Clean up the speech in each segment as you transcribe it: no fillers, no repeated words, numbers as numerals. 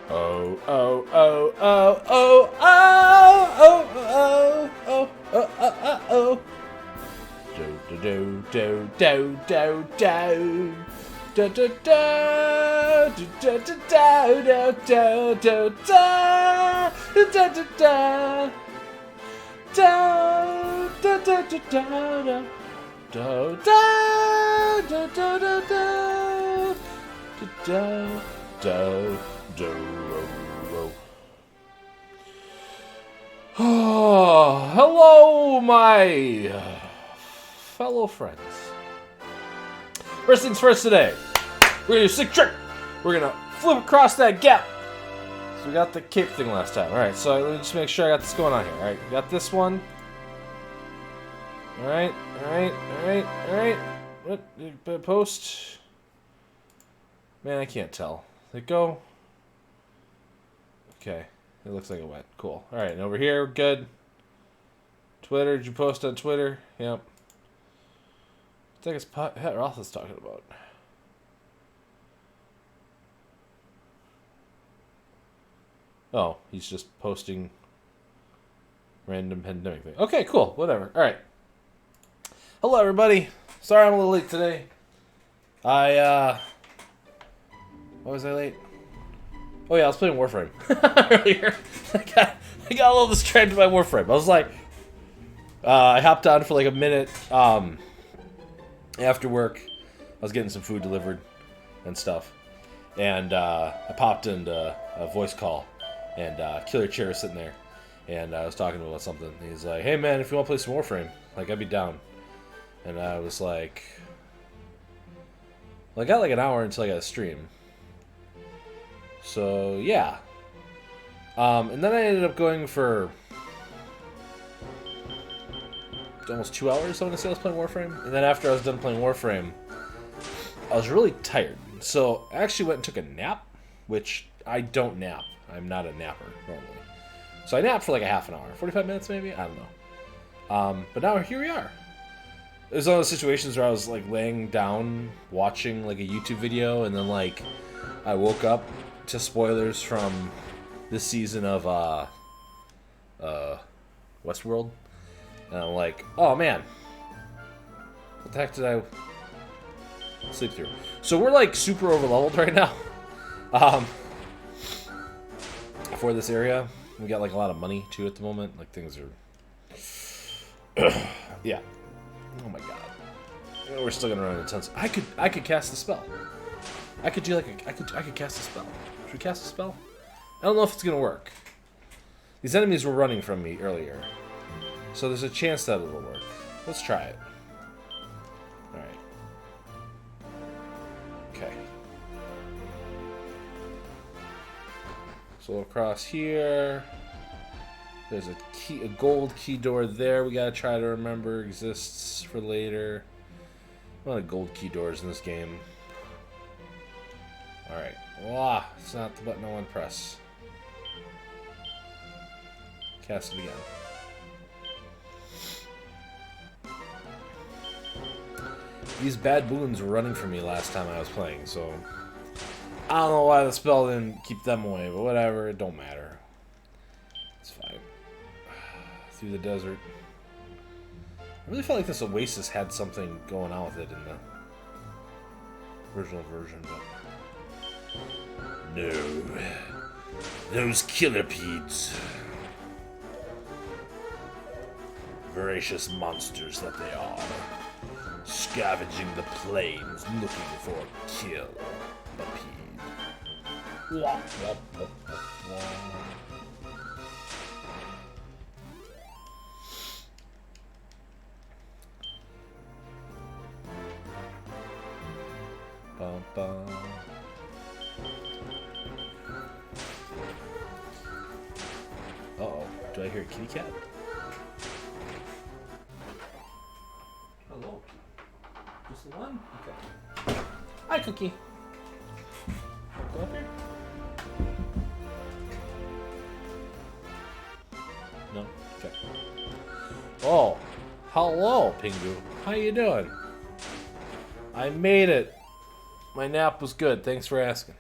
Oh, oh, oh, oh, oh, oh, oh, oh, oh, oh, oh, oh. Do, do, do, do, do, do. Da da da da da da da da da da da da da da da da da da da do da da da da da da da do. Oh, hello, my fellow friends. First things first today, we're gonna do a sick trick. We're gonna flip across that gap. So we got the cape thing last time. Alright, so let me just make sure I got this going on here. Alright, we got this one. Alright. What? Post. Man, I can't tell. Did it go? Okay. It looks like it went. Cool. Alright, and over here, good. Twitter, did you post on Twitter? Yep. I think it's Pat Roth is talking about. Oh, he's just posting random pandemic thing. Okay, cool. Whatever. All right. Hello, everybody. Sorry I'm a little late today. Why was I late? Oh yeah, I was playing Warframe earlier. I got a little distracted by Warframe. I was like, I hopped on for like a minute. After work, I was getting some food delivered and stuff, and I popped into a voice call, and Killer Chair was sitting there, and I was talking to him about something. He's like, "Hey man, if you want to play some Warframe, like I'd be down." And I was like, "Well, I got like an hour until I got to stream, so yeah." And then I ended up going for almost 2 hours. I want to say I was playing Warframe, and then after I was done playing Warframe, I was really tired, so I actually went and took a nap, which I don't nap. I'm not a napper normally, so I napped for like a half an hour, 45 minutes maybe. I don't know. But now here we are. It was one of those situations where I was like laying down watching like a YouTube video, and then like I woke up to spoilers from this season of Westworld. And I'm like, oh man, what the heck did I sleep through? So we're like super overleveled right now. For this area, we got like a lot of money too at the moment. Like things are, yeah. Oh my god, we're still gonna run into tons. I could cast the spell. I could do like I could cast a spell. Should we cast a spell? I don't know if it's gonna work. These enemies were running from me earlier, so there's a chance that it'll work. Let's try it. Alright. Okay. So across here, there's a gold key door there we gotta try to remember exists for later. A lot of gold key doors in this game. Alright. Wow, it's not the button I want to press. Cast it again. These bad boons were running from me last time I was playing, so I don't know why the spell didn't keep them away, but whatever, it don't matter. It's fine. Through the desert. I really felt like this Oasis had something going on with it in the original version, but no. Those killipedes. Voracious monsters that they are. Scavenging the plains, looking for a kill. Bum, bum. Uh-oh. Do I hear a kitty cat? Hello. Just the one? Okay. Hi, Cookie. Go up here. No? Okay. Oh. Hello, Pingu. How you doing? I made it. My nap was good. Thanks for asking.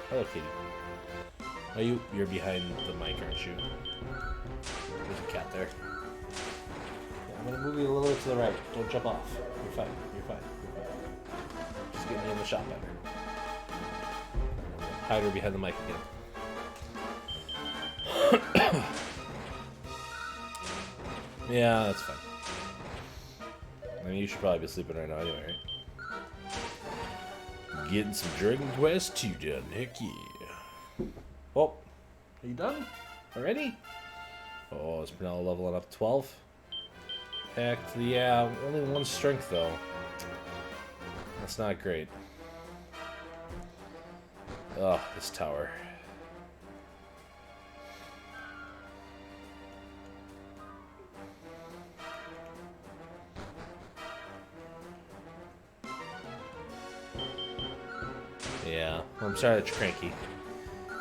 Hello, kitty. Oh, you're behind the mic, aren't you? There's a cat there. Yeah, I'm gonna move you a little bit to the right. Don't jump off. You're fine. You're fine. You're fine. Just get me in the shot better. Hide her behind the mic again. Yeah, that's fine. I mean, you should probably be sleeping right now anyway, right? Getting some Dragon Quest 2 done. Heck yeah. Oh, are you done? Already? Oh, is Penelo leveling up to 12? Heck, yeah, only 1 strength though. That's not great. Ugh, this tower. Yeah, well, I'm sorry that you're cranky.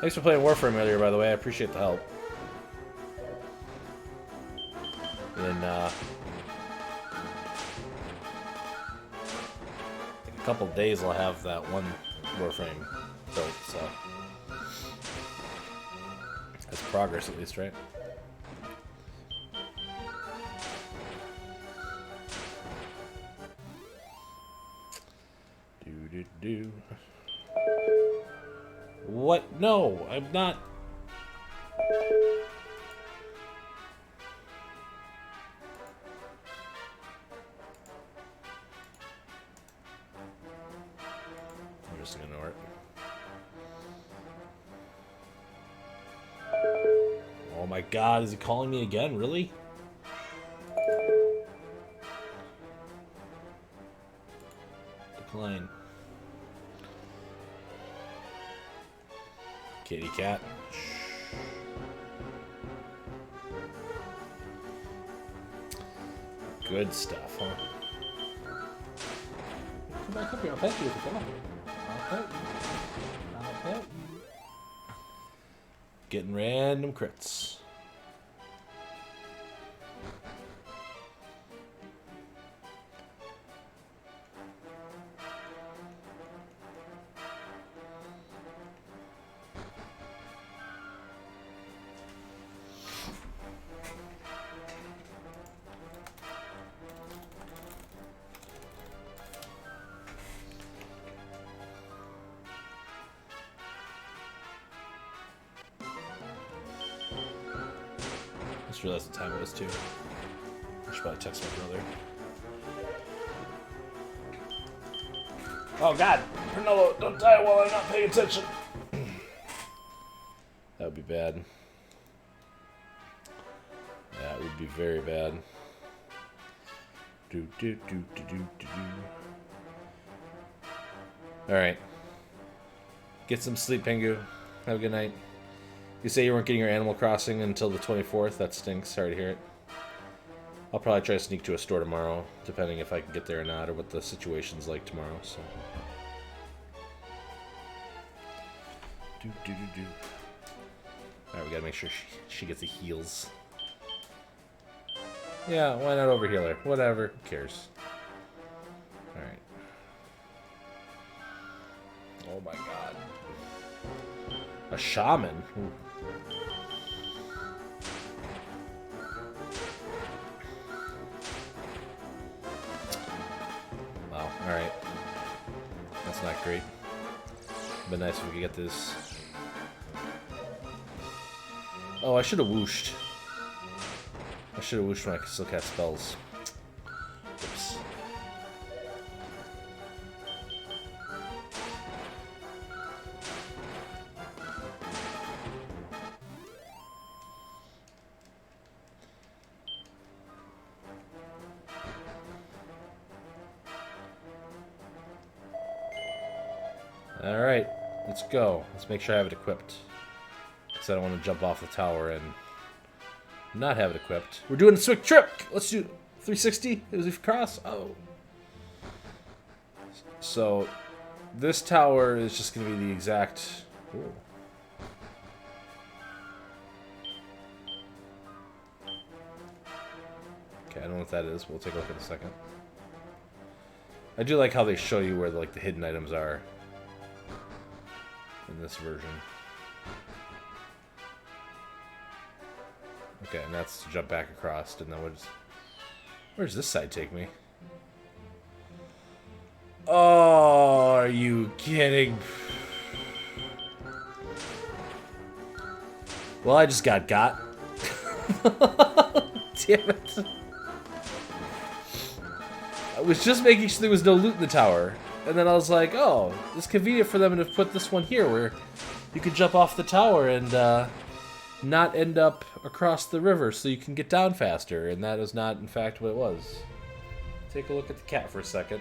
Thanks for playing Warframe earlier, by the way. I appreciate the help. In like a couple days, I'll have that one Warframe built, so that's progress at least, right? Do. What? No, I'm not. I'm just gonna ignore it. Oh my god, is he calling me again? Really? Decline. Kitty cat. Good stuff, huh? Come back up here. I'll pet you if you come up here. I'll pet you. I'll pet you. Getting random crits. Just realized the time it was too. I should probably text my brother. Oh god! Penelo, don't die while I'm not paying attention! That would be bad. That would be very bad. Alright. Get some sleep, Pengu. Have a good night. You say you weren't getting your Animal Crossing until the 24th? That stinks. Sorry to hear it. I'll probably try to sneak to a store tomorrow, depending if I can get there or not, or what the situation's like tomorrow, so. Alright, we gotta make sure she gets the heals. Yeah, why not overheal her? Whatever, who cares? Alright. Oh my god. A shaman? Ooh. Wow, alright. That's not great. It'd be nice if we could get this. Oh, I should have whooshed. I should have whooshed when I could still cast spells. Oops. Alright, let's go. Let's make sure I have it equipped. Because I don't want to jump off the tower and not have it equipped. We're doing a quick trip! Let's do 360? Is it cross? Oh. So, this tower is just going to be the exact... Ooh. Okay, I don't know what that is. We'll take a look in a second. I do like how they show you where the hidden items are. in this version. Okay, and that's to jump back across, and then where's this side take me? Oh, are you kidding? Well, I just got. Damn it. I was just making sure there was no loot in the tower. And then I was like, oh, it's convenient for them to put this one here where you can jump off the tower and not end up across the river so you can get down faster. And that is not, in fact, what it was. Take a look at the cat for a second.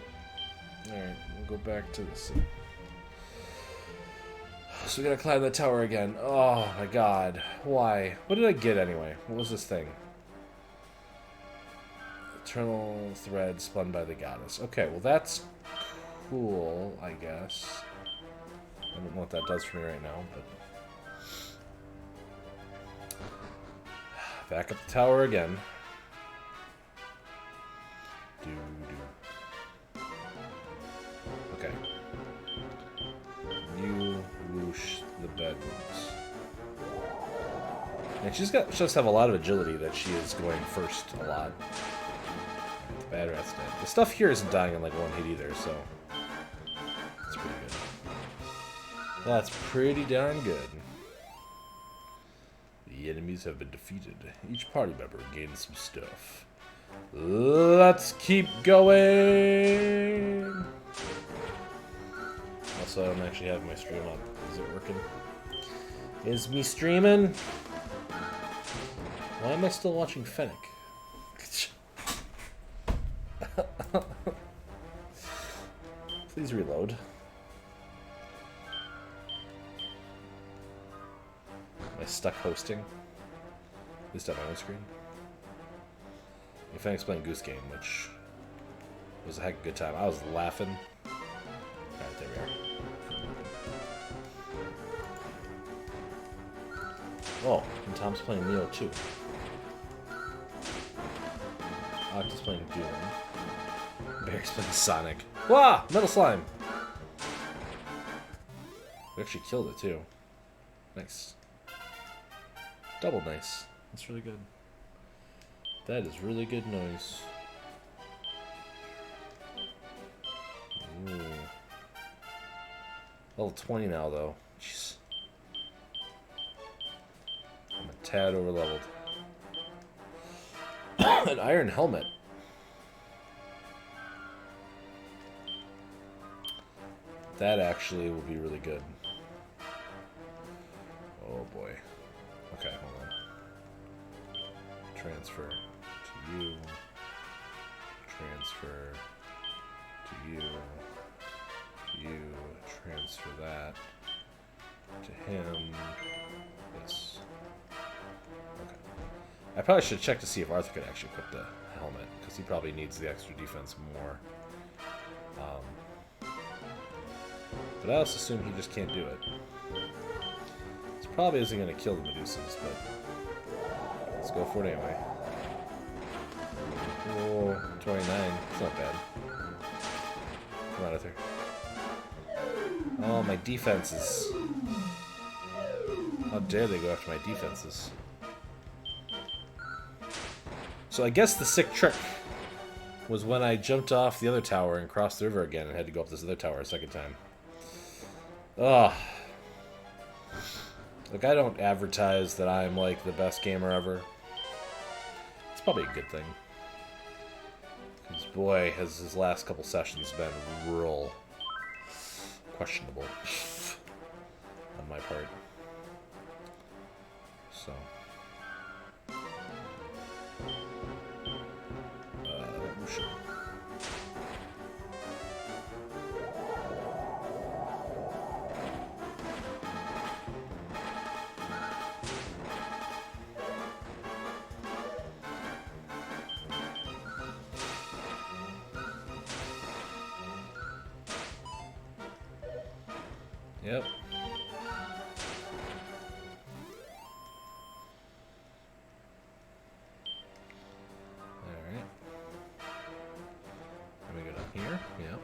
Alright, we'll go back to this. So we gotta climb the tower again. Oh my god. Why? What did I get anyway? What was this thing? Eternal thread spun by the goddess. Okay, well that's cool, I guess. I don't know what that does for me right now, but... Back up the tower again. Okay. You whoosh the bedrooms. And she does have a lot of agility that she is going first a lot. The bad rat's dead. The stuff here isn't dying in like one hit either, so that's pretty good. That's pretty darn good. The enemies have been defeated. Each party member gains some stuff. Let's keep going! Also, I'm actually having my stream up. Is it working? Is me streaming? Why am I still watching Fennec? Please reload. Am I stuck hosting? At least on my own screen. Fennec's playing Goose Game, which was a heck of a good time. I was laughing. Alright, there we are. Oh, and Tom's playing Neo too. Octa's playing Doom. Barry's playing Sonic. Wah! Metal Slime! We actually killed it too. Nice. Double nice. That's really good. That is really good noise. Ooh. Level 20 now though. Jeez. I'm a tad over leveled. An iron helmet. That actually will be really good. Oh boy. Okay, hold on. Transfer to you. Transfer to you. You. Transfer that to him. This. Okay. I probably should check to see if Arthur could actually equip the helmet, because he probably needs the extra defense more. But I also assume he just can't do it. This probably isn't going to kill the Medusas, but let's go for it anyway. Oh, 29. It's not bad. Come on, Arthur. Oh, my defenses. How dare they go after my defenses? So I guess the sick trick was when I jumped off the other tower and crossed the river again and had to go up this other tower a second time. Ugh. Look, I don't advertise that I'm like the best gamer ever. It's probably a good thing. Because boy, has his last couple sessions been real questionable on my part. So. Sure. Yep. Alright. Let me go down here. Yep.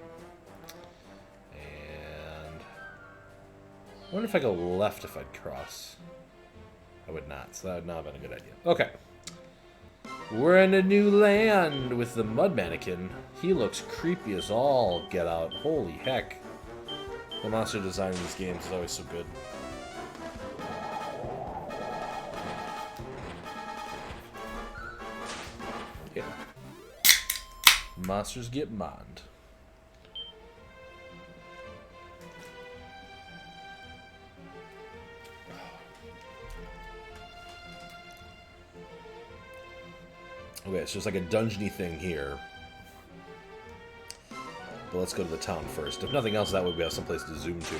And I wonder if I go left if I'd cross. I would not, so that would not have been a good idea. Okay. We're in a new land with the mud mannequin. He looks creepy as all get out. Holy heck. The monster design in these games is always so good. Yeah. Monsters get mind. Okay, so it's like a dungeony thing here. But let's go to the town first. If nothing else, that way we have someplace to zoom to.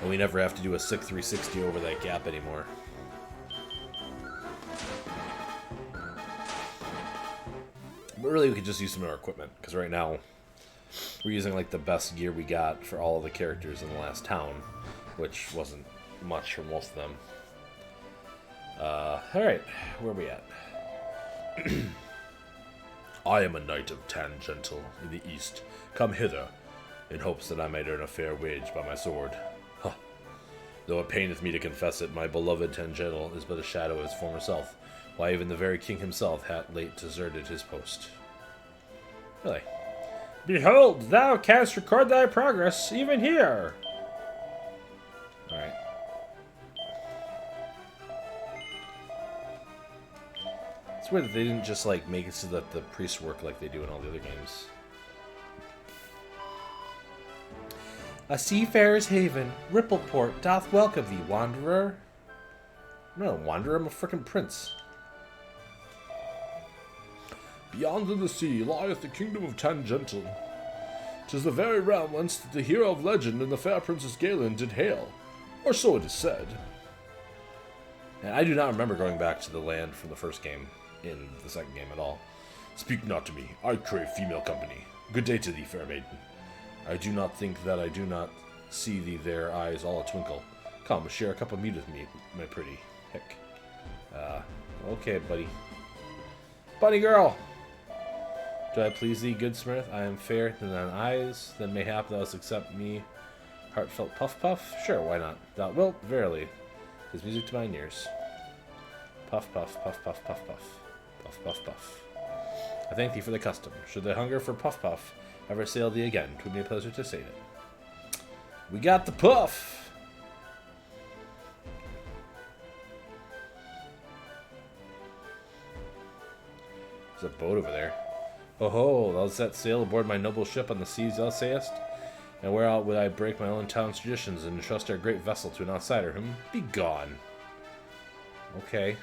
And we never have to do a sick 360 over that gap anymore. But really, we could just use some of our equipment, because right now we're using like the best gear we got for all of the characters in the last town, which wasn't much for most of them. Alright, where are we at? I am a knight of Tangential in the east, come hither, in hopes that I might earn a fair wage by my sword. Huh. Though it paineth me to confess it, my beloved Tangential is but a shadow of his former self, why even the very king himself hath late deserted his post. Really? Behold, thou canst record thy progress, even here! Alright. It's weird that they didn't just, like, make it so that the priests work like they do in all the other games. A seafarer's haven, Rippleport, doth welcome thee, wanderer. I'm not a wanderer, I'm a frickin' prince. Beyond in the sea lieth the kingdom of Tangential. 'Tis the very realm whence the hero of legend and the fair Princess Galen did hail. Or so it is said. And I do not remember going back to the land from the first game in the second game at all. Speak not to me, I crave female company. Good day to thee, fair maiden. I do not think that I do not see thee there, eyes all a twinkle. Come, share a cup of mead with me, my pretty. Heck. Okay, buddy. Bunny girl! Do I please thee, good smith? I am fair than thine eyes, then mayhap thou accept me. Heartfelt puff puff? Sure, why not? Thou wilt, verily. 'Tis music to mine ears. Puff puff, puff puff, puff puff. Puff puff puff. I thank thee for the custom. Should thy hunger for puff puff ever sail thee again, 'twould be a pleasure to sate it. We got the puff! There's a boat over there. Ho ho, thou set sail aboard my noble ship on the seas, thou sayest? And whereout would I break my own town's traditions and entrust our great vessel to an outsider whom be gone. Okay.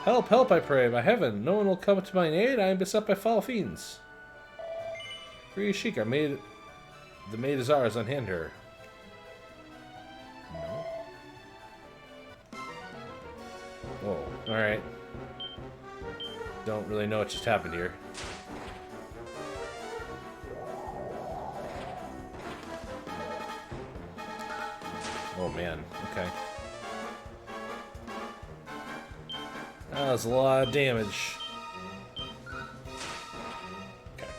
Help, help, I pray, by heaven, no one will come to mine aid, I am beset by foul fiends. Free Sheik, the maid is ours, unhand her. No. Whoa, alright. Don't really know what just happened here. Oh man, okay. That was a lot of damage. Okay.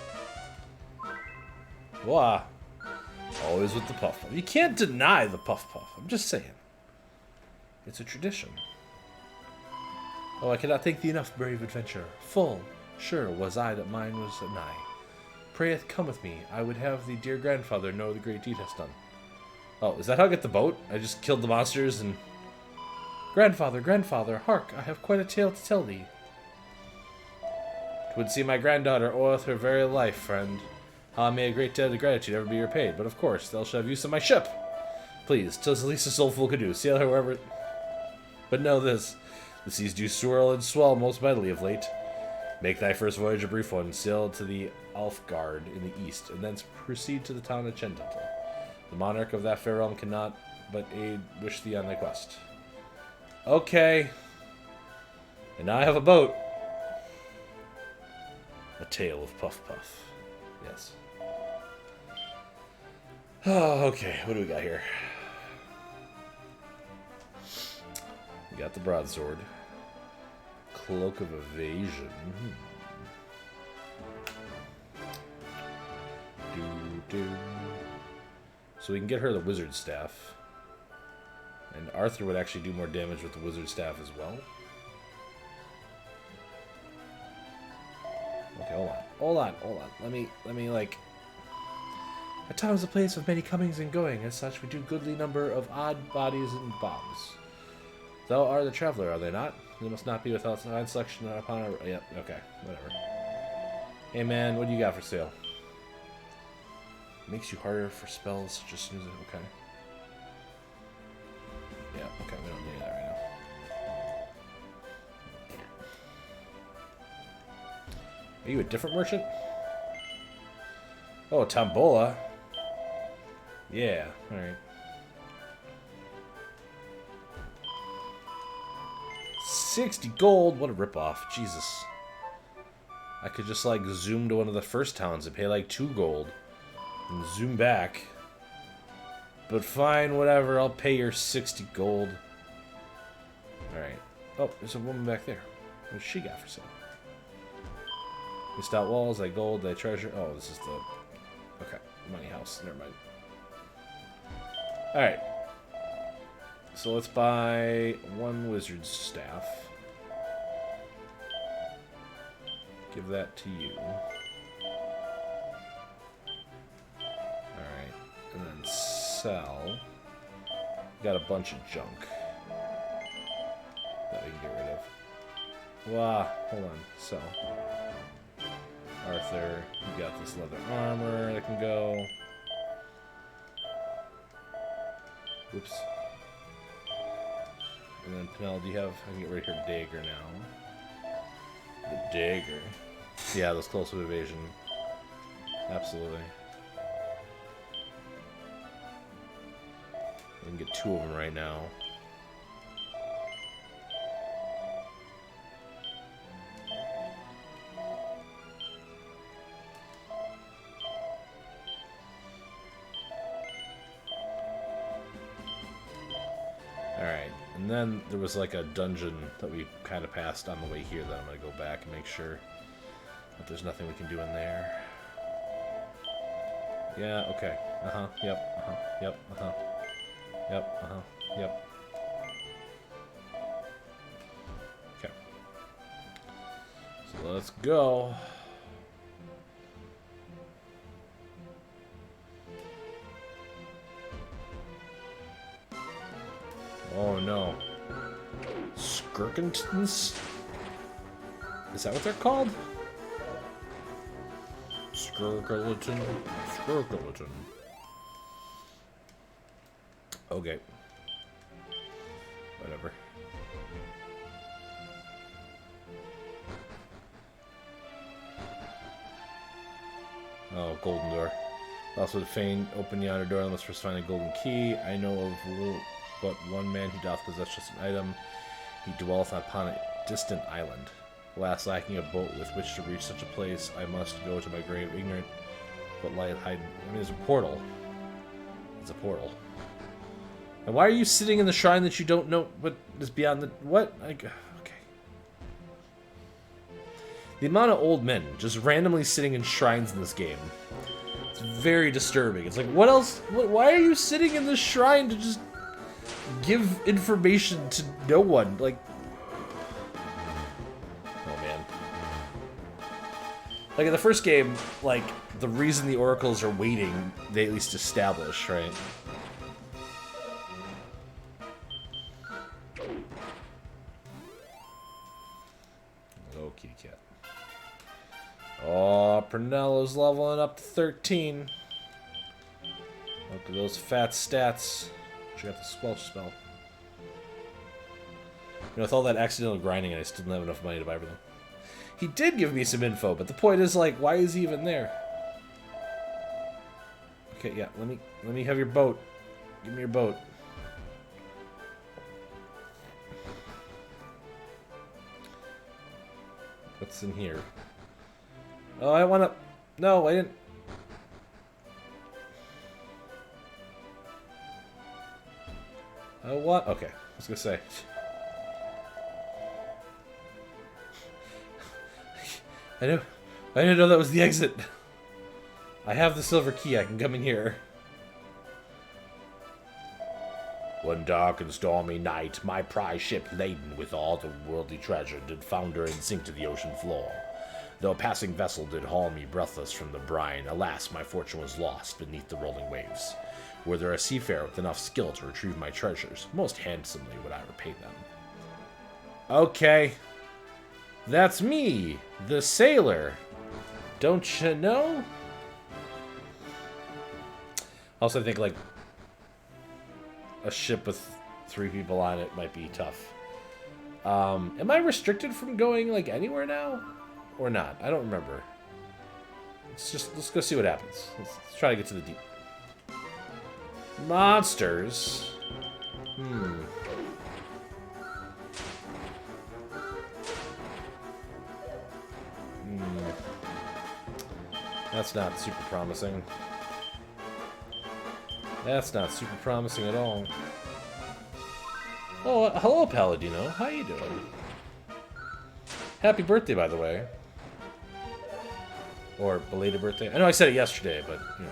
Wow. Always with the puff puff. You can't deny the puff puff. I'm just saying. It's a tradition. Oh, I cannot thank thee enough, brave adventurer. Full, sure was I that mine was nigh. Prayeth, come with me. I would have the dear grandfather know the great deed hast done. Oh, is that how I get the boat? I just killed the monsters and... Grandfather, grandfather, hark, I have quite a tale to tell thee. 'Twould see my granddaughter oweth her very life, friend. How may a great debt of gratitude ever be repaid? But of course, thou shalt have use of my ship. Please, 'tis the least a soulful could do. Sail however... But know this, the seas do swirl and swell most mightily of late. Make thy first voyage a brief one, sail to the Alfgard in the east, and thence proceed to the town of Tangential. The monarch of that fair realm cannot but wish thee on thy quest. Okay. And now I have a boat. A tale of Puff Puff. Yes. Oh, okay. What do we got here? We got the broadsword. Cloak of Evasion. So we can get her the wizard staff. And Arthur would actually do more damage with the wizard staff as well. Okay, hold on. Let me like... A town is a place of many comings and going. As such, we do goodly number of odd bodies and bombs. Thou art the traveler, are they not? They must not be without divine selection upon our... Yep, okay, whatever. Hey man, what do you got for sale? Makes you harder for spells, just snooze it, okay. Yeah, okay, we don't need that right now. Are you a different merchant? Oh, Tombola. Yeah, alright. 60 gold? What a ripoff. Jesus. I could just, like, zoom to one of the first towns and pay, like, 2 gold. And zoom back. But fine, whatever. I'll pay your 60 gold. Alright. Oh, there's a woman back there. What's she got for sale? Missed out walls, thy gold, thy treasure. Oh, this is the... Okay, money house. Never mind. Alright. So let's buy 1 wizard's staff. Give that to you. Alright. And then sell. Got a bunch of junk that we can get rid of. Wow, hold on. Sell. Arthur, you got this leather armor that can go. Oops. And then Penel, do you have... I can get rid of her dagger now. The dagger. Yeah, those close evasion. Absolutely. We can get 2 of them right now. Alright, and then there was like a dungeon that we kind of passed on the way here that I'm going to go back and make sure that there's nothing we can do in there. Yeah, okay. Uh-huh, yep, uh-huh, yep, uh-huh. Yep, uh-huh, yep. Okay. So let's go. Oh no. Skirkingtons? Is that what they're called? Skirkleton. Skirkleton. Okay. Whatever. Oh, golden door. Also, would fain open yonder door unless first find a golden key. I know of but one man who doth possess just an item. He dwelleth upon a distant island. Alas, lacking a boat with which to reach such a place, I must go to my grave ignorant what lieth hidden. I mean, there's a portal. It's a portal. And why are you sitting in the shrine that you don't know what is beyond the... What? Okay. The amount of old men just randomly sitting in shrines in this game. It's very disturbing. It's like, what else? Why are you sitting in this shrine to just give information to no one? Like... Oh, man. Like, in the first game, like, the reason the oracles are waiting, they at least establish, right? Oh, kitty cat. Oh, Pernello's leveling up to 13. Look at those fat stats. She got the squelch spell. You know, with all that accidental grinding, I still don't have enough money to buy everything. He did give me some info, but the point is, like, why is he even there? Okay, yeah, let me have your boat. Give me your boat. What's in here? Oh, I wanna... No, I didn't... Oh, what? Okay, I was gonna say. I didn't know that was the exit. I have the silver key. I can come in here. One dark and stormy night, my prize ship, laden with all the worldly treasure, did founder and sink to the ocean floor. Though a passing vessel did haul me breathless from the brine, alas, my fortune was lost beneath the rolling waves. Were there a seafarer with enough skill to retrieve my treasures, most handsomely would I repay them. Okay. That's me, the sailor. Don't you know? Also, I think, like, a ship with 3 people on it might be tough. Am I restricted from going, like, anywhere now? Or not? I don't remember. Let's go see what happens. Let's try to get to the deep. Monsters? That's not super promising. That's not super promising at all. Oh, hello, Paladino. How you doing? Happy birthday, by the way. Or belated birthday. I know I said it yesterday, but, you know.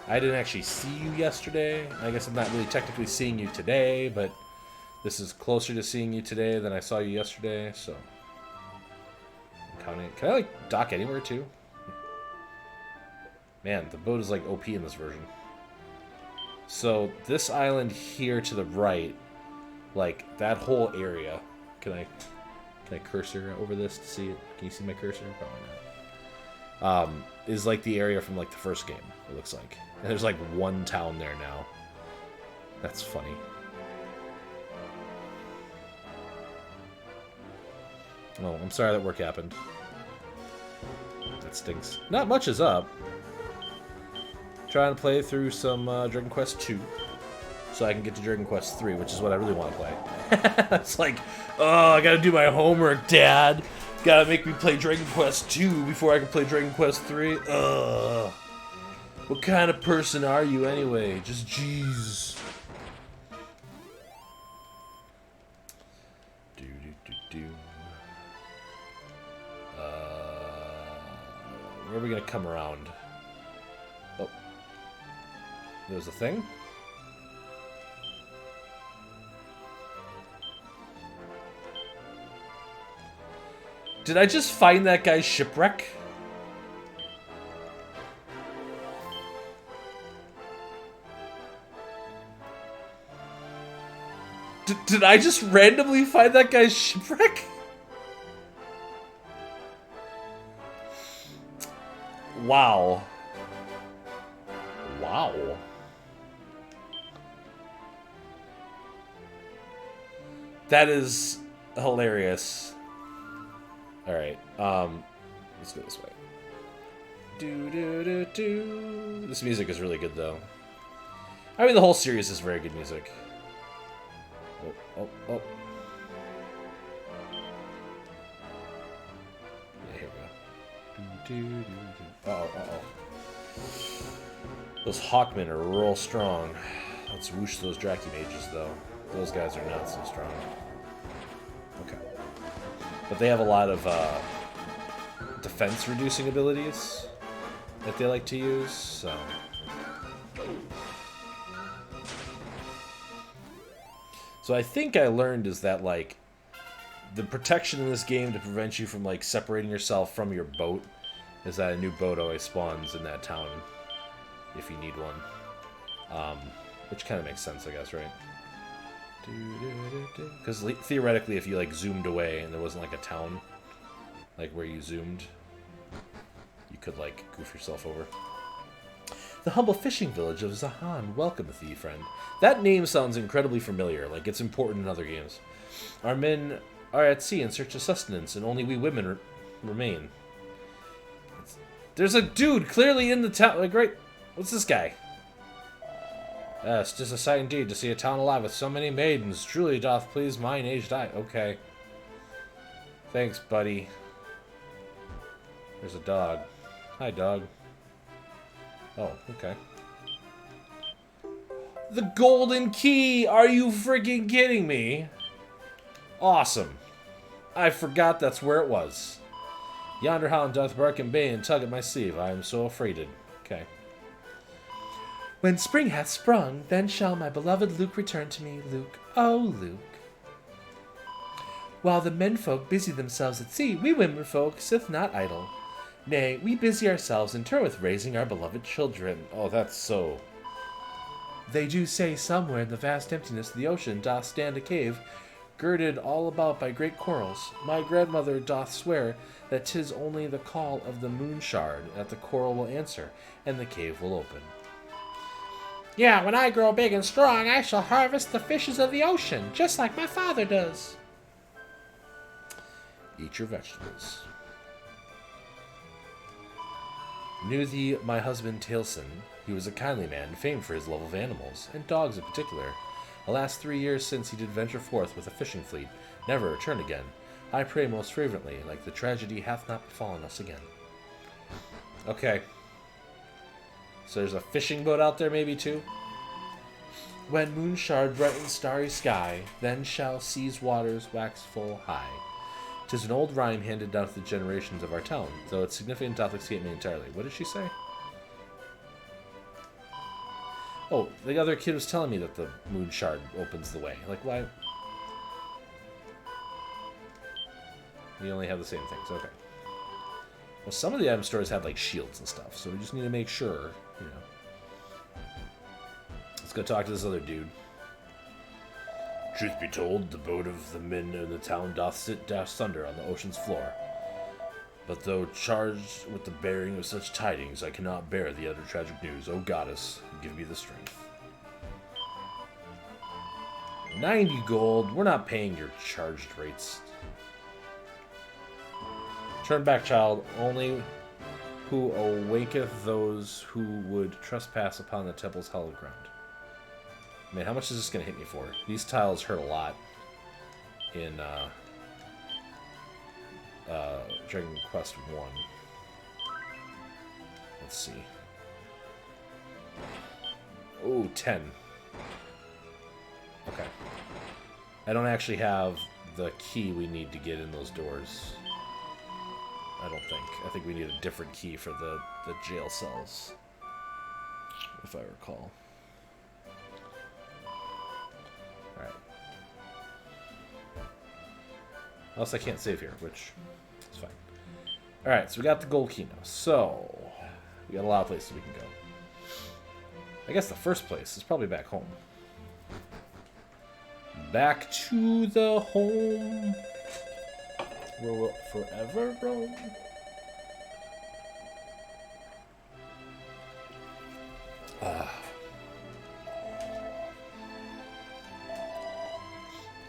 I didn't actually see you yesterday. I guess I'm not really technically seeing you today, but this is closer to seeing you today than I saw you yesterday, so. I'm counting. Can I, like, dock anywhere, too? Man, the boat is, like, OP in this version. So, this island here to the right, like, that whole area, can I cursor over this to see it? Can you see my cursor? Probably not. Is, like, the area from, like, the first game, it looks like. And there's, like, one town there now. That's funny. Oh, I'm sorry that work happened. That stinks. Not much is up. Trying to play through some Dragon Quest 2 so I can get to Dragon Quest 3, which is what I really want to play. It's like, oh, I gotta do my homework, Dad. Gotta make me play Dragon Quest 2 before I can play Dragon Quest 3. Ugh. What kind of person are you anyway? Just jeez. Where are we gonna come around? Oh. There's a thing. Did I just find that guy's shipwreck? Did I just randomly find that guy's shipwreck? Wow. Wow. That is hilarious. Alright, let's go this way. Do. This music is really good, though. I mean, the whole series is very good music. Oh. Yeah, here we go. Uh-oh. Those Hawkmen are real strong. Let's whoosh those Draki mages, though. Those guys are not so strong. Okay. But they have a lot of defense-reducing abilities that they like to use, so... So I think I learned is that, like, the protection in this game to prevent you from, like, separating yourself from your boat is that a new boat always spawns in that town if you need one. Which kind of makes sense, I guess, right? Because theoretically, if you, like, zoomed away and there wasn't, like, a town, like, where you zoomed, you could, like, goof yourself over. The humble fishing village of Zahan welcometh thee, friend. That name sounds incredibly familiar, like it's important in other games. Our men are at sea in search of sustenance, and only we women remain. There's a dude clearly in the town, like, right... What's this guy? It's just a sight indeed to see a town alive with so many maidens. Truly doth please mine aged eye. Okay. Thanks, buddy. There's a dog. Hi, dog. Oh, okay. The Golden Key! Are you freaking kidding me? Awesome. I forgot that's where it was. Yonder hound doth bark and bay and tug at my sleeve. I am so afraided. Okay. When spring hath sprung, then shall my beloved Luke return to me. Luke, oh Luke. While the menfolk busy themselves at sea, we womenfolk sit not idle. Nay, we busy ourselves in turn with raising our beloved children. Oh, that's so. They do say somewhere in the vast emptiness of the ocean doth stand a cave, girded all about by great corals. My grandmother doth swear that 'tis only the call of the moon shard that the coral will answer, and the cave will open. Yeah, when I grow big and strong, I shall harvest the fishes of the ocean, just like my father does. Eat your vegetables. Knew thee my husband Tailson. He was a kindly man, famed for his love of animals, and dogs in particular. Alas, 3 years since he did venture forth with a fishing fleet, never returned again. I pray most fervently, like the tragedy hath not befallen us again. Okay. So there's a fishing boat out there maybe too? When moonshard brighten starry sky, then shall sea's waters wax full high. 'Tis an old rhyme handed down to the generations of our town, though its significance doth escape me entirely. What did she say? Oh, the other kid was telling me that the moon shard opens the way. Like, why? We only have the same things. Okay. Well, some of the item stores have, like, shields and stuff, so we just need to make sure, you know. Let's go talk to this other dude. Truth be told, the boat of the men in the town doth sit dash thunder on the ocean's floor. But though charged with the bearing of such tidings, I cannot bear the utter tragic news. O goddess, give me the strength. 90 gold. We're not paying your charged rates. Turn back, child. Only who awaketh those who would trespass upon the temple's hallowed ground. Man, how much is this going to hit me for? These tiles hurt a lot in Dragon Quest 1. Let's see. Oh, 10. Okay. I don't actually have the key we need to get in those doors. I don't think. I think we need a different key for the jail cells, if I recall. Alright. Else I can't save here, which is fine. Alright, so we got the gold key now. So, we got a lot of places we can go. I guess the first place is probably back home. Back to the home where we'll forever roam.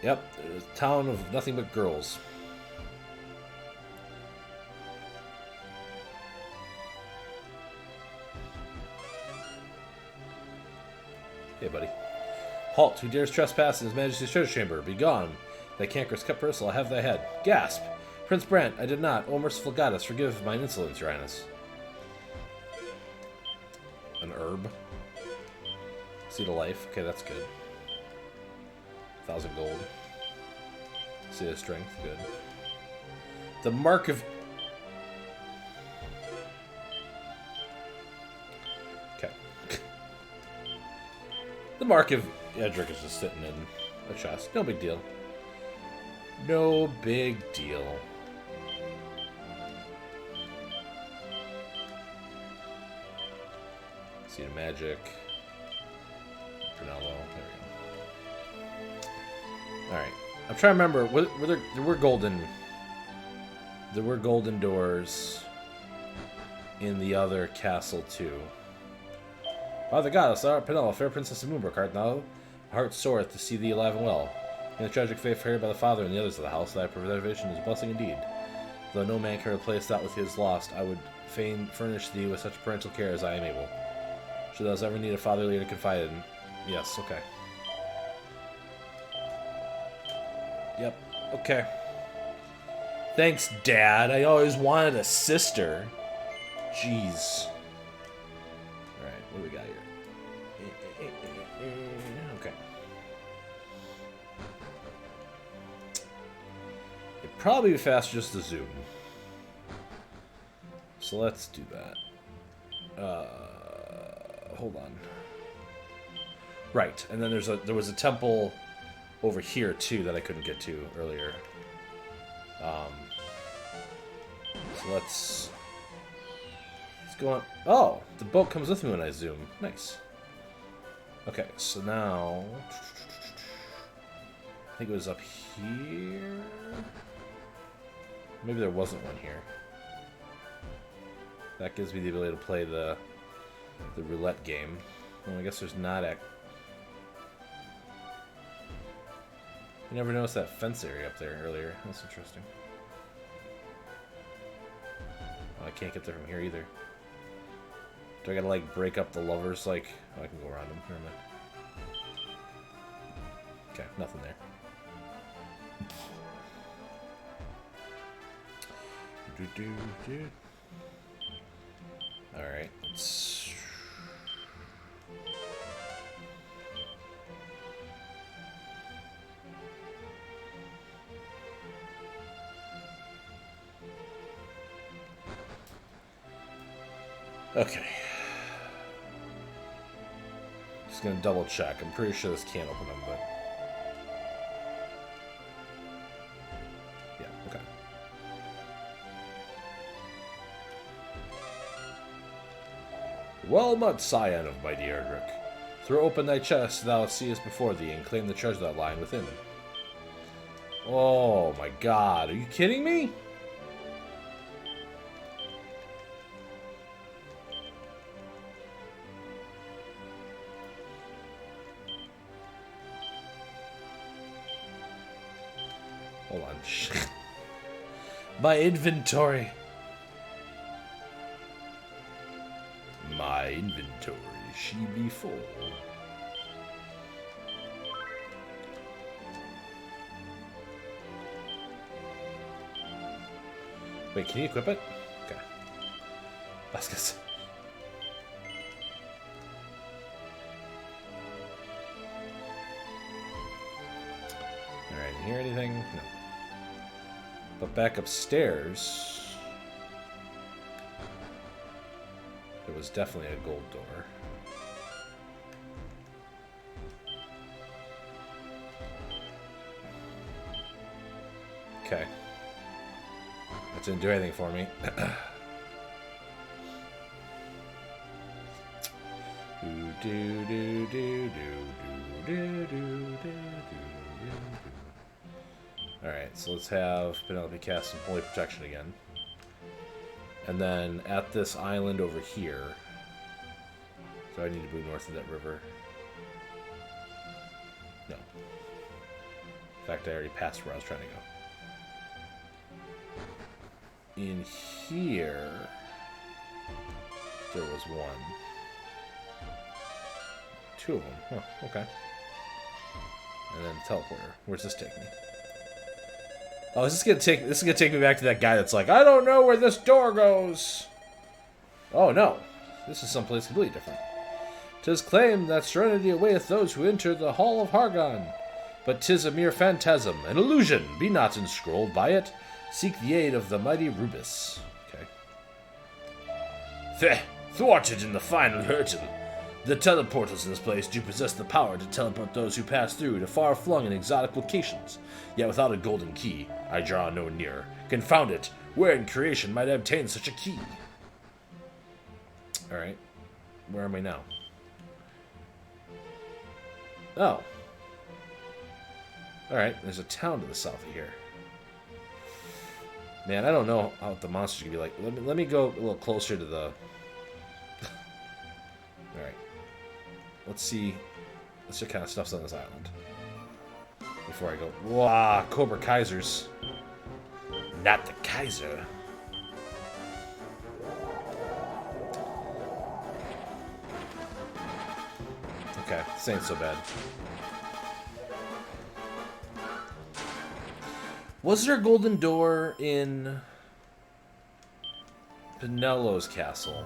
Yep, a town of nothing but girls. Hey, buddy. Halt! Who dares trespass in His Majesty's treasure chamber? Begone! Thy cankerous cut purse, I'll have thy head. Gasp! Prince Brant, I did not. O merciful goddess, forgive mine insolence, Your Highness. An herb. Seed of life. Okay, that's good. 1,000 gold. Seed of strength. Good. The mark of... Okay. The mark of Edric is just sitting in a chest. No big deal. No big deal. Seed of magic. Brunello. There we go. Alright. I'm trying to remember. There were golden... There were golden doors in the other castle, too. Father Goddess, thou art Penello, fair princess of Moonbrook, art thou? My heart soareth to see thee alive and well. In the tragic fate feared by the father and the others of the house, thy preservation is a blessing indeed. Though no man can replace that which is lost, I would fain furnish thee with such parental care as I am able. Should thou ever need a fatherly to confide in... Yes, okay. Yep, okay. Thanks, Dad. I always wanted a sister. Jeez. Alright, what do we got here? Okay. It'd probably be faster just to zoom. so let's do that. Hold on. Right, and then there was a temple over here too that I couldn't get to earlier. So let's go on. Oh, the boat comes with me when I zoom. Nice. Okay, so now I think it was up here. Maybe there wasn't one here. That gives me the ability to play the roulette game. Well, I guess there's not a... I never noticed that fence area up there earlier. That's interesting. Oh, I can't get there from here either. Do I gotta, like, break up the lovers? Like, oh, I can go around them. Never mind. Okay, nothing there. Alright, let's... Okay. Just gonna double check. I'm pretty sure this can't open them, but... Yeah, okay. Well met, scion of mighty Erdrick. Throw open thy chest, thou seest before thee, and claim the treasure that lying within. Oh my god, are you kidding me? Hold on. My inventory. My inventory, she be full. Wait, can you equip it? Okay. That's good. Alright, hear anything? No. But back upstairs, there was definitely a gold door. Okay. That didn't do anything for me. Alright, so let's have Penelope cast some Holy Protection again. And then at this island over here... So I need to move north of that river. No. In fact, I already passed where I was trying to go. In here... There was one. Two of them. Huh, okay. And then the teleporter. Where's this take me? Oh, this is gonna take me back to that guy that's like, I don't know where this door goes. Oh no, this is someplace completely different. 'Tis claimed that serenity awaiteth those who enter the hall of Hargon, but 'tis a mere phantasm, an illusion. Be not enscrolled by it. Seek the aid of the mighty Rubus. Okay. Thwarted in the final hurtle. The teleportals in this place do possess the power to teleport those who pass through to far-flung and exotic locations. Yet without a golden key, I draw no nearer. Confound it! Where in creation might I obtain such a key? Alright. Where am I now? Oh. Alright, there's a town to the south of here. Man, I don't know how the monsters can be like. Let me go a little closer to the... Alright. Let's see what kind of stuff's on this island. Before I go... Wow, Cobra Kaisers. Not the Kaiser. Okay, this ain't so bad. Was there a golden door in Penello's castle?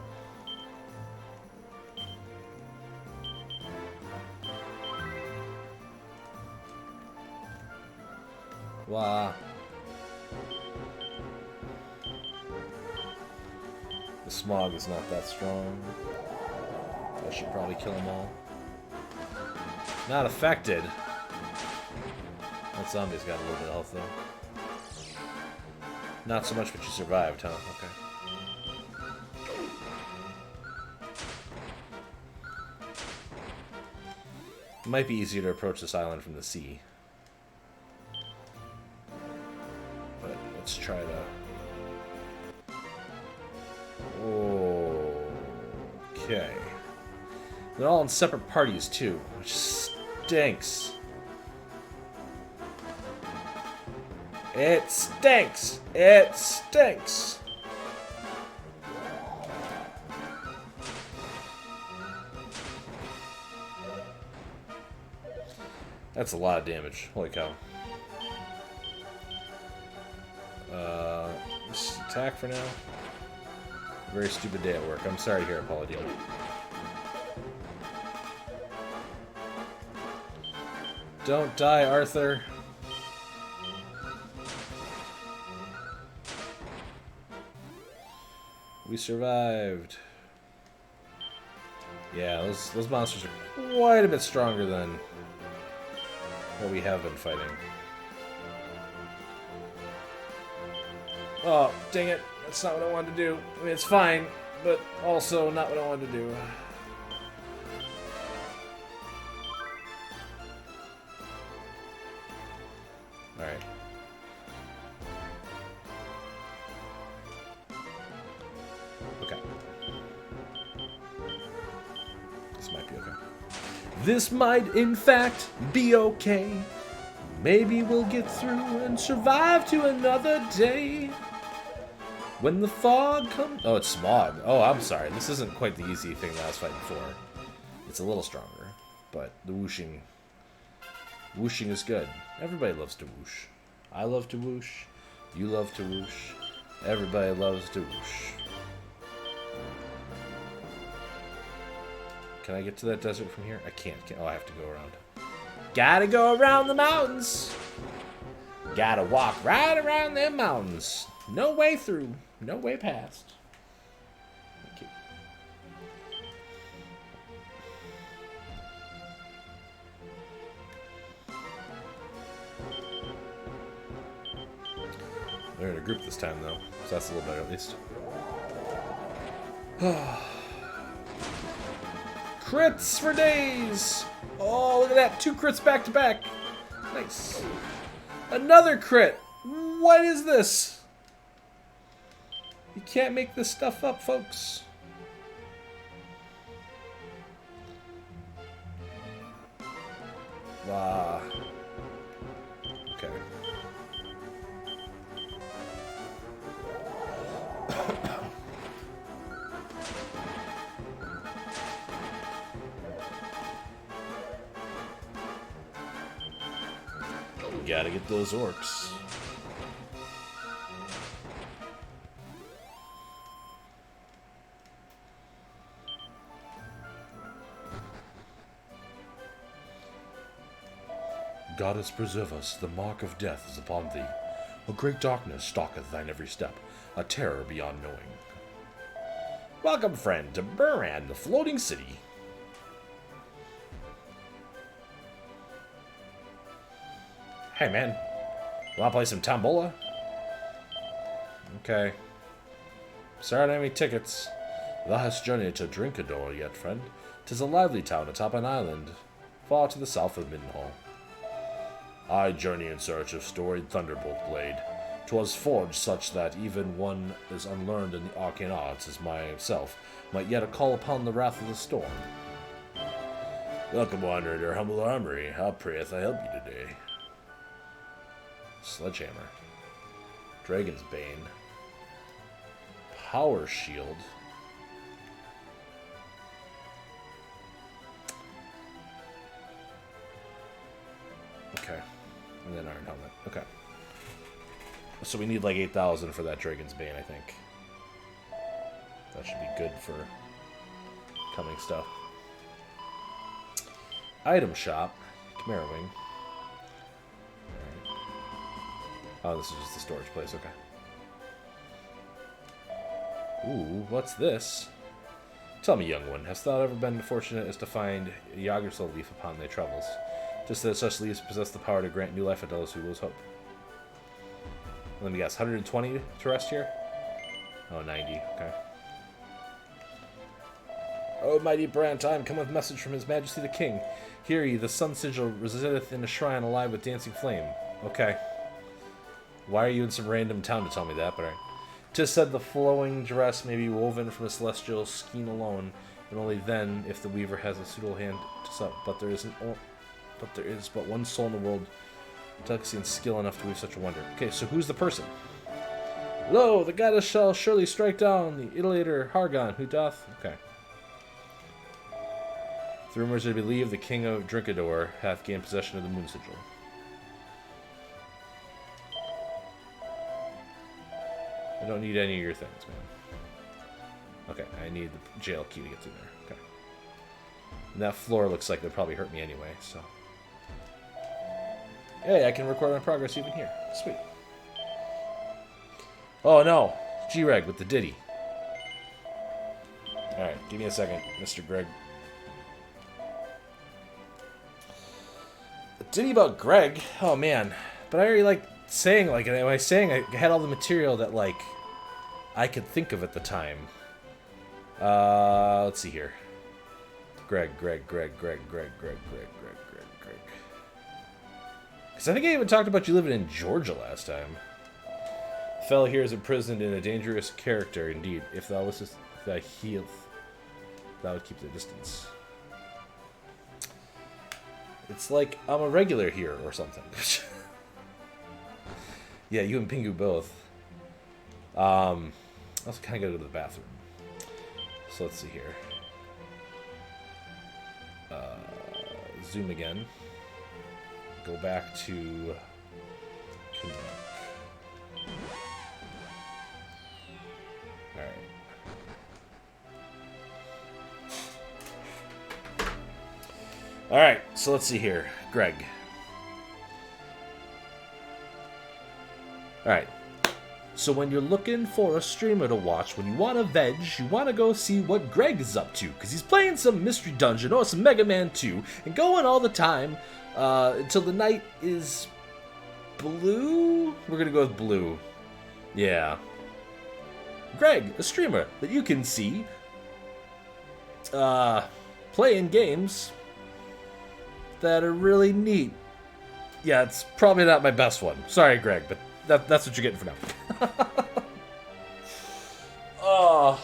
Wow. The smog is not that strong. That should probably kill them all. Not affected. That zombie's got a little bit of health, though. Not so much, but you survived, huh? Okay. It might be easier to approach this island from the sea. But let's try to... Okay. They're all in separate parties, too, which stinks. It stinks! It stinks! That's a lot of damage. Holy cow. Just attack for now. Very stupid day at work. I'm sorry to hear it, Paladino. Don't die, Arthur. We survived. Yeah, those monsters are quite a bit stronger than what we have been fighting. Oh, dang it. That's not what I wanted to do. I mean, it's fine, but also not what I wanted to do. Alright. Okay. This might be okay. This might, in fact, be okay. Maybe we'll get through and survive to another day. When the fog comes... Oh, it's smog. Oh, I'm sorry. This isn't quite the easy thing that I was fighting for. It's a little stronger. But the whooshing... Whooshing is good. Everybody loves to whoosh. I love to whoosh. You love to whoosh. Everybody loves to whoosh. Can I get to that desert from here? I can't. Oh, I have to go around. Gotta go around the mountains. Gotta walk right around them mountains. No way through. No way past. Okay. They're in a group this time, though, so that's a little better at least. Crits for days! Oh, look at that. 2 crits back to back. Nice. Another crit! What is this? You can't make this stuff up, folks. Ah. Okay. Gotta get those orcs. Goddess, preserve us, the mark of death is upon thee. A great darkness stalketh thine every step, a terror beyond knowing. Welcome, friend, to Buran, the floating city. Hey, man. Wanna play some Tombola? Okay. Sorry I don't have any tickets. Thou hast journeyed to Drinkador yet, friend. 'Tis a lively town atop an island, far to the south of Middenhall. I journey in search of storied Thunderbolt blade. 'Twas forged such that even one as unlearned in the arcane arts as myself might yet call upon the wrath of the storm. Welcome, wanderer, to our humble armory. How prayeth I help you today? Sledgehammer. Dragon's Bane. Power Shield. Okay. And then Iron Helmet. Okay. So we need like 8,000 for that Dragon's Bane, I think. That should be good for coming stuff. Item shop. Chimera Wing. Oh, this is just the storage place, okay. Ooh, what's this? Tell me, young one, hast thou ever been fortunate as to find a Yggdrasil leaf upon thy travels? Just that such leaves possess the power to grant new life to those who lose hope. Let me guess, 120 to rest here? Oh, 90, okay. O mighty Brant, I am come with message from His Majesty the King. Hear ye, the sun sigil resideth in a shrine alive with dancing flame. Okay. Why are you in some random town to tell me that? But alright. 'Tis said the flowing dress may be woven from a celestial skein alone, and only then if the weaver has a suitable hand to sew. But there is but one soul in the world, delicacy and skill enough to weave such a wonder. Okay, so who's the person? Lo, the goddess shall surely strike down the idolater Hargon, who doth... Okay. The rumors are to believe the king of Drinkador hath gained possession of the moon sigil. I don't need any of your things, man. Okay, I need the jail key to get through there. Okay. And that floor looks like it would probably hurt me anyway, so... Hey, I can record my progress even here. Sweet. Oh no! G-Reg with the ditty. Alright, give me a second, Mr. Greg. The ditty about Greg? Oh man. But I already like saying, like, when I was saying I had all the material that, like, I could think of at the time. Let's see here. Greg. Because I think I even talked about you living in Georgia last time. The fellow here is imprisoned in a dangerous character indeed. If thou wouldst thy health, thou would keep the distance. It's like I'm a regular here or something. Yeah, you and Pingu both. I also kind of gotta go to the bathroom. So let's see here. Zoom again. Go back to... Alright. Alright, so let's see here. Greg. Alright. So when you're looking for a streamer to watch, when you want to veg, you want to go see what Greg is up to. Because he's playing some Mystery Dungeon or some Mega Man 2 and going all the time until the night is blue? We're going to go with blue. Yeah. Greg, a streamer that you can see playing games that are really neat. Yeah, it's probably not my best one. Sorry, Greg, but that's what you're getting for now. Oh.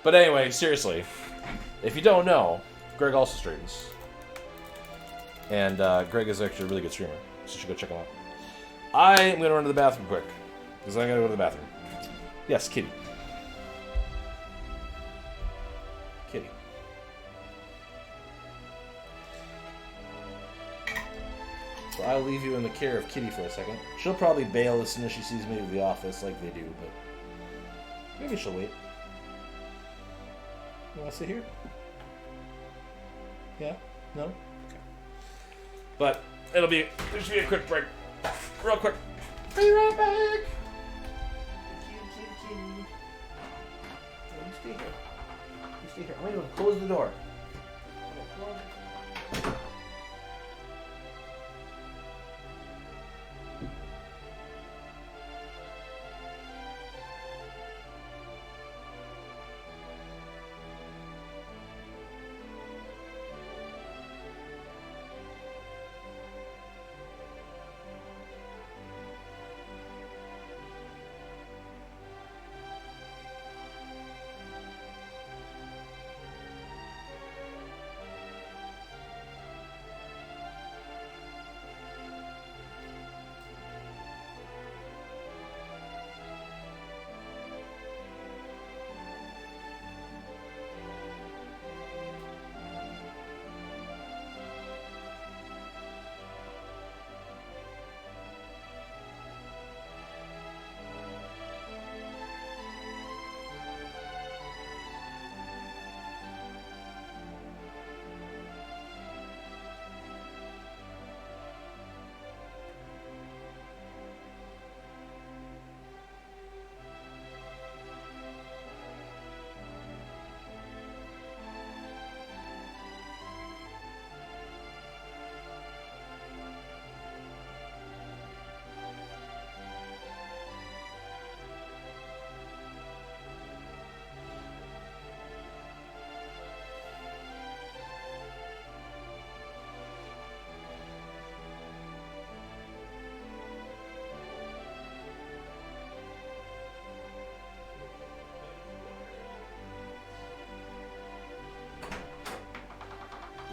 But anyway, seriously, if you don't know, Greg also streams. And Greg is actually a really good streamer, so you should go check him out. I am going to run to the bathroom quick, because I got to go to the bathroom. Yes, Kitty. Kitty. So I'll leave you in the care of Kitty for a second. She'll probably bail as soon as she sees me in the office, like they do, but maybe she'll wait. You want to sit here? Yeah? No? Okay. But there'll be a quick break. Real quick. Be right back! Kitty. You stay here. You stay here. I'm going to close the door.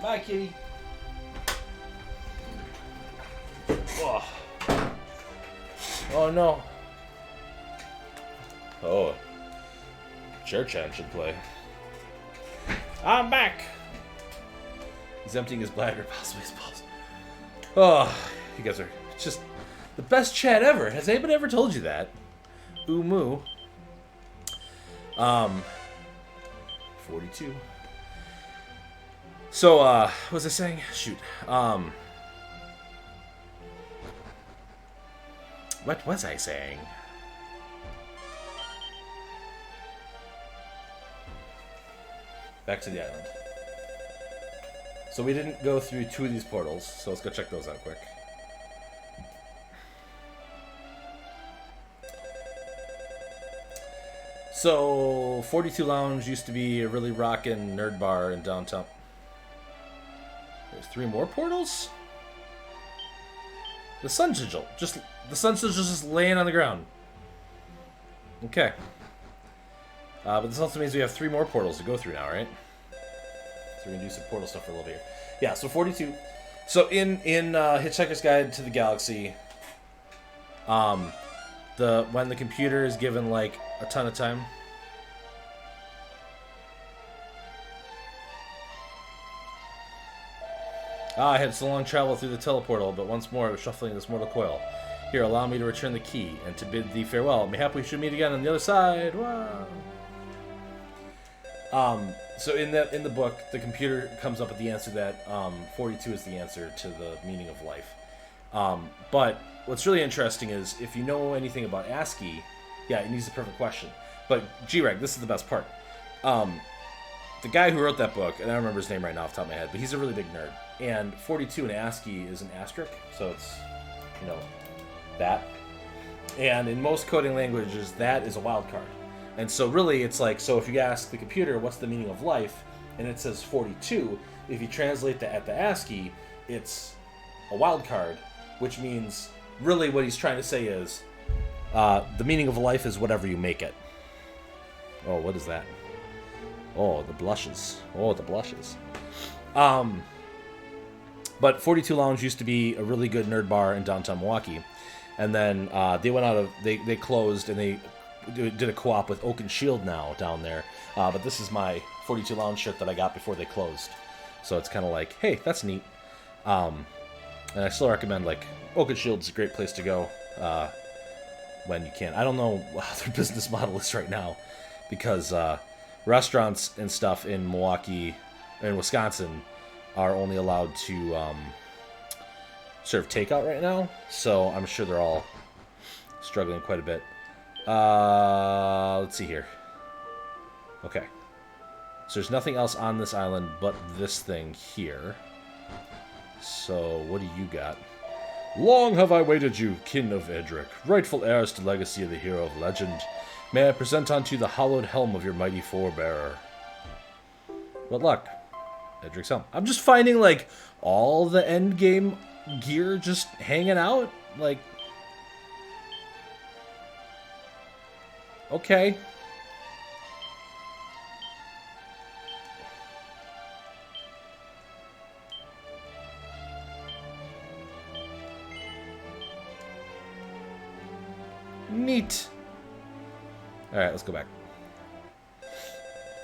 Bye, kitty. Oh. Oh no. Oh. Cher-chan should play. I'm back! He's emptying his bladder, possibly his balls. Oh, you guys are just the best chat ever. Has anybody ever told you that? Moo. 42. So, what was I saying? Shoot. What was I saying? Back to the island. So we didn't go through 2 of these portals, so let's go check those out quick. So, 42 Lounge used to be a really rockin' nerd bar in downtown. There's 3 more portals? The sun sigil. The sun sigil just laying on the ground. Okay. But this also means we have 3 more portals to go through now, right? So we're gonna do some portal stuff for a little bit here. Yeah, so 42. So in Hitchhiker's Guide to the Galaxy, when the computer is given like a ton of time. I had so long traveled through the teleportal, but once more I was shuffling this mortal coil. Here, allow me to return the key and to bid thee farewell. Mayhap we should meet again on the other side. Wow. So in the book, the computer comes up with the answer that 42 is the answer to the meaning of life. But what's really interesting is if you know anything about ASCII, yeah, it needs a perfect question. But G-Reg, this is the best part. The guy who wrote that book, and I don't remember his name right now off the top of my head, but he's a really big nerd. And 42 in ASCII is an asterisk, so it's, that. And in most coding languages, that is a wildcard. And so really, it's like, so if you ask the computer, what's the meaning of life, and it says 42, if you translate that at the ASCII, it's a wildcard, which means really what he's trying to say is the meaning of life is whatever you make it. Oh, what is that? Oh, the blushes. Oh, the blushes. But 42 Lounge used to be a really good nerd bar in downtown Milwaukee. And then they went out of, they closed and they did a co-op with Oak and Shield now down there. But this is my 42 Lounge shirt that I got before they closed. So it's kind of like, hey, that's neat. And I still recommend, like, Oak and Shield's a great place to go when you can. I don't know how their business model is right now because restaurants and stuff in Milwaukee and Wisconsin are only allowed to serve takeout right now. So I'm sure they're all struggling quite a bit. Let's see here. Okay. So there's nothing else on this island but this thing here. So what do you got? Long have I waited you, kin of Edric, rightful heirs to legacy of the hero of legend. May I present unto you the hallowed helm of your mighty forebearer. What luck? Edric's helm. I'm just finding, like, all the endgame gear just hanging out. Like, okay. Neat. Alright, let's go back.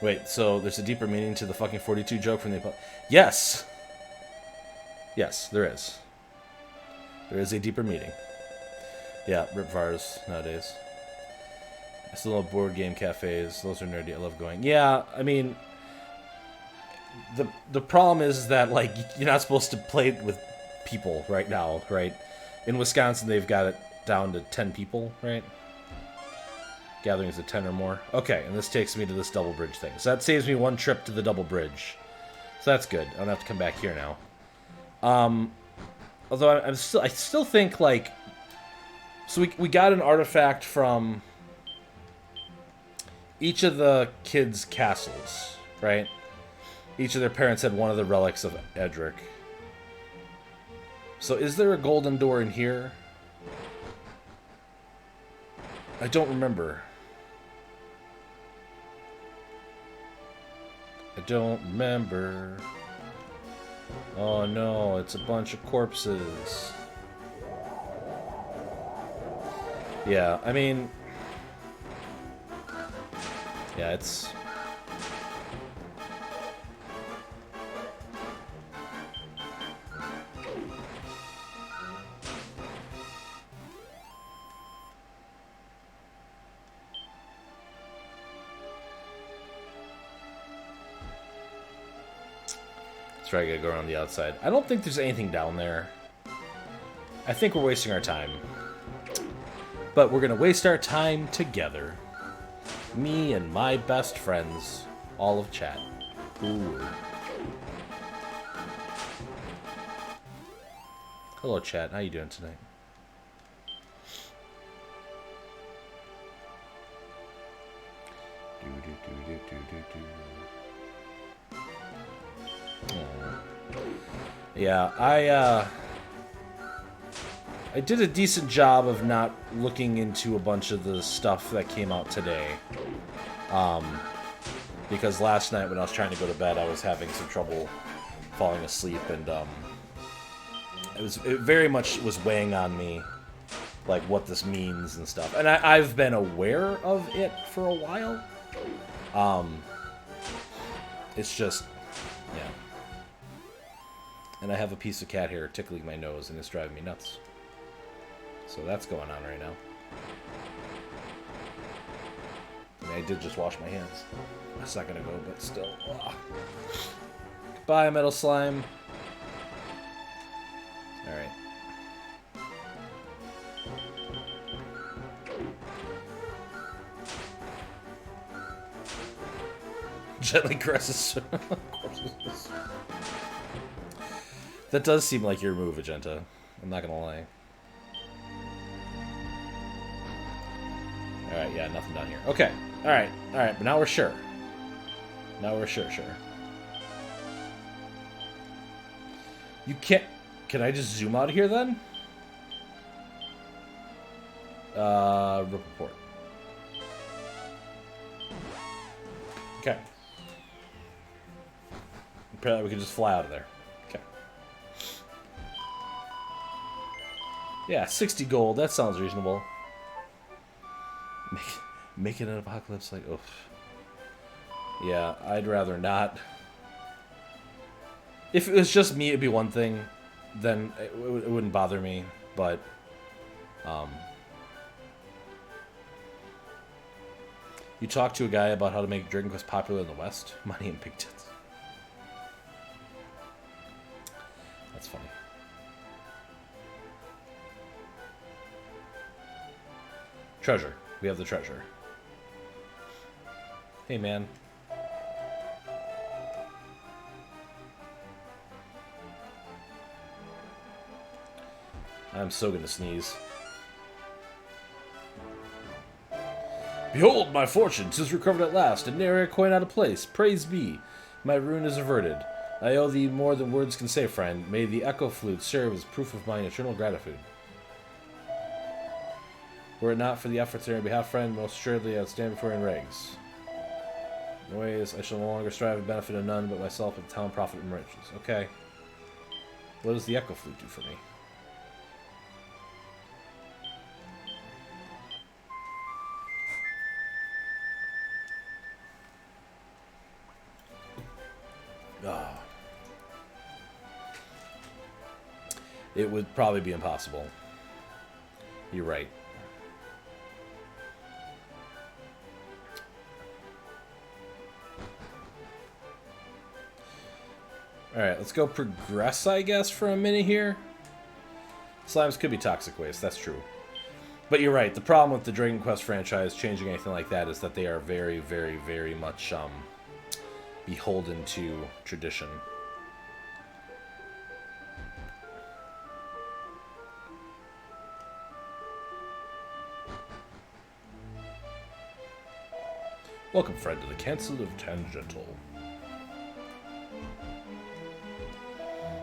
Wait, so there's a deeper meaning to the fucking 42 joke from the... Yes! Yes, there is. There is a deeper meaning. Yeah, rip VARs nowadays. I still love board game cafes. Those are nerdy. I love going. Yeah, I mean... The problem is that, like, you're not supposed to play it with people right now, right? In Wisconsin, they've got it down to 10 people, right? Gatherings of 10 or more. Okay, and this takes me to this double bridge thing. So that saves me one trip to the double bridge. So that's good. I don't have to come back here now. Although I still think, like... So we got an artifact from each of the kids' castles, right? Each of their parents had one of the relics of Edric. So is there a golden door in here? I don't remember. I don't remember. Oh no, it's a bunch of corpses. Yeah, I mean... Yeah, it's... Let's try to go around the outside. I don't think there's anything down there. I think we're wasting our time. But we're going to waste our time together. Me and my best friends. All of chat. Ooh. Hello, chat. How you doing tonight? Yeah, I did a decent job of not looking into a bunch of the stuff that came out today. Because last night when I was trying to go to bed, I was having some trouble falling asleep, and it very much was weighing on me, like what this means and stuff. And I've been aware of it for a while. It's just, yeah. And I have a piece of cat hair tickling my nose, and it's driving me nuts. So that's going on right now. I mean, I did just wash my hands a second ago, but still. Ugh. Goodbye, Metal Slime. Alright. Gently caresses corpses. That does seem like your move, Agenta. I'm not gonna lie. Alright, yeah, nothing down here. Okay, alright, but now we're sure. Now we're sure. You can't... Can I just zoom out of here, then? Report. Okay. Apparently we can just fly out of there. Okay. Yeah, 60 gold. That sounds reasonable. Making an apocalypse like, oof. Yeah, I'd rather not. If it was just me, it'd be one thing. Then it wouldn't bother me. But, you talk to a guy about how to make Dragon Quest popular in the West? Money and big tits. That's funny. Treasure. We have the treasure. Hey, man. I'm so gonna sneeze. Behold, my fortunes is recovered at last, and ne'er a coin out of place. Praise be. My ruin is averted. I owe thee more than words can say, friend. May the echo flute serve as proof of my eternal gratitude. Were it not for the efforts on your behalf, friend, most assuredly I would stand before you in rags. In ways, I shall no longer strive to benefit of none but myself, but the town profit and riches. Okay. What does the echo flute do for me? Ah. It would probably be impossible. You're right. Alright, let's go progress, I guess, for a minute here. Slimes could be toxic waste, that's true. But you're right, the problem with the Dragon Quest franchise changing anything like that is that they are very, very, very much beholden to tradition. Welcome, friend, to the Council of Tangential.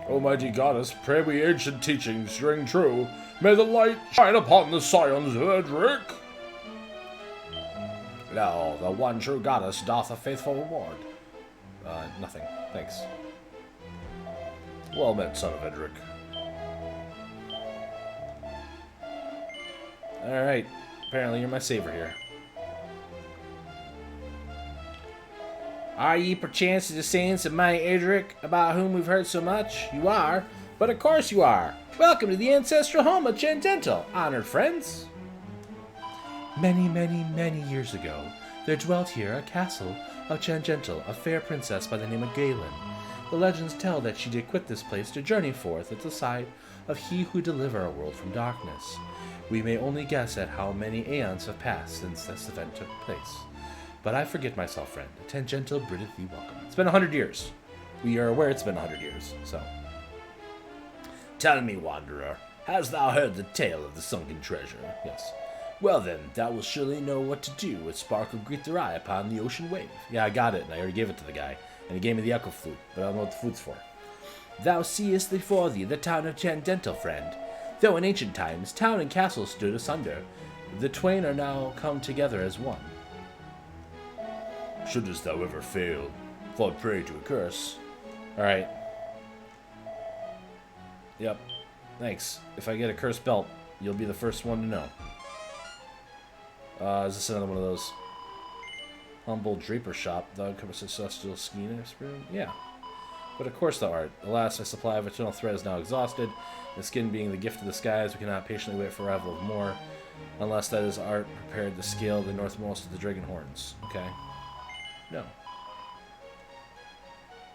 O mighty goddess, pray we ancient teachings ring true. May the light shine upon the scions of Edric. Now, the one true goddess doth a faithful reward. Nothing. Thanks. Well met, son of Edric. Alright. Apparently you're my saver here. Are ye perchance the descendants of my Edric, about whom we've heard so much? You are, but of course you are. Welcome to the ancestral home of Changental, honored friends. Many, many, many years ago, there dwelt here a castle of Changental, a fair princess by the name of Galen. The legends tell that she did quit this place to journey forth at the side of he who deliver our world from darkness. We may only guess at how many aeons have passed since this event took place. But I forget myself, friend. Tangential biddeth thee welcome. It's been 100 years. We are aware it's been 100 years, so. Tell me, wanderer, hast thou heard the tale of the sunken treasure? Yes. Well then, thou wilt surely know what to do with sparkle greet their eye upon the ocean wave. Yeah, I got it, and I already gave it to the guy. And he gave me the echo flute, but I don't know what the flute's for. Thou seest before thee the town of Changental, friend. Though in ancient times, town and castle stood asunder, the twain are now come together as one. Shouldst thou ever fall prey to a curse. Alright. Yep. Thanks. If I get a cursed belt, you'll be the first one to know. Is this another one of those? Humble draper shop. Thou covers a celestial skin. Yeah. But of course thou art. Alas, my supply of eternal thread is now exhausted. The skin being the gift of the skies, we cannot patiently wait for arrival of more. Unless that is art prepared to scale the northmost of the dragon horns. Okay. No.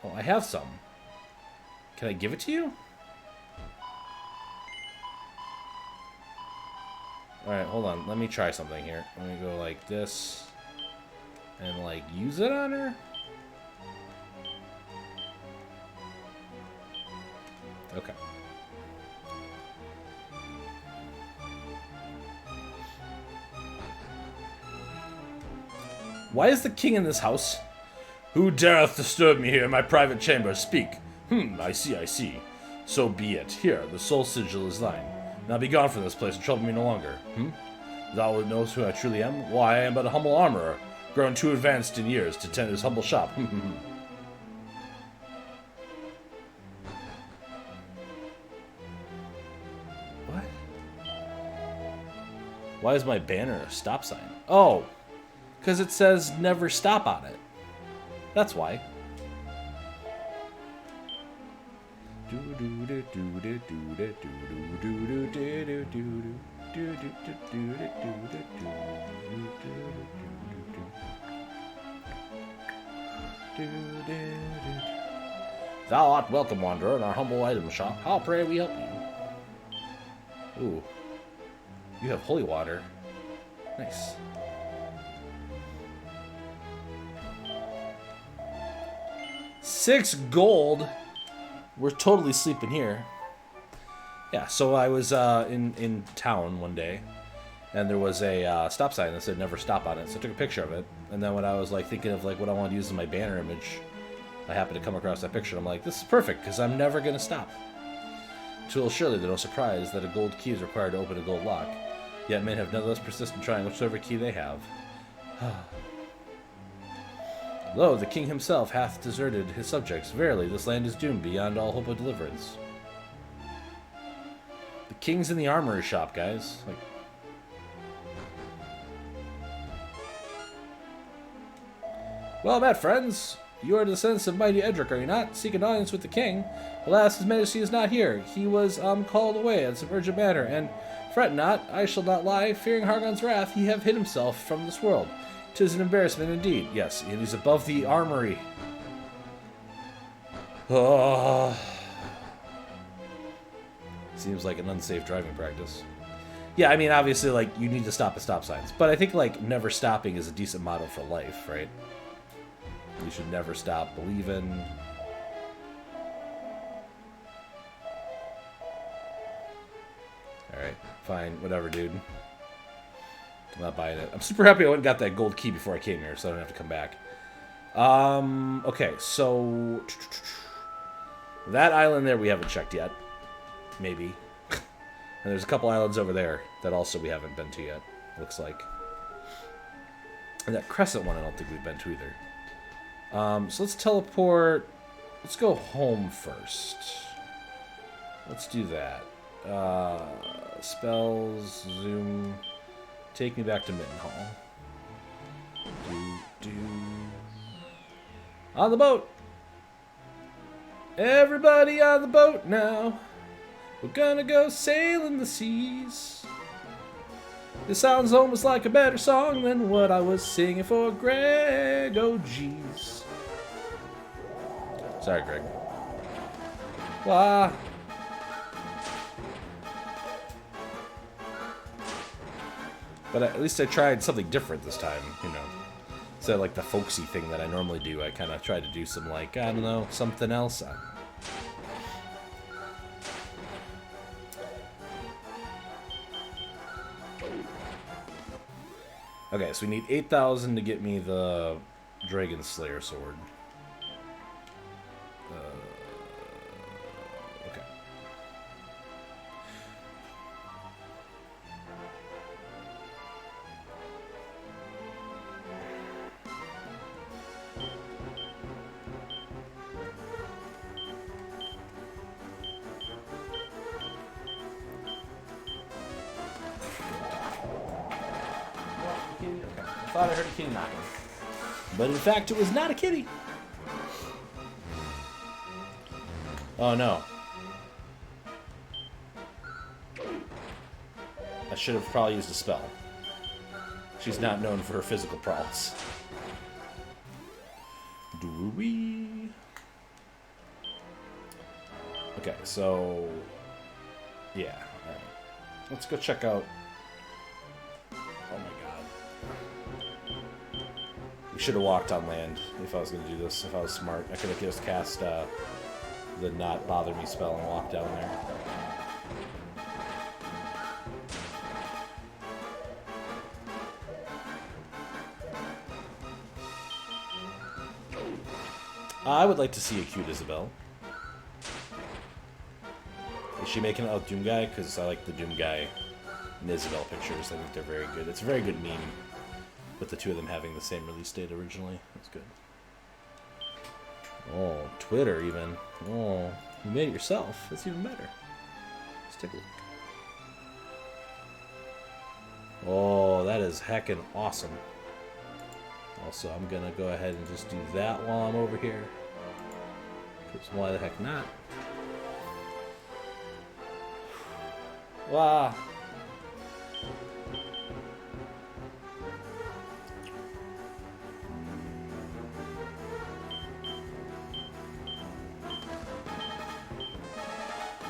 Oh, I have some. Can I give it to you? Alright, hold on. Let me try something here. I'm gonna go like this. And, like, use it on her? Okay. Why is the king in this house? Who dareth disturb me here in my private chamber? Speak. I see. So be it. Here, the soul sigil is thine. Now be gone from this place and trouble me no longer. Thou wilt know who I truly am? Why, I am but a humble armorer, grown too advanced in years to tend his humble shop. What? Why is my banner a stop sign? Oh! Because it says never stop on it. That's why. Thou art welcome, wanderer, in our humble item shop. How pray we help you? Ooh. You have holy water. Nice. $6 gold. We're totally sleeping here. Yeah, so I was in town one day, and there was a stop sign that said never stop on it, so I took a picture of it, and then when I was like thinking of like what I want to use as my banner image, I happened to come across that picture, and I'm like, this is perfect, because I'm never going to stop. It will surely be no surprise that a gold key is required to open a gold lock, yet men have nonetheless persisted in trying whichever key they have. Lo, the king himself hath deserted his subjects. Verily, this land is doomed beyond all hope of deliverance. The king's in the armory shop, guys. Like, well met, friends. You are the descendants of mighty Edric, are you not? Seek an audience with the king. Alas, his majesty is not here. He was called away on some urgent matter, and fret not, I shall not lie. Fearing Hargon's wrath, he have hid himself from this world. 'Tis an embarrassment indeed. Yes, it is above the armory. Seems like an unsafe driving practice. Yeah, I mean, obviously, like, you need to stop at stop signs. But I think, like, never stopping is a decent motto for life, right? You should never stop believing. Alright, fine. Whatever, dude. I'm not buying it. I'm super happy I went and got that gold key before I came here, so I don't have to come back. Okay, so... that island there we haven't checked yet. Maybe. And there's a couple islands over there that also we haven't been to yet, looks like. And that crescent one I don't think we've been to either. So let's teleport... let's go home first. Let's do that. Spells, zoom. Take me back to Mittenhall. On the boat! Everybody on the boat now. We're gonna go sailing the seas. This sounds almost like a better song than what I was singing for Greg. Oh, jeez. Sorry, Greg. Wah. But at least I tried something different this time, you know. Instead of like the folksy thing that I normally do, I kind of tried to do some, like, I don't know, something else. Okay, so we need 8,000 to get me the Dragon Slayer sword. Okay. I thought I heard a kitty knocking. But in fact, it was not a kitty. Oh no. I should have probably used a spell. She's not known for her physical prowess. Do-wee. Okay, so... yeah. Alright. Let's go check out... oh my god. We should have walked on land if I was going to do this, if I was smart. I could have just cast the Not Bother Me spell and walked down there. I would like to see a cute Isabelle. Is she making it out Doom Guy? Because I like the Doom Guy and Isabelle pictures. I think they're very good. It's a very good meme with the two of them having the same release date originally. That's good. Oh, Twitter even. Oh, you made it yourself. That's even better. Let's take a look. Oh, that is heckin' awesome. Also, I'm gonna go ahead and just do that while I'm over here. Because why the heck not? Wow.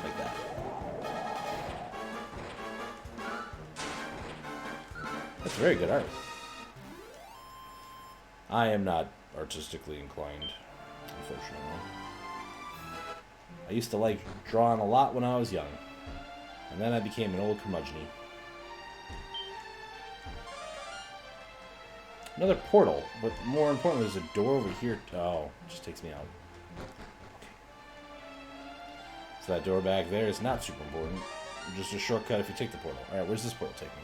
Like that. That's very good art. I am not artistically inclined, unfortunately. I used to like drawing a lot when I was young, and then I became an old curmudgeon. Another portal, but more importantly, there's a door over here. Oh, it just takes me out. Okay. So that door back there is not super important. Just a shortcut if you take the portal. Alright, where's this portal take me?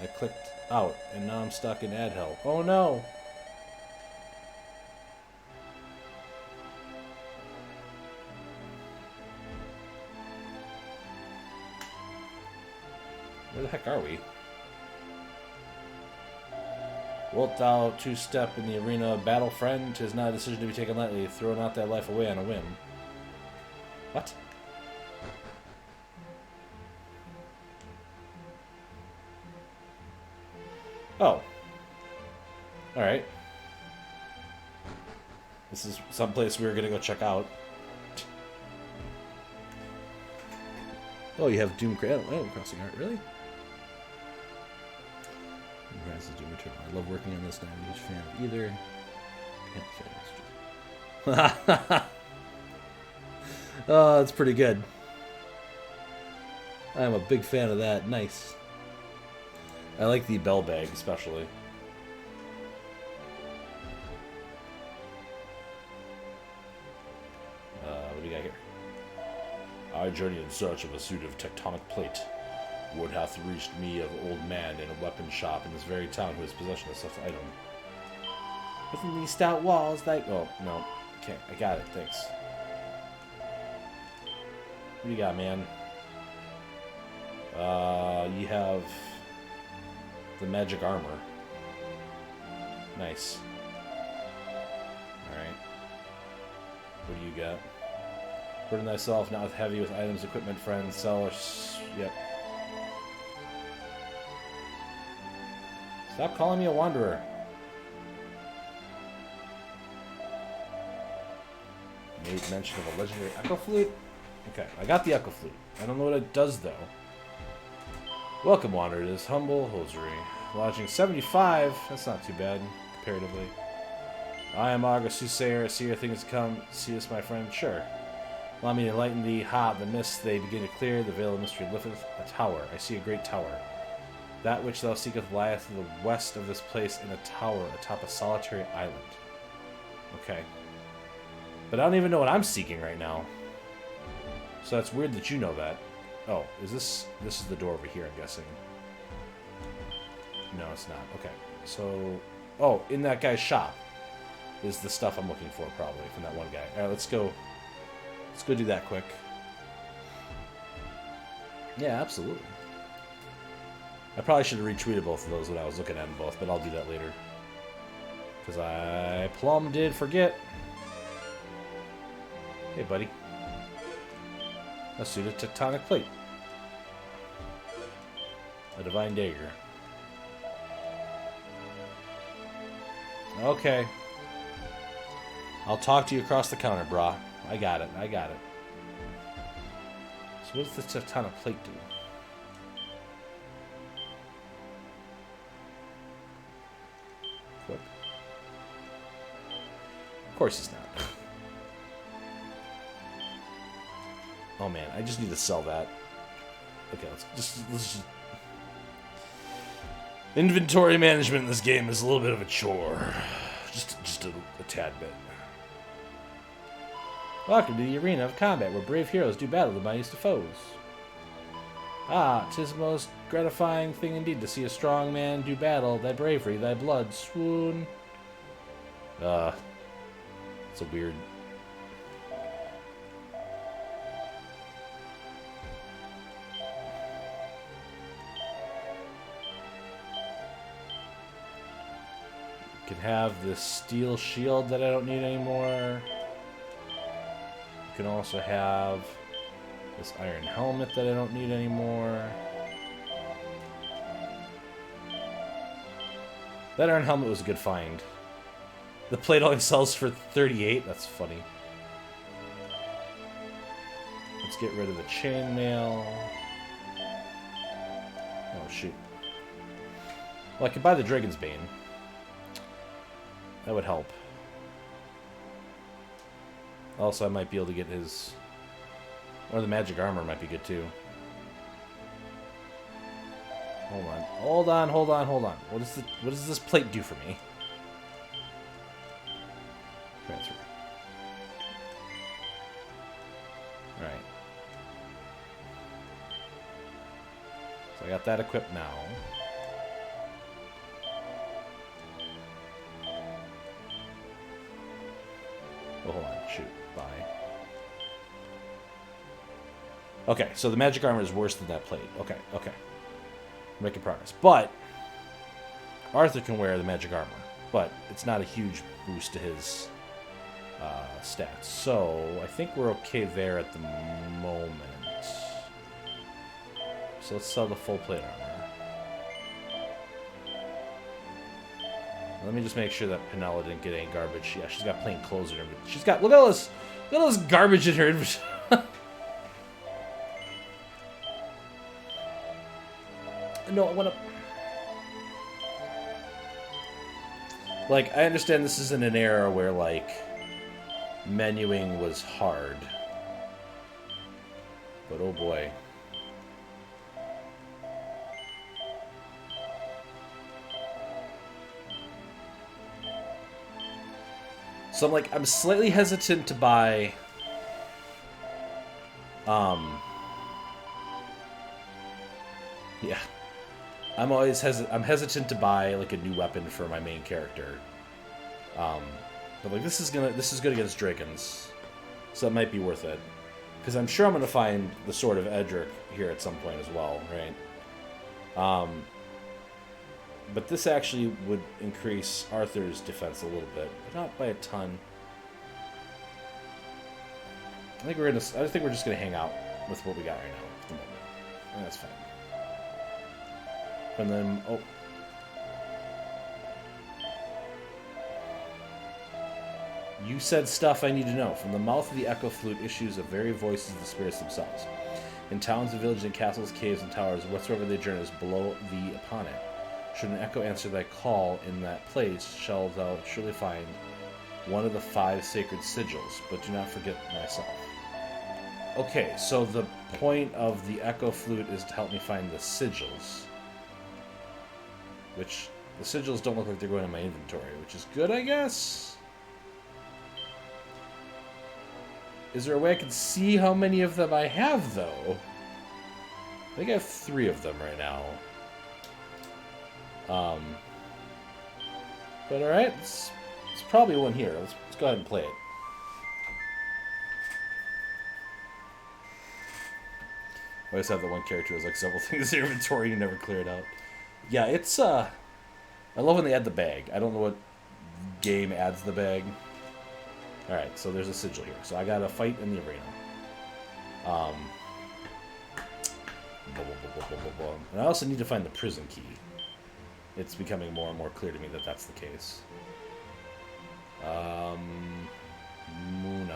I clicked out, and now I'm stuck in ad hell. Oh no! Where the heck are we? Wilt thou two-step in the arena of battle, friend? 'Tis not a decision to be taken lightly, throw not thy life away on a whim. What? Oh. Alright. This is someplace we were gonna go check out. Oh, you have Doom Crossing art, really? Rise of Doom Eternal. I love working on this, not a huge fan of either. Oh, that's pretty good. I'm a big fan of that. Nice. I like the bell bag, especially. What do we got here? I journey in search of a suit of tectonic plate. Word hath reached me of old man in a weapon shop in this very town who has possession of such item. Within these stout walls, oh, no. Okay, I got it, thanks. What do you got, man? You have the magic armor. Nice. Alright. What do you got? Burden thyself, not with heavy, with items, equipment, friends, sellers. Yep. Stop calling me a wanderer. Made mention of a legendary echo flute. Okay, I got the echo flute. I don't know what it does, though. Welcome, wanderer, to this humble hosiery. Lodging 75. That's not too bad, comparatively. I am August Soothsayer. I see your things come. See us, my friend? Sure. Allow me to enlighten thee. Ha, the mists, they begin to clear. The veil of mystery lifteth. A tower. I see a great tower. That which thou seekest lieth to the west of this place in a tower atop a solitary island. Okay. But I don't even know what I'm seeking right now. So that's weird that you know that. Oh, is this... This is the door over here, I'm guessing. No, it's not. Okay. So... Oh, in that guy's shop is the stuff I'm looking for, probably, from that one guy. Alright, let's go... Let's go do that quick. Yeah, absolutely. I probably should have retweeted both of those when I was looking at them both, but I'll do that later. Because I plumb did forget. Hey, buddy. Let's do the tectonic plate. A divine dagger. Okay. I'll talk to you across the counter, brah. I got it. I got it. So what does the tectonic plate do? Equip. Of course it's not. Oh man, I just need to sell that. Okay, let's just... Inventory management in this game is a little bit of a chore. Just a tad bit. Welcome to the arena of combat, where brave heroes do battle the mightiest of foes. Ah, 'tis the most gratifying thing indeed to see a strong man do battle, thy bravery, thy blood, swoon. It's a weird... Can have this steel shield that I don't need anymore. You can also have this iron helmet that I don't need anymore. That iron helmet was a good find. The plate only sells for 38. That's funny. Let's get rid of the chainmail. Oh shoot. Well, I could buy the Dragon's Bane. That would help. Also, I might be able to get his... Or the magic armor might be good, too. Hold on. Hold on, hold on, hold on. What does this plate do for me? Transfer. Alright. So I got that equipped now. Oh, hold on. Shoot. Bye. Okay, so the magic armor is worse than that plate. Okay, okay. We're making progress. But Arthur can wear the magic armor, but it's not a huge boost to his stats. So I think we're okay there at the moment. So let's sell the full plate armor. Let me just make sure that Penella didn't get any garbage. Yeah, she's got plain clothes in her. She's got... Look at all this garbage in her inventory. No, I want to... Like, I understand this is in an era where, like, menuing was hard. But, oh boy. So I'm slightly hesitant to buy, yeah. I'm hesitant to buy, like, a new weapon for my main character. But, like, this is good against dragons. So it might be worth it. Because I'm sure I'm going to find the Sword of Edric here at some point as well, right? But this actually would increase Arthur's defense a little bit, but not by a ton. I think we're just gonna hang out with what we got right now at the moment. And that's fine. And then you said stuff I need to know. From the mouth of the echo flute issues the very voices of the spirits themselves. In towns and villages and castles, caves and towers, whatsoever they journey is below thee upon it. Should an echo answer thy call in that place, shalt thou surely find one of the 5 sacred sigils, but do not forget myself. Okay, so the point of the echo flute is to help me find the sigils. Which, the sigils don't look like they're going in my inventory, which is good, I guess? Is there a way I can see how many of them I have, though? I think I have 3 of them right now. But alright, it's probably one here. Let's go ahead and play it. I always have that one character who has like several things in your inventory and you never clear it out. Yeah, it's I love when they add the bag. I don't know what game adds the bag. Alright, so there's a sigil here. So I got a fight in the arena. And I also need to find the prison key. It's becoming more and more clear to me that that's the case. Munahan.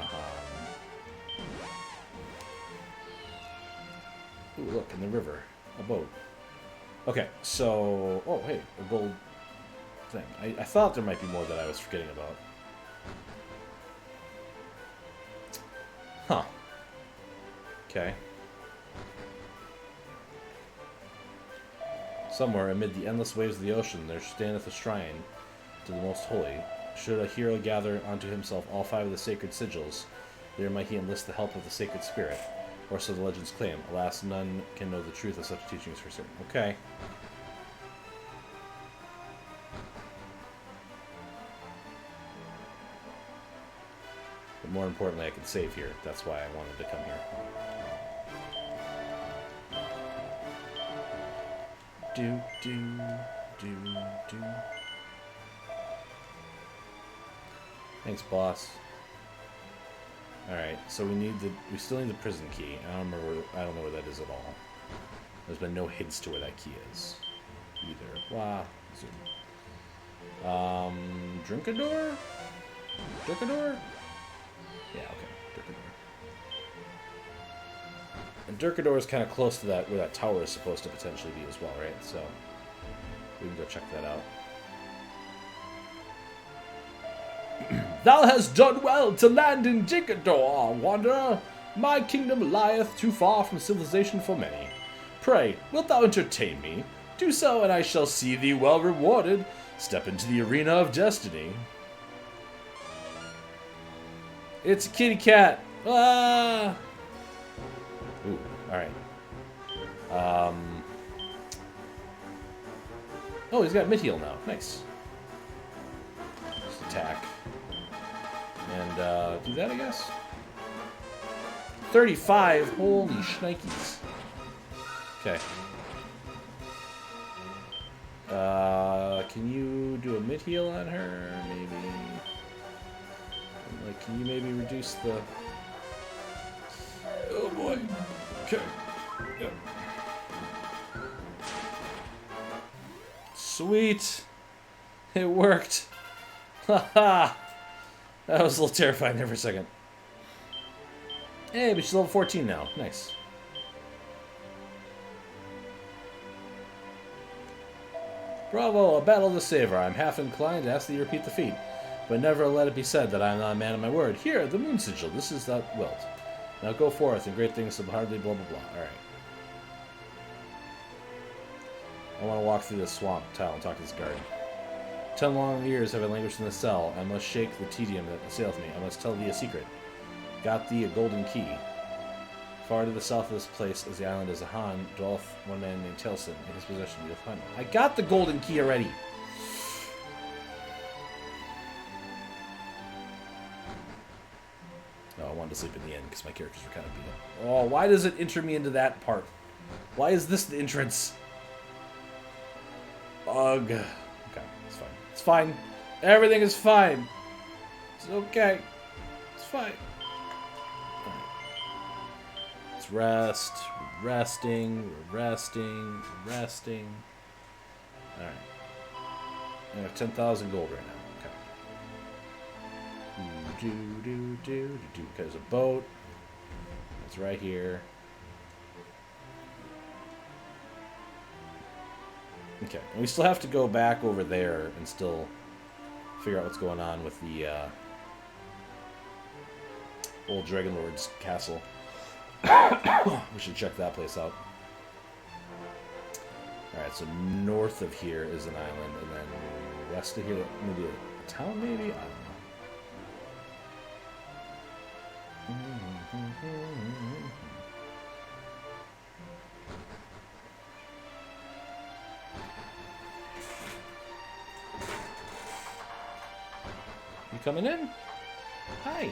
Ooh, look, in the river. A boat. Okay, so... Oh, hey, a gold thing. I thought there might be more that I was forgetting about. Huh. Okay. Somewhere amid the endless waves of the ocean there standeth a shrine to the most holy. Should a hero gather unto himself all 5 of the sacred sigils, there might he enlist the help of the sacred spirit. Or so the legends claim. Alas, none can know the truth of such teachings for certain. Okay. But more importantly, I can save here. That's why I wanted to come here. Do. Thanks, boss. Alright, so we still need the prison key. I don't know where that is at all. There's been no hints to where that key is. Either. Wow. Drinkador? Dirkador? Yeah, okay. Dirkador. And Dirkador is kind of close to that, where that tower is supposed to potentially be as well, right? So, we can go check that out. Thou hast done well to land in Drinkador, wanderer. My kingdom lieth too far from civilization for many. Pray, wilt thou entertain me? Do so, and I shall see thee well rewarded. Step into the arena of destiny. It's a kitty cat. Ah! Ooh, alright. Oh, he's got mid-heal now. Nice. Just attack. And, do that, I guess? 35! Holy shnikes. Okay. Can you do a mid-heal on her, maybe? Like, can you maybe reduce the... Oh, boy. Okay. Yep. Sweet! It worked! Haha! That was a little terrifying there for a second. Hey, but she's level 14 now. Nice. Bravo, a battle of the saver. I'm half inclined to ask that you repeat the feat, but never let it be said that I am not a man of my word. Here, the moon sigil. This is that wilt. Now go forth, and great things will hardly blah blah blah. Alright. I want to walk through this swamp tile and talk to this guard. 10 long years have I languished in this cell. I must shake the tedium that assaileth me. I must tell thee a secret. Got thee a golden key. Far to the south of this place, as the island is a Han, dwelleth one man named Telson. In his possession you'll find him. I got the golden key already! Oh, wanted to sleep in the inn because my characters were kind of beat up. Oh, why does it enter me into that part? Why is this the entrance? Ugh. Okay, it's fine. It's fine. Everything is fine. It's okay. It's fine. Alright. Let's rest. We're resting. We're resting. We're resting. Alright. I have 10,000 gold right now. Okay. Okay, there's a boat. It's right here. Okay, and we still have to go back over there and still figure out what's going on with the old Dragon Lord's castle. We should check that place out. Alright, so north of here is an island, and then west of here, maybe a town, maybe? I don't know. You coming in? Hi.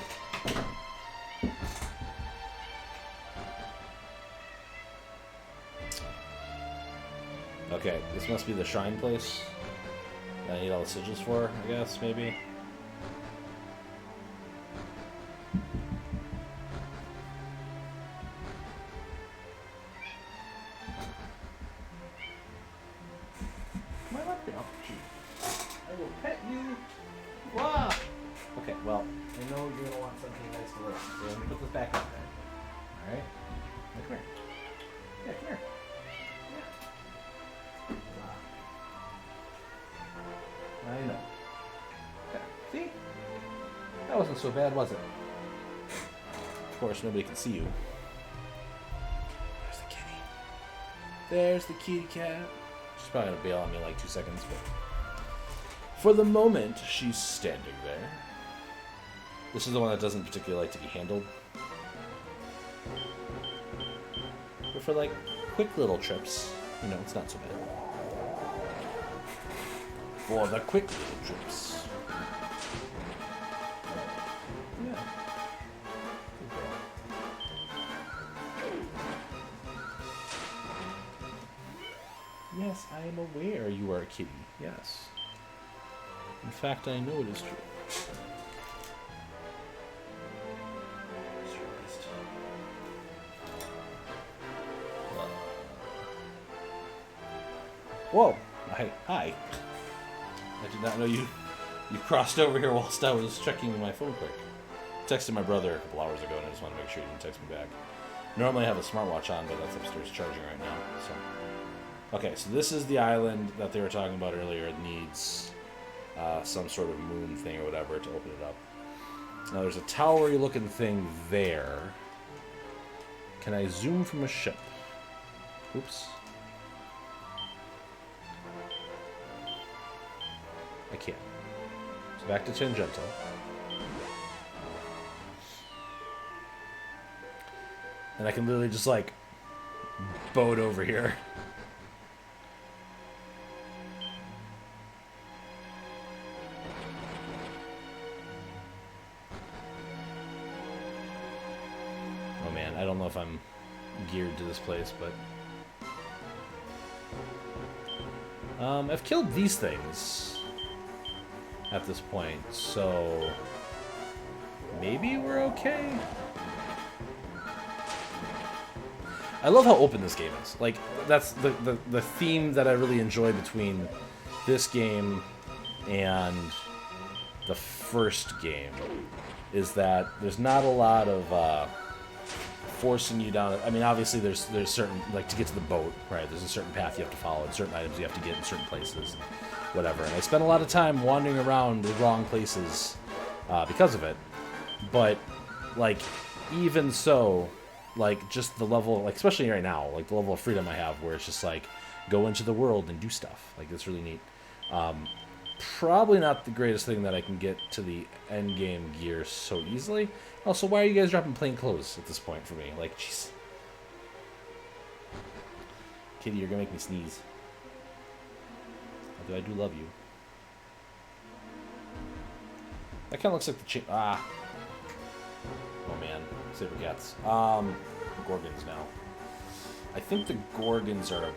Okay, this must be the shrine place that I need all the sigils for, I guess, maybe. Come on up here. I will pet you. Wow. Okay, well, I know you're gonna want something nice to wear, so let me put this back up there. Alright? Now come here. Yeah, come here. I know. Okay. See? That wasn't so bad, was it? Of course, nobody can see you. There's the kitty. There's the kitty cat. She's probably gonna bail on me in like 2 seconds, but for the moment, she's standing there. This is the one that doesn't particularly like to be handled. But for like quick little trips, you know, it's not so bad. For the quick little trips. Yeah. Yes, I am aware you are a kitty. Yes. In fact, I know it is true. Whoa! Hi. I did not know you crossed over here whilst I was checking my phone quick. I texted my brother a couple hours ago and I just wanted to make sure he didn't text me back. Normally I have a smartwatch on, but that's upstairs charging right now. So, okay, so this is the island that they were talking about earlier. It needs some sort of moon thing or whatever to open it up. Now there's a towery looking thing there. Can I zoom from a ship? Oops. I can't. So back to Tangential. And I can literally just like boat over here. Oh man, I don't know if I'm geared to this place, but I've killed these things at this point, so maybe we're okay. I love how open this game is. Like, that's the theme that I really enjoy between this game and the first game, is that there's not a lot of forcing you down. I mean, obviously there's certain, like, to get to the boat, right, there's a certain path you have to follow and certain items you have to get in certain places, whatever. And I spent a lot of time wandering around the wrong places because of it. But, like, even so, like, just the level, like, especially right now, like, the level of freedom I have where it's just, like, go into the world and do stuff. Like, it's really neat. Probably not the greatest thing that I can get to the end game gear so easily. Also, why are you guys dropping plain clothes at this point for me? Like, jeez. Kitty, you're gonna make me sneeze. Although I do love you. That kind of looks like the Oh man, Saber Cats. Gorgons now. I think the Gorgons are a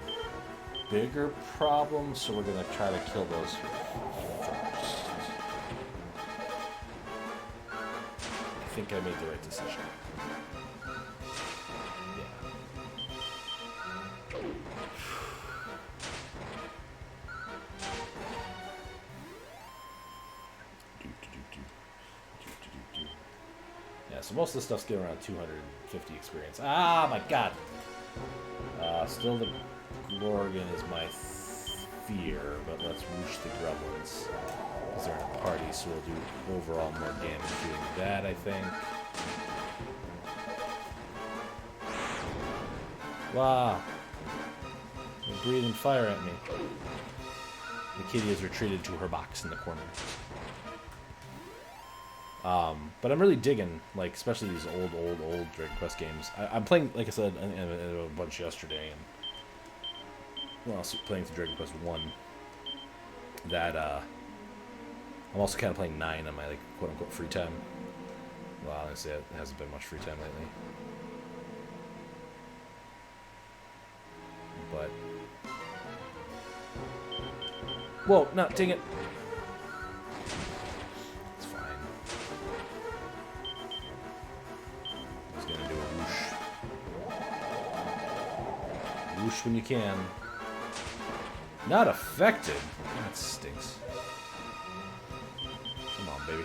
bigger problem, so we're gonna try to kill those first. I think I made the right decision. So most of the stuff's getting around 250 experience. Ah, my god! Still the Gorgon is my fear, but let's whoosh the Gremlins. Because they're in a party, so we'll do overall more damage doing that, I think. Wow! They're breathing fire at me. The kitty has retreated to her box in the corner. But I'm really digging, like, especially these old Dragon Quest games. I'm playing, like I said, a bunch yesterday, and well, playing through Dragon Quest 1. That, I'm also kind of playing 9 on my, like, quote-unquote free time. Well, honestly, it hasn't been much free time lately. But... Whoa, no, dang it! Whoosh when you can. Not affected? That stinks. Come on, baby.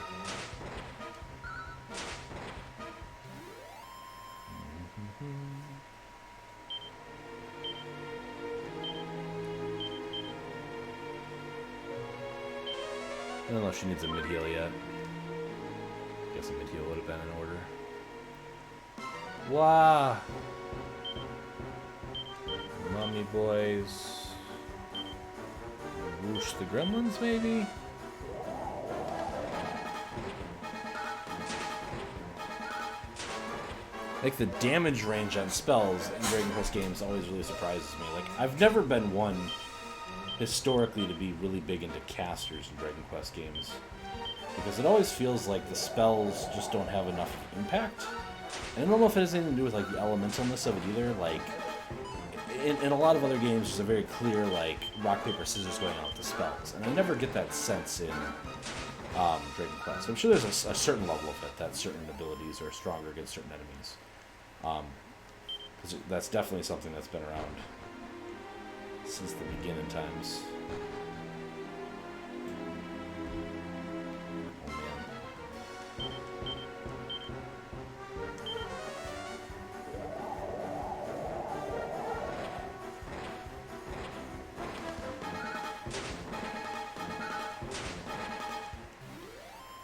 I don't know if she needs a mid-heal yet. Guess a mid-heal would have been in order. Wow! Mummy boys. Whoosh the Gremlins, maybe? Like, the damage range on spells in Dragon Quest games always really surprises me. Like, I've never been one, historically, to be really big into casters in Dragon Quest games. Because it always feels like the spells just don't have enough impact. And I don't know if it has anything to do with, like, the elementalness of it either. Like, in a lot of other games, there's a very clear, like, rock, paper, scissors going on with the spells. And I never get that sense in Dragon Quest. I'm sure there's a certain level of it, that certain abilities are stronger against certain enemies. Because that's definitely something that's been around since the beginning times.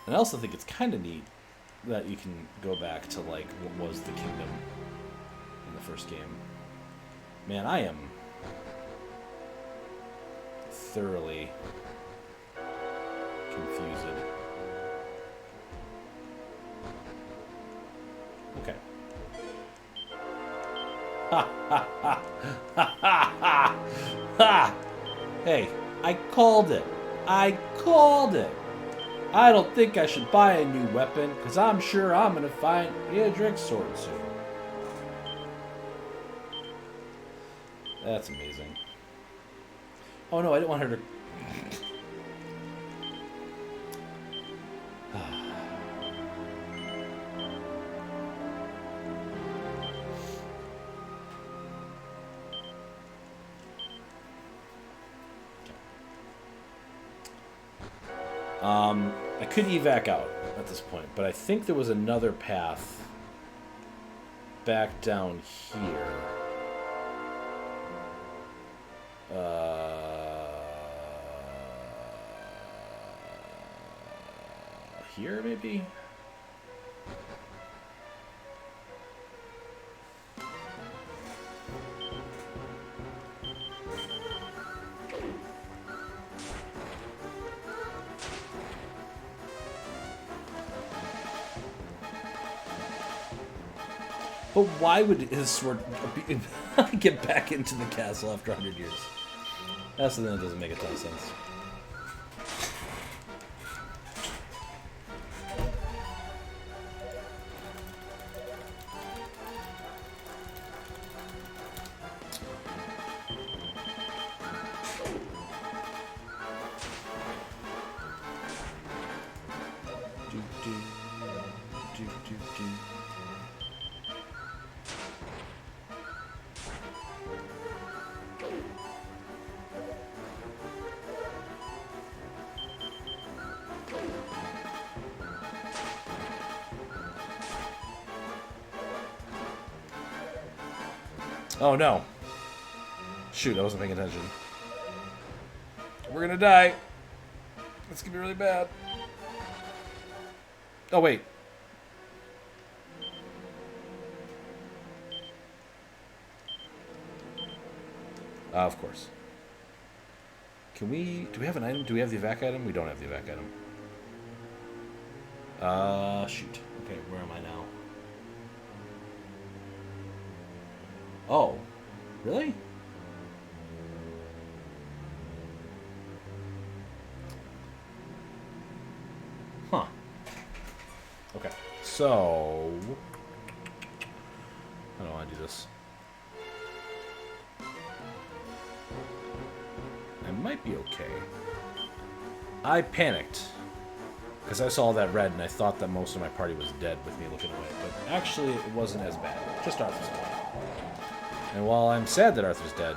And I also think it's kind of neat that you can go back to, like, what was the kingdom in the first game. Man, I am thoroughly confused. Okay. Ha ha ha ha ha ha ha! Hey, I called it. I called it. I don't think I should buy a new weapon, because I'm sure I'm going to find Eadric's sword soon. That's amazing. Oh no, I didn't want her to... I could evac out at this point, but I think there was another path back down here. Here, maybe? But why would his sword get back into the castle after 100 years? That's something that doesn't make a ton of sense. Do, do, do, do, do. Oh no. Shoot, I wasn't paying attention. We're gonna die. It's gonna be really bad. Oh, wait. Of course. Can we... Do we have an item? Do we have the evac item? We don't have the evac item. Shoot. Okay, where am I now? Oh. Really? Huh. Okay. So... I don't want to do this. I might be okay. I panicked. Because I saw that red and I thought that most of my party was dead with me looking away. But actually, it wasn't as bad. Just Arthur's dead. And while I'm sad that Arthur's dead...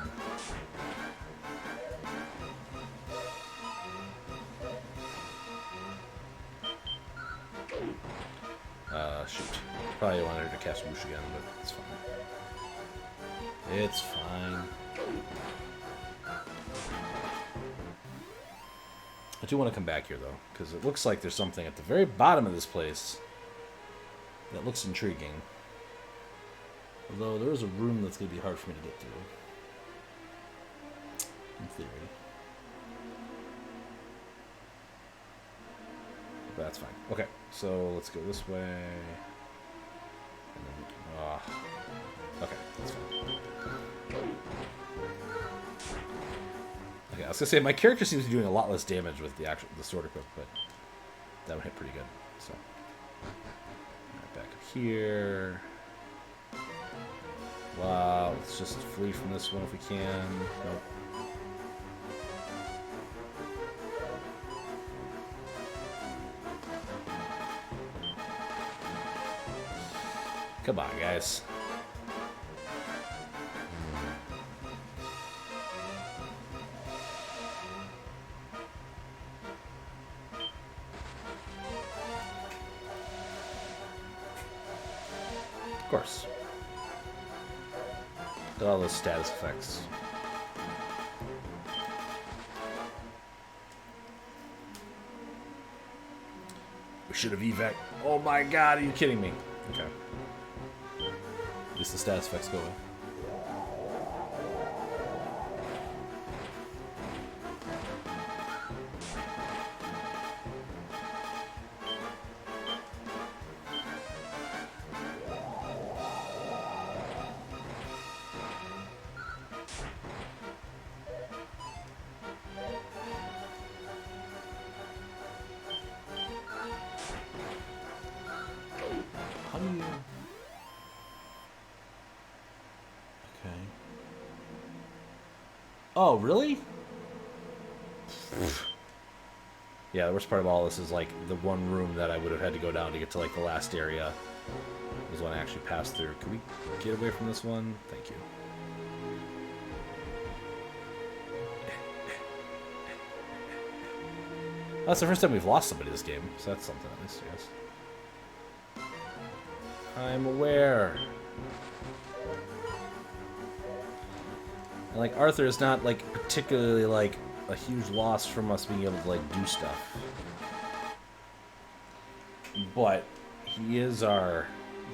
shoot. Probably wanted her to cast Whoosh again, but it's fine. It's fine. I do want to come back here, though, because it looks like there's something at the very bottom of this place that looks intriguing. Although there is a room that's going to be hard for me to get through. In theory. But that's fine. Okay, so let's go this way. And then, okay, that's fine. Okay, I was gonna say my character seems to be doing a lot less damage with the sword equip, but that would hit pretty good. So, right, back up here. Wow, let's just flee from this one if we can. Nope. Come on, guys. Of course. Look at all those status effects. We should have evac. Oh my god, are you kidding me? Okay. At least the status effects go away. How do you... Okay. Oh, really? Yeah, the worst part of all this is, like, the one room that I would have had to go down to get to, like, the last area was one I actually passed through. Can we get away from this one? Thank you. That's the first time we've lost somebody this game, so that's something at least, I guess. I'm aware. And, like, Arthur is not, like, particularly, like, a huge loss from us being able to, like, do stuff. But he is our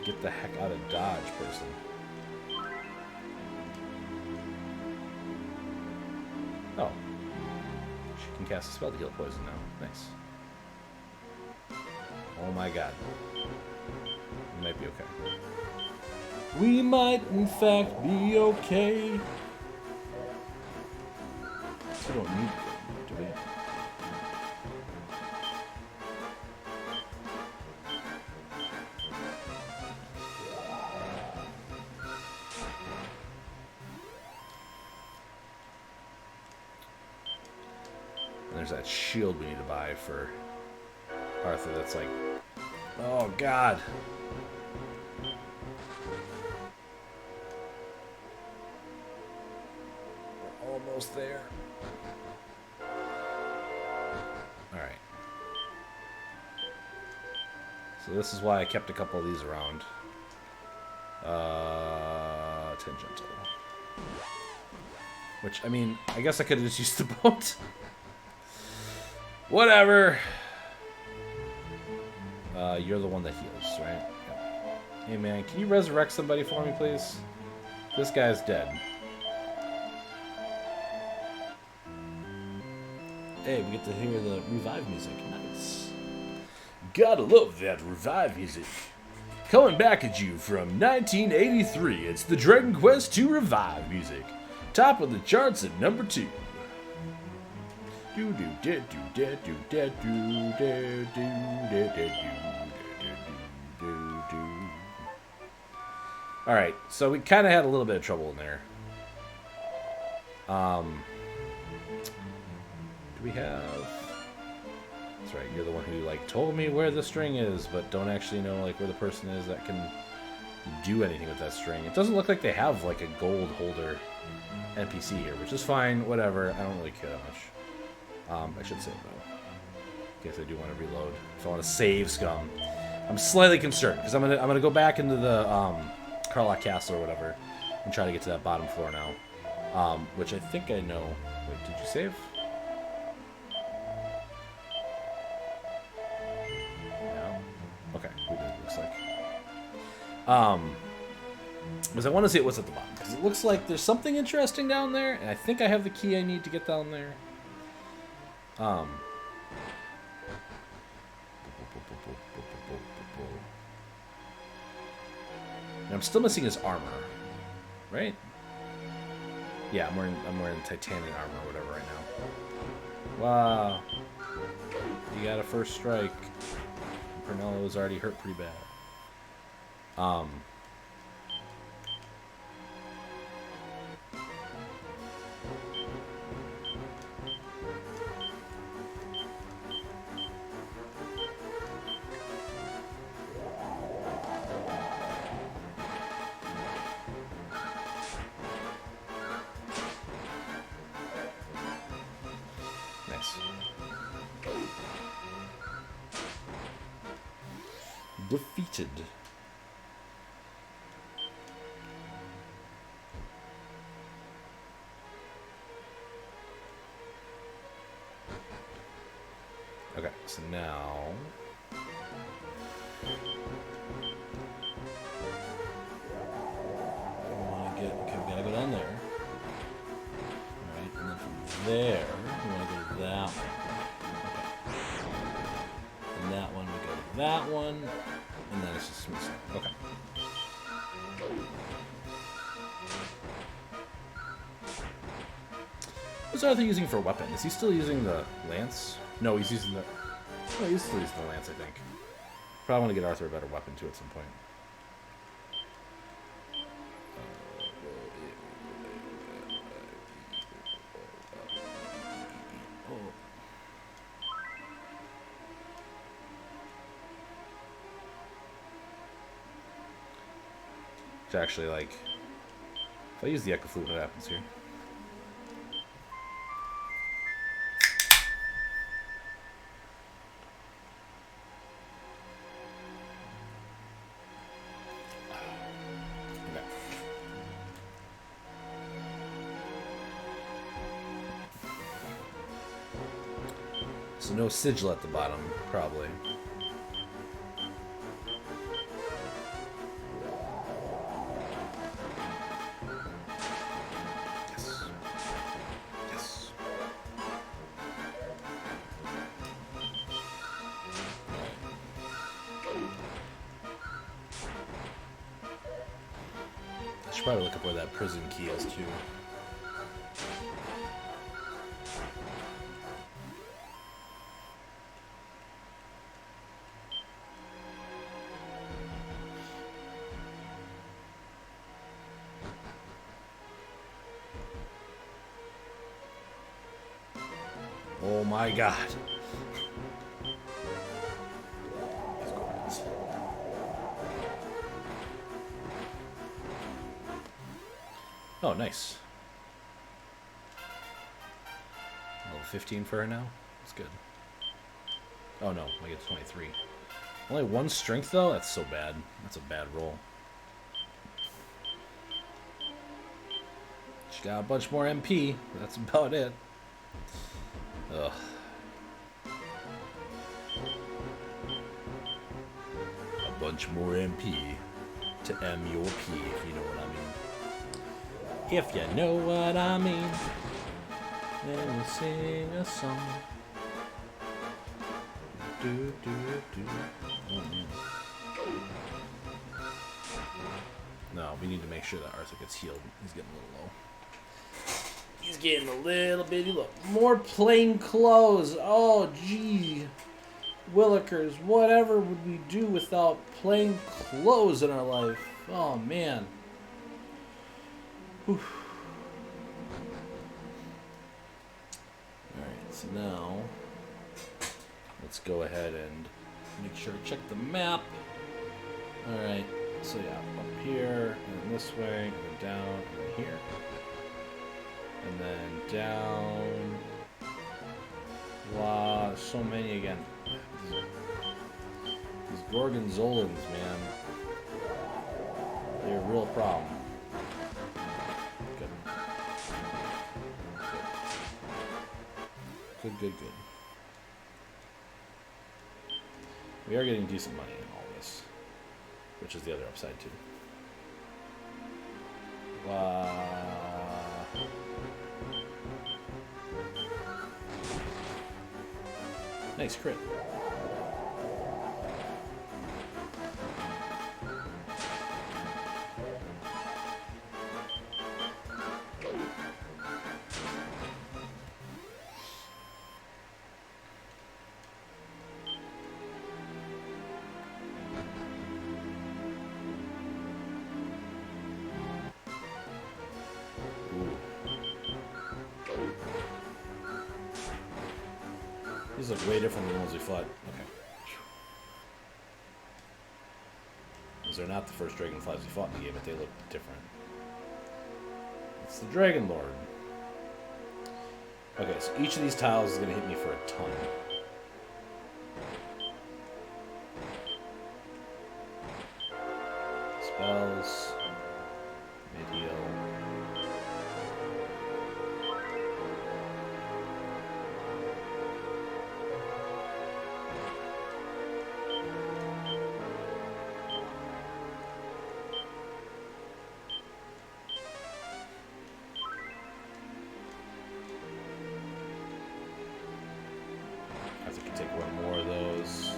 get the heck out of Dodge person. Oh. She can cast a spell to heal poison now. Nice. Oh my god. We might be okay. We might, in fact, be okay. We don't need to, do we? And there's that shield we need to buy for Arthur that's like, oh God. We're almost there. Alright. So this is why I kept a couple of these around. Tangential. Which, I mean, I guess I could have just used the boat. Whatever. You're the one that heals, right? Yep. Hey, man, can you resurrect somebody for me, please? This guy's dead. Hey, we get to hear the revive music. Nice. Gotta love that revive music. Coming back at you from 1983, it's the Dragon Quest II Revive music. Top of the charts at number 2. Alright, so we kind of had a little bit of trouble in there. Do we have... That's right, you're the one who, like, told me where the string is, but don't actually know, like, where the person is that can do anything with that string. It doesn't look like they have, like, a gold holder NPC here, which is fine, whatever. I don't really care that much. I should save, though. In case I do want to reload. If I want to save Scum. I'm slightly concerned, because I'm gonna go back into the, Karlach Castle or whatever, and try to get to that bottom floor now. Which I think I know. Wait, did you save? Okay, we did, it looks like. Because I want to see what's at the bottom. Because it looks like there's something interesting down there, and I think I have the key I need to get down there. And I'm still missing his armor, right? Yeah, I'm wearing titanium armor or whatever right now. Wow, you got a first strike. Pernella was already hurt pretty bad. Nice. Defeated. Okay, so now we gotta go down there. Alright, and then from there, we wanna go to that one. Okay. And that one, we go to that one. And then it's just smooth. Okay. What's Arthur using for a weapon? Is he still using the lance? No, he's using the... Oh, he's still using the lance, I think. Probably want to get Arthur a better weapon, too, at some point. It's actually, like... If I use the Echo Flute, what happens here? So no sigil at the bottom, probably. Yes. Yes. I should probably look up where that prison key is, too. Oh my god. Oh, nice. Level 15 for her now? That's good. Oh no, I get 23. Only one strength though? That's so bad. That's a bad roll. She got a bunch more MP. That's about it. Ugh. A bunch more MP to M your P, if you know what I mean. If you know what I mean, then we'll sing a song. Do, do, do. Oh, man. No, we need to make sure that Arthur gets healed. He's getting a little low. He's getting a little bitty low. More plain clothes. Oh, gee. Willikers, whatever would we do without plain clothes in our life? Oh, man. Whew. Alright, so now let's go ahead and make sure to check the map. Alright, so yeah, up here, and then this way, and then down, and then here. And then down. Wow, so many again. These Gorgonzolans, man. They're a real problem. Good. Good, good, good. We are getting decent money in all this, which is the other upside too. Nice crit. These look way different than the ones we fought. Okay. These are not the first dragonflies we fought in the game, but they look different. It's the Dragon Lord. Okay, so each of these tiles is going to hit me for a ton. Spells. Mid-heal. I think I can take one more of those.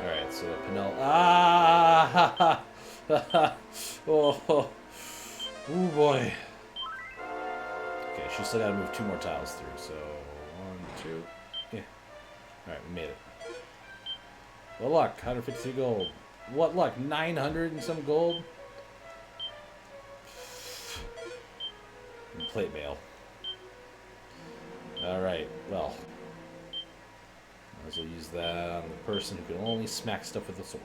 Alright, so the Penel. Ah! Oh boy. Okay, she's still got to move 2 more tiles through. So 1, 2. Yeah. Alright, we made it. What luck? 150 gold. What luck? 900 and some gold? And plate mail. Alright, well. Might as well use that on the person who can only smack stuff with a sword.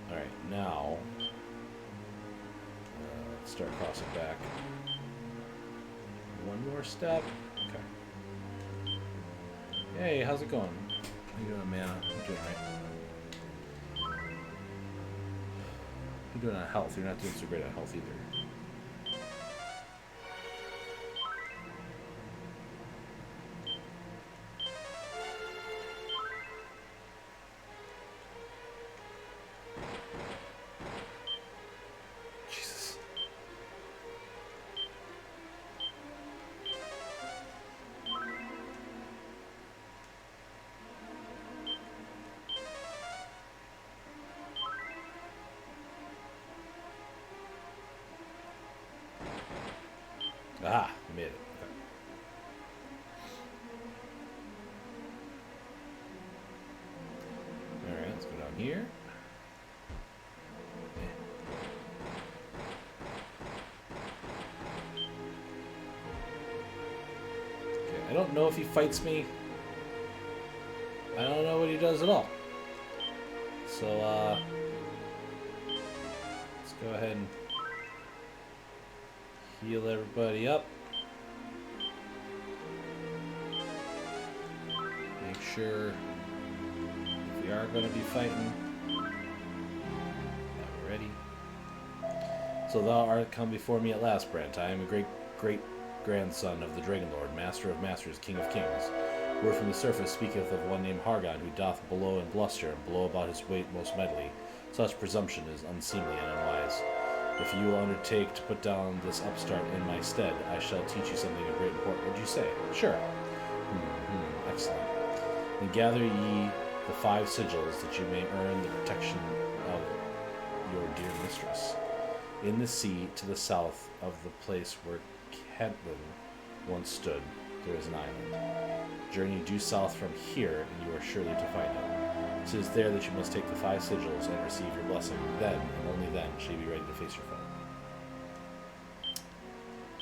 Alright, now. Let's start crossing back. One more step. Okay. Hey, how's it going? How you doing, Mana? I'm doing right. You're doing on health. You're not doing so great on health either. Jesus. Ah, I made it. Okay. Alright, let's go down here. Okay, I don't know if he fights me. I don't know what he does at all. So, let's go ahead and heal everybody up. Make sure if we are going to be fighting, that we're ready. So thou art come before me at last, Brent. I am a great-grandson of the Dragon Lord, Master of Masters, King of Kings. Word from the surface speaketh of one named Hargon, who doth blow and bluster, and blow about his weight most mightily. Such presumption is unseemly and unwise. If you will undertake to put down this upstart in my stead, I shall teach you something of great importance. What did you say? Sure. Excellent. Then gather ye the 5 sigils, that you may earn the protection of your dear mistress. In the sea to the south of the place where Catelyn once stood, there is an island. Journey due south from here, and you are surely to find it. It is there that you must take the 5 sigils and receive your blessing. Then, and only then, shall you be ready to face your foe.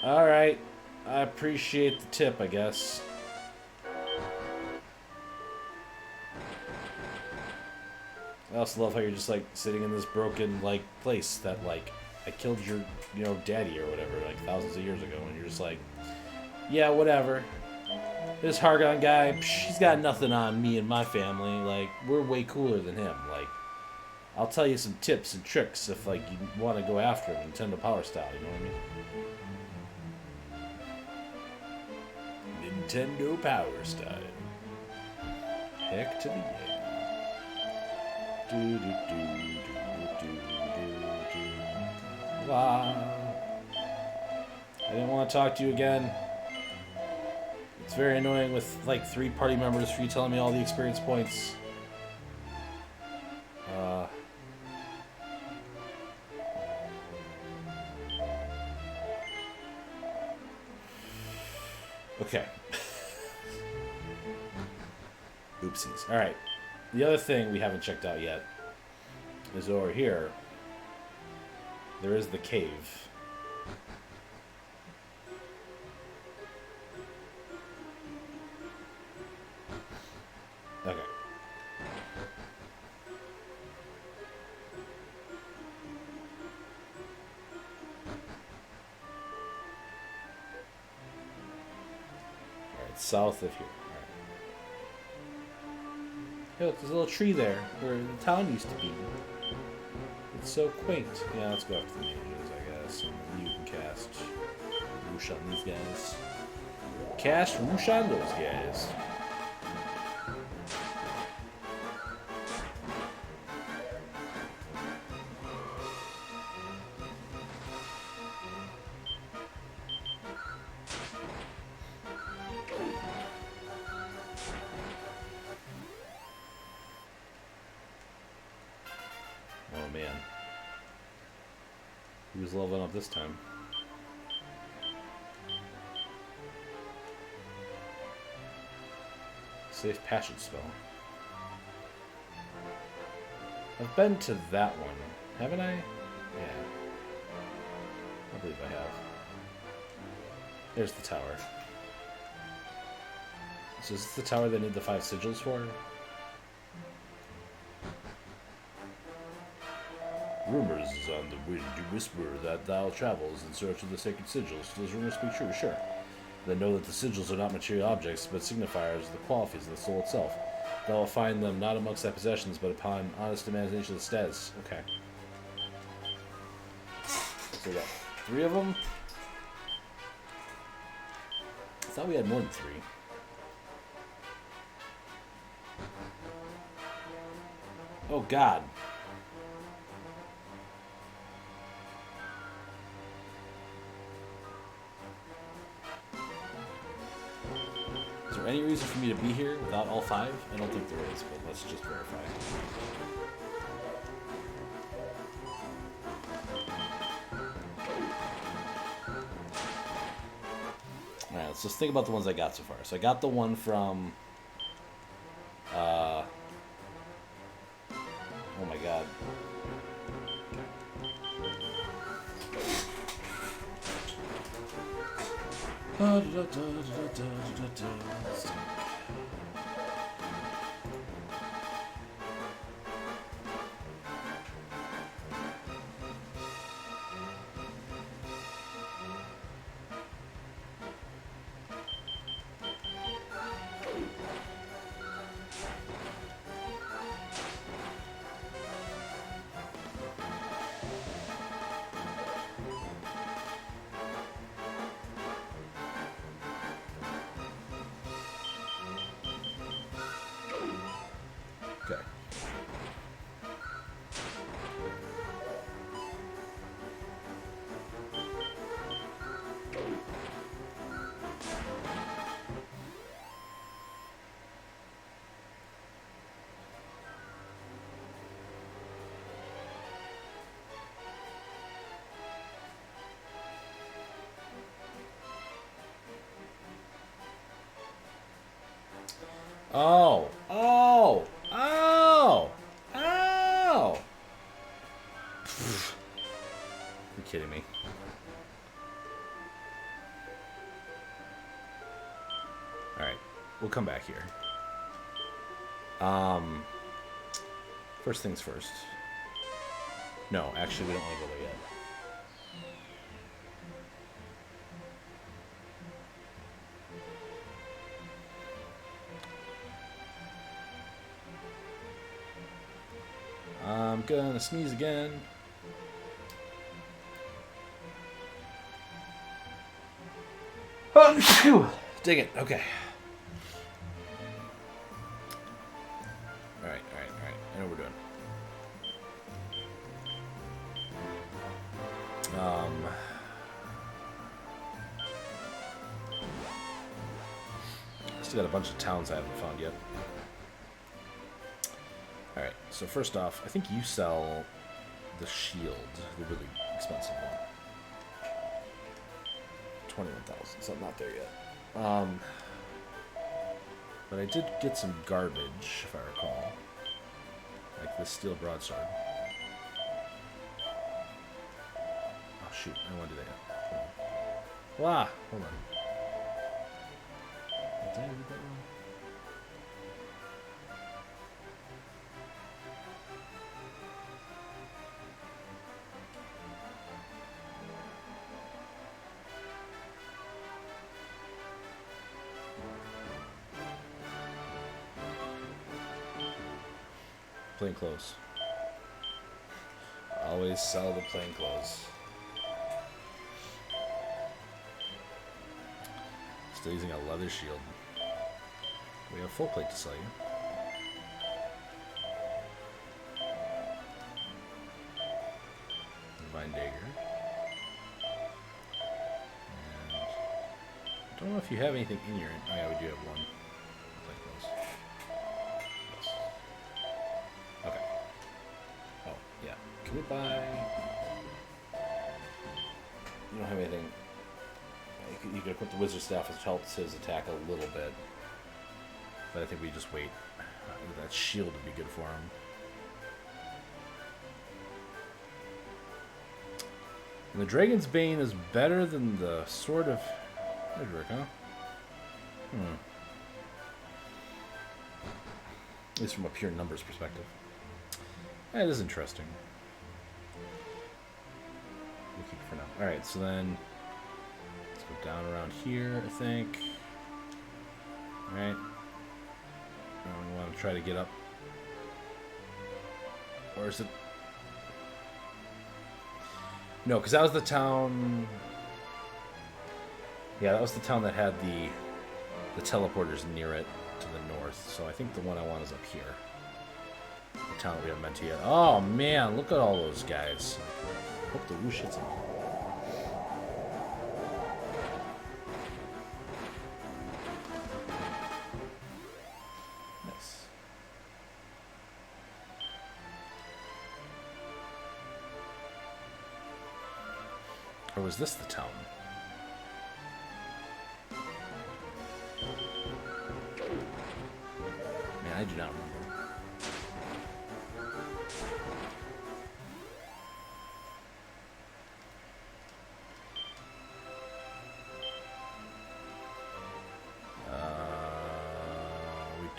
Alright. I appreciate the tip, I guess. I also love how you're just, like, sitting in this broken, like, place that, like, I killed your, you know, daddy or whatever, like, thousands of years ago, and you're just like, yeah, whatever. This Hargon guy, he's got nothing on me and my family. Like, we're way cooler than him. Like, I'll tell you some tips and tricks if, like, you want to go after him, Nintendo Power style, you know what I mean? Nintendo Power style. Heck to the yeah. Wow. I didn't want to talk to you again. It's very annoying with, like, 3 party members for you telling me all the experience points. Okay. Oopsies. Alright. The other thing we haven't checked out yet is over here. There is the cave. Okay. Alright, south of here. Alright. Hey, look, there's a little tree there where the town used to be. It's so quaint. Yeah, let's go up to the mages, I guess. And you can cast Whoosh on these guys. Cast Whoosh on those guys. Oh man. He was leveling up this time. Safe passage spell. I've been to that one, haven't I? Yeah. I believe I have. There's the tower. So is this the tower they need the 5 sigils for? Rumors on the wind do whisper that thou travels in search of the sacred sigils. Do those rumors speak true? Sure. Then know that the sigils are not material objects, but signifiers of the qualities of the soul itself. Thou will find them not amongst thy possessions, but upon honest imagination of the status. Okay. So we got 3 of them. I thought we had more than 3. Oh God. Is there any reason for me to be here without all 5? I don't think there is, but let's just verify. Alright, let's just think about the ones I got so far. So I got the one from... oh my God. Okay. Oh, oh, oh, oh. You're kidding me. Alright, we'll come back here. First things first. No, actually, we don't want to go there yet. I'm gonna sneeze again. Oh, dang it. Okay. Alright. I know what we're doing. Still got a bunch of towns I haven't found yet. Alright, so first off, I think you sell the shield, the really expensive one. 21,000, so I'm not there yet. But I did get some garbage, if I recall. Like this steel broadsword. Oh shoot, I want to do that. Wow, hold on. Did I read that wrong? Plain clothes. Always sell the plain clothes. Still using a leather shield. We have full plate to sell you. Divine dagger. And I don't know if you have anything in your. Oh yeah, we do have one. Plain clothes. Yes. Okay. Oh yeah. Can we buy? You don't have anything. You could equip the wizard staff, which helps his attack a little bit. But I think we just wait. That shield would be good for him. And the Dragon's Bane is better than the Sword of Edric, huh? At least from a pure numbers perspective. That is interesting. We'll keep it for now. Alright, so then let's go down around here, I think. Alright. I want to try to get up. Or is it? No, because that was the town. Yeah, that was the town that had the teleporters near it to the north. So I think the one I want is up here. The town that we haven't been to yet. Oh man, look at all those guys. Hope the whoosh hits them. Or was this the town? Man, I do not remember.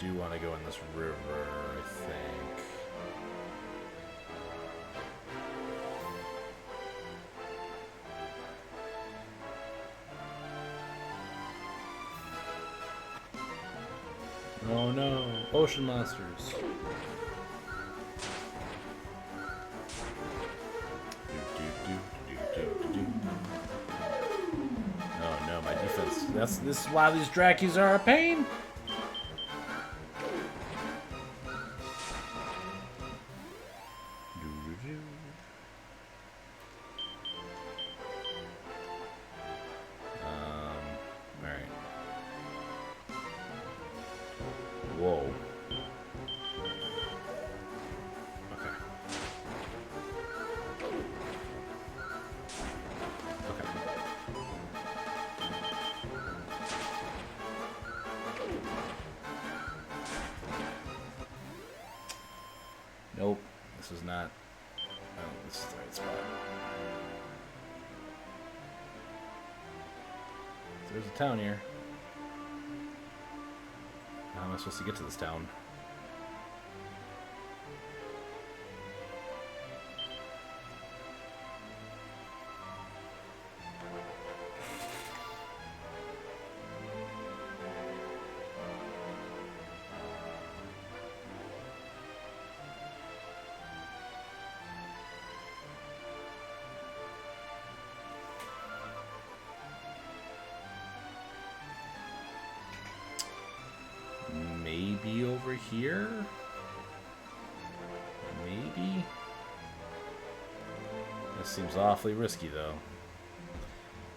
do want to go in this river, I think. Oh no, ocean monsters. Oh no, my defense. This is why these Dracus are a pain. Alright. Whoa. Okay. Okay. Nope. This is not. I don't think this is the right spot. There's a town here. How am I supposed to get to this town? Maybe over here? Maybe? This seems awfully risky, though.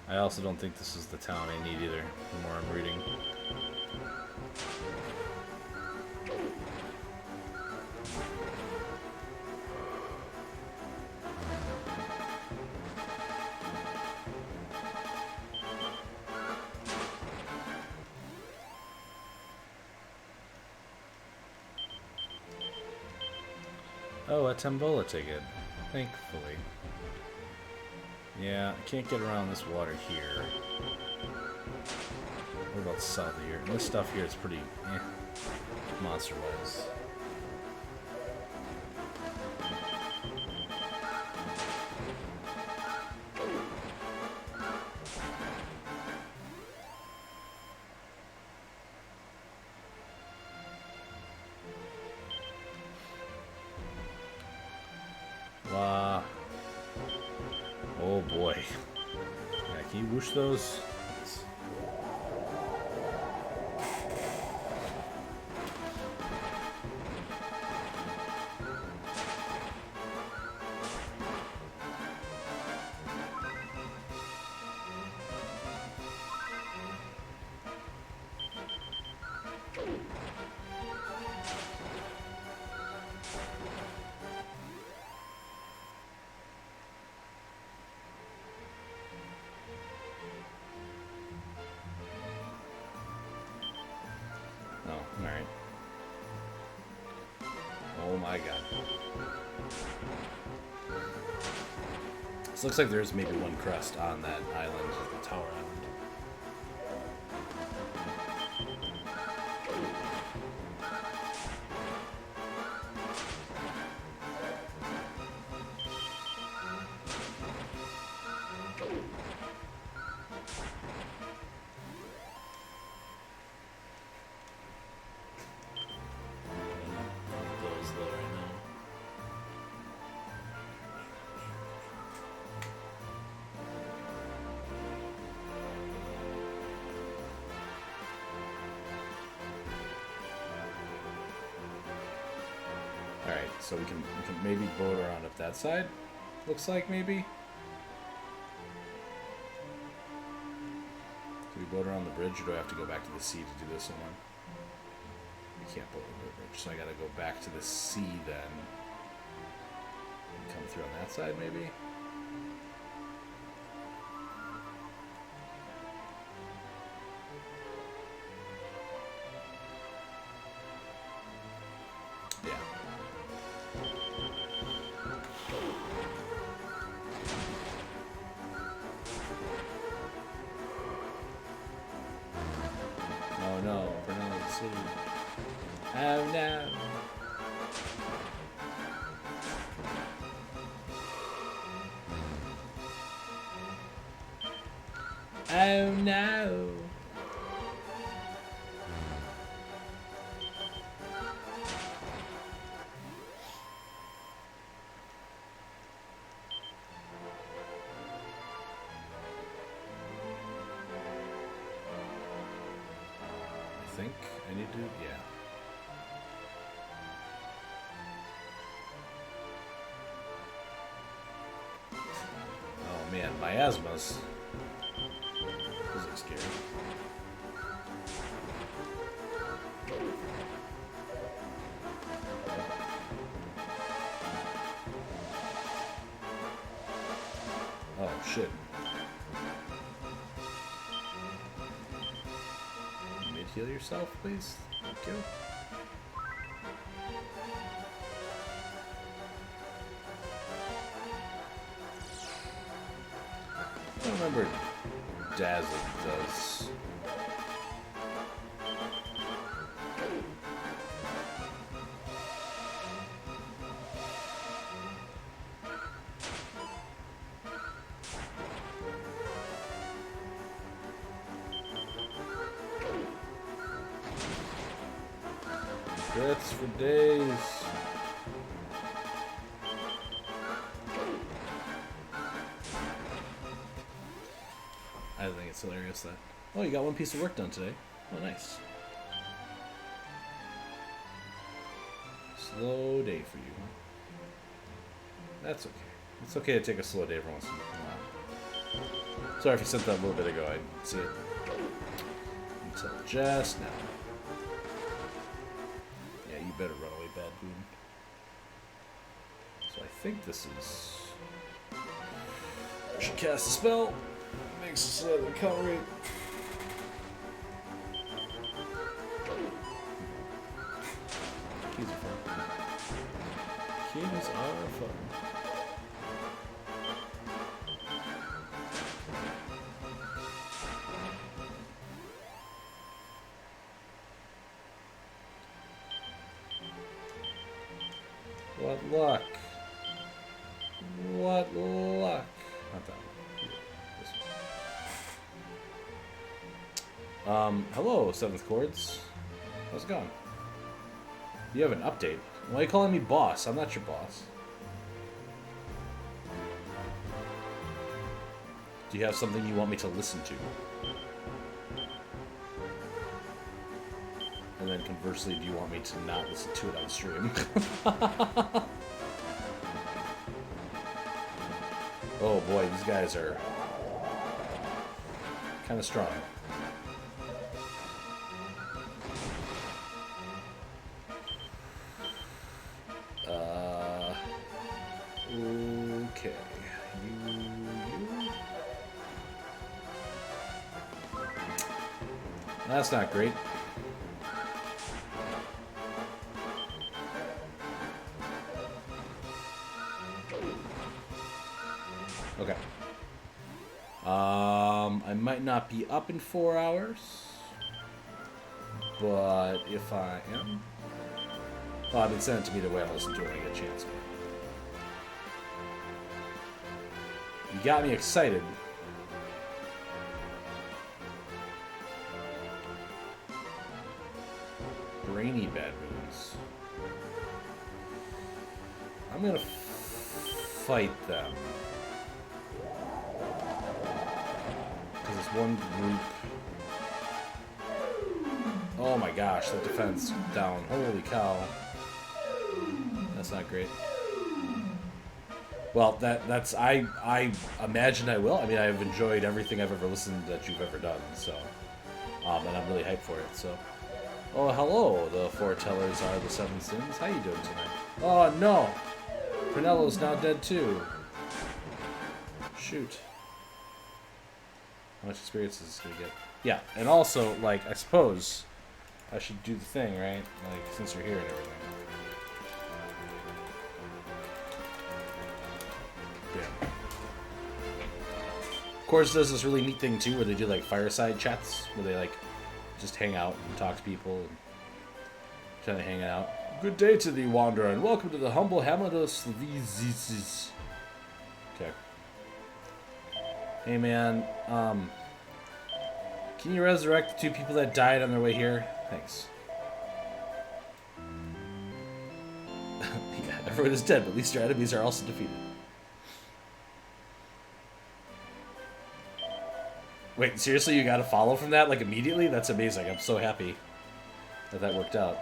I also don't think this is the town I need either, the more I'm reading. Oh, a Tombola ticket. Thankfully. Yeah, I can't get around this water here. What about south of here? And this stuff here is pretty monster-wise. Oh boy. Yeah, can you whoosh those? Oh, alright. Oh my god. This looks like there's maybe one crest on that island, the Tower Island. Alright, so we can maybe boat around up that side. Looks like maybe. Do we boat around the bridge, or do I have to go back to the sea to do this one? We can't boat over the bridge, so I gotta go back to the sea then. And come through on that side maybe? Oh no, Bernal's City. Oh no. I think I need to, yeah. Oh man, miasmas. Those look scary. Oh shit. Heal yourself, please. Thank you. I don't remember Dazzle does. Crits for days. I think it's hilarious that. Oh, you got one piece of work done today. Oh, nice. Slow day for you, huh? That's okay. It's okay to take a slow day every once in a while. Sorry if you sent that a little bit ago. I didn't see it until just now. Yeah, you better run away, Bad Boon. So I think this is. I should cast a spell. Makes it so that the counter rate. Keys are fun. Keys are fun. What luck? What luck? Not that one. This one. Hello, Seventh Chords. How's it going? You have an update. Why are you calling me boss? I'm not your boss. Do you have something you want me to listen to? And then conversely, do you want me to not listen to it on stream? Oh boy, these guys are kind of strong. Okay. You. That's not great. Okay. I might not be up in 4 hours, but if I am, well, I've been sent it to me the way I listen to it when I get a chance. You got me excited. Brainy Bad Boons. I'm gonna fight them. Because it's one group. Oh my gosh, the defense down. Holy cow. That's not great. Well, that's I imagine I will. I mean, I've enjoyed everything I've ever listened that you've ever done, so and I'm really hyped for it. So, oh hello, the foretellers are the seven sins. How you doing tonight? Oh no, Prunello's now dead too. Shoot. How much experience is this gonna get? Yeah, and also like I suppose I should do the thing, right? Like since you're here and everything. Yeah. Of course, does this really neat thing too, where they do like fireside chats, where they like just hang out and talk to people and try to hang out. Good day to thee, wanderer, and welcome to the humble hamlet of Slevizis. Okay. Hey man, Can you resurrect the 2 people that died on their way here? Thanks. Yeah, everyone is dead, but at least your enemies are also defeated. Wait, seriously, you got to follow from that, like, immediately? That's amazing. I'm so happy that that worked out.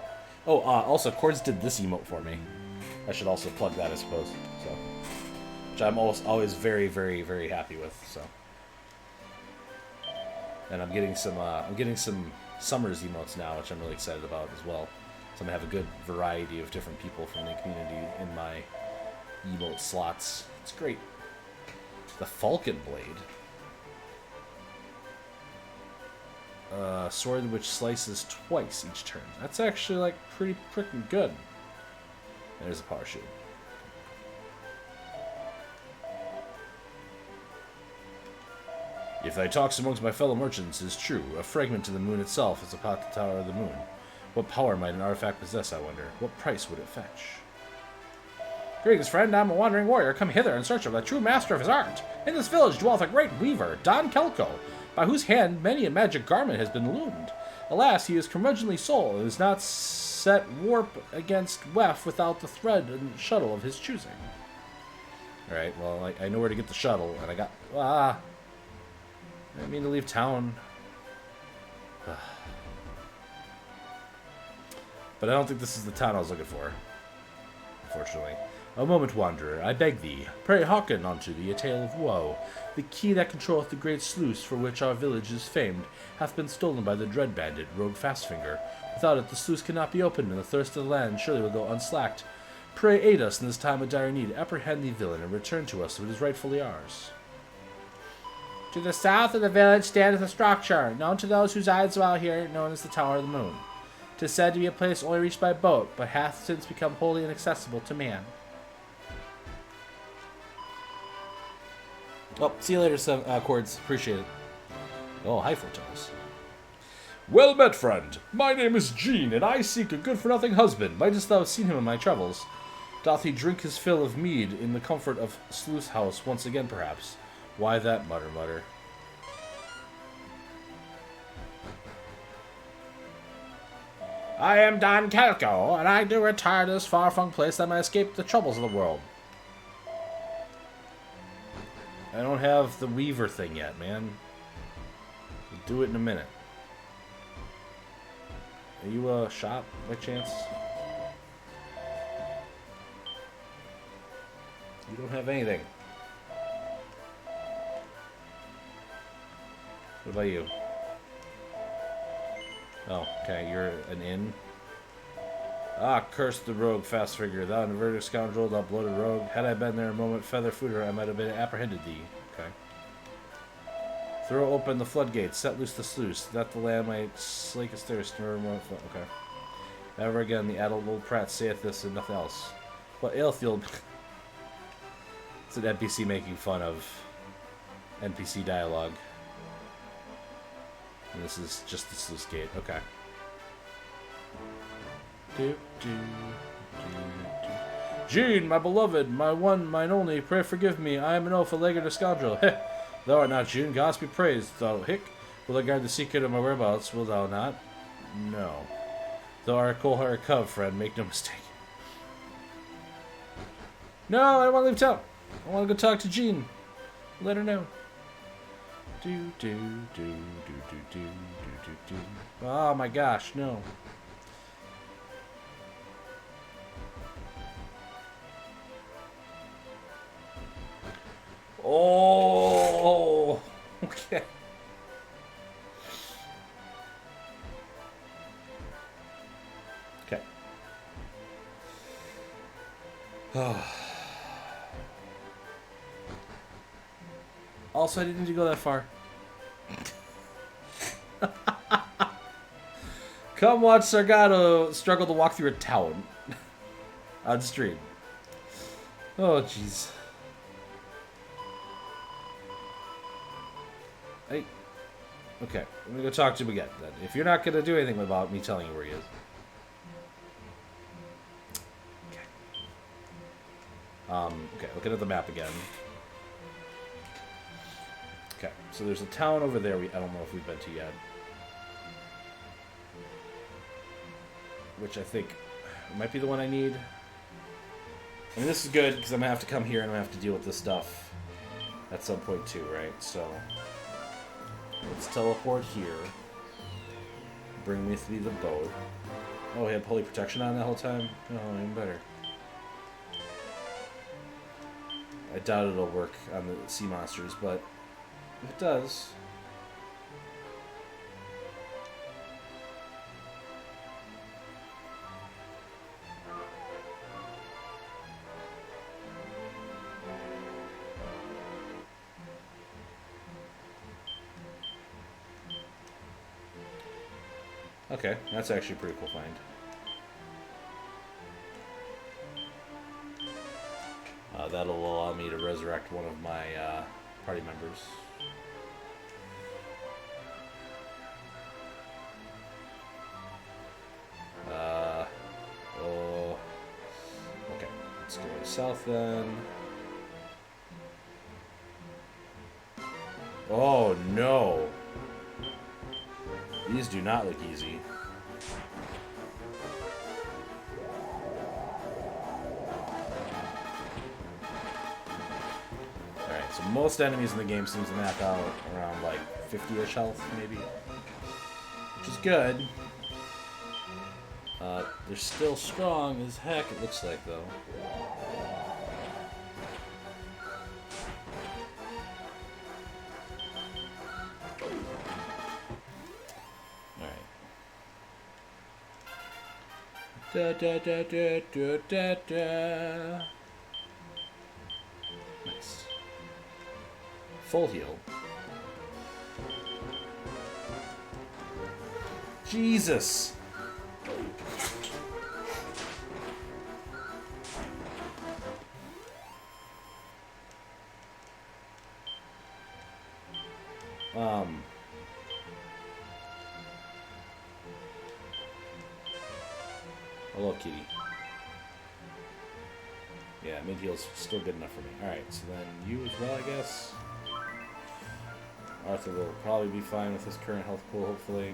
Oh, also, Cords did this emote for me. I should also plug that, I suppose. So, which I'm always very, very, very happy with. So, and I'm getting some Summers emotes now, which I'm really excited about as well. So I'm gonna have a good variety of different people from the community in my emote slots. It's great. The Falcon Blade. Sword which slices twice each turn. That's actually, like, pretty freaking good. There's a power shield. If thy talks amongst my fellow merchants is true, a fragment of the moon itself is upon the Tower of the Moon. What power might an artifact possess, I wonder? What price would it fetch? Greetings, friend. I'm a wandering warrior, come hither in search of the true master of his art. In this village dwelleth a great weaver, Don Kelko, by whose hand many a magic garment has been loomed. Alas, he is curmudgeonly soul, and is not set warp against weft without the thread and shuttle of his choosing. Alright, well, I know where to get the shuttle, and I got... I didn't mean to leave town. But I don't think this is the town I was looking for, unfortunately. A moment, wanderer, I beg thee, pray hearken unto thee a tale of woe. The key that controlleth the great sluice for which our village is famed hath been stolen by the dread bandit, Rogue Fastfinger. Without it, the sluice cannot be opened, and the thirst of the land surely will go unslacked. Pray aid us in this time of dire need, apprehend the villain, and return to us what is rightfully ours. To the south of the village standeth a structure, known to those whose eyes dwell here, known as the Tower of the Moon. 'Tis said to be a place only reached by boat, but hath since become wholly inaccessible to man. Oh, see you later, Cords. Appreciate it. Oh, hi, Fortunes. Well met, friend. My name is Jean, and I seek a good-for-nothing husband. Mightest thou have seen him in my travels? Doth he drink his fill of mead in the comfort of Sleuth House once again, perhaps? Why that, mutter, mutter? I am Don Kelko, and I do retire to this far-flung place that I may escape the troubles of the world. I don't have the Weaver thing yet, man. We'll do it in a minute. Are you a shop, by chance? You don't have anything. What about you? Oh, okay, you're an inn. Ah, curse the rogue, Fastfinger, thou inverted scoundrel, thou bloated rogue. Had I been there a moment, feather footer, I might have been apprehended thee. Okay. Throw open the floodgates, set loose the sluice, that the land might slake its thirst, nor more. Okay. Ever again, the adult old prat saith this and nothing else. What aileth the old... It's an NPC making fun of NPC dialogue. And this is just the sluice gate. Okay. Jean, my beloved, my one, mine only, pray forgive me. I am an oaf, a laggard, a scoundrel. Heh. Thou art not Jean, gods be praised. Thou, hick, will I guard the secret of my whereabouts, will thou not? No. Thou art a cold-hearted cub, friend, make no mistake. No, I don't want to leave town. I want to go talk to Jean. Let her know. Oh my gosh, no. Oh, okay. Okay. Also, I didn't need to go that far. Come watch Sargato struggle to walk through a town on stream. Oh, jeez. Hey. Okay, I'm gonna go talk to him again then. If you're not gonna do anything about me telling you where he is. Okay. Okay, looking at the map again. Okay, so there's a town over there I don't know if we've been to yet. Which I think might be the one I need. I mean, this is good, because I'm going to have to come here and I'm going to have to deal with this stuff at some point too, right? So, let's teleport here. Bring me through the boat. Oh, he had holy protection on that whole time? Oh, even better. I doubt it'll work on the sea monsters, but if it does... Okay, that's actually a pretty cool find. That'll allow me to resurrect one of my party members. Oh, okay, let's go south then. Oh no! These do not look easy. Alright, so most enemies in the game seems to map out around like 50-ish health, maybe. Which is good. They're still strong as heck, it looks like, though. Da da da da da da da. Nice. Full heal. Jesus. Hello, kitty. Yeah, mid heal's still good enough for me. Alright, so then you as well, I guess. Arthur will probably be fine with his current health pool, hopefully.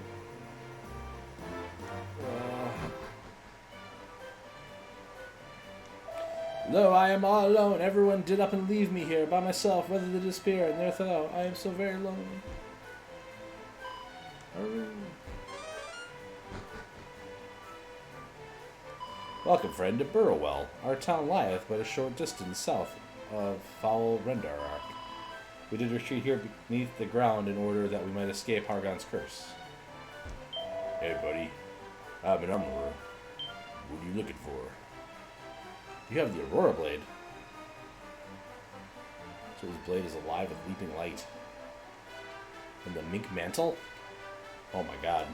Lo, I am all alone. Everyone did up and leave me here by myself, whether they disappear, and therefore I am so very lonely. Welcome, friend, to Burrowell. Our town lieth but a short distance south of foul Rendarark. We did retreat here beneath the ground in order that we might escape Hargon's curse. Hey, buddy. I'm an Umber. What are you looking for? You have the Aurora Blade. So his blade is alive with leaping light. And the Mink Mantle? Oh my god.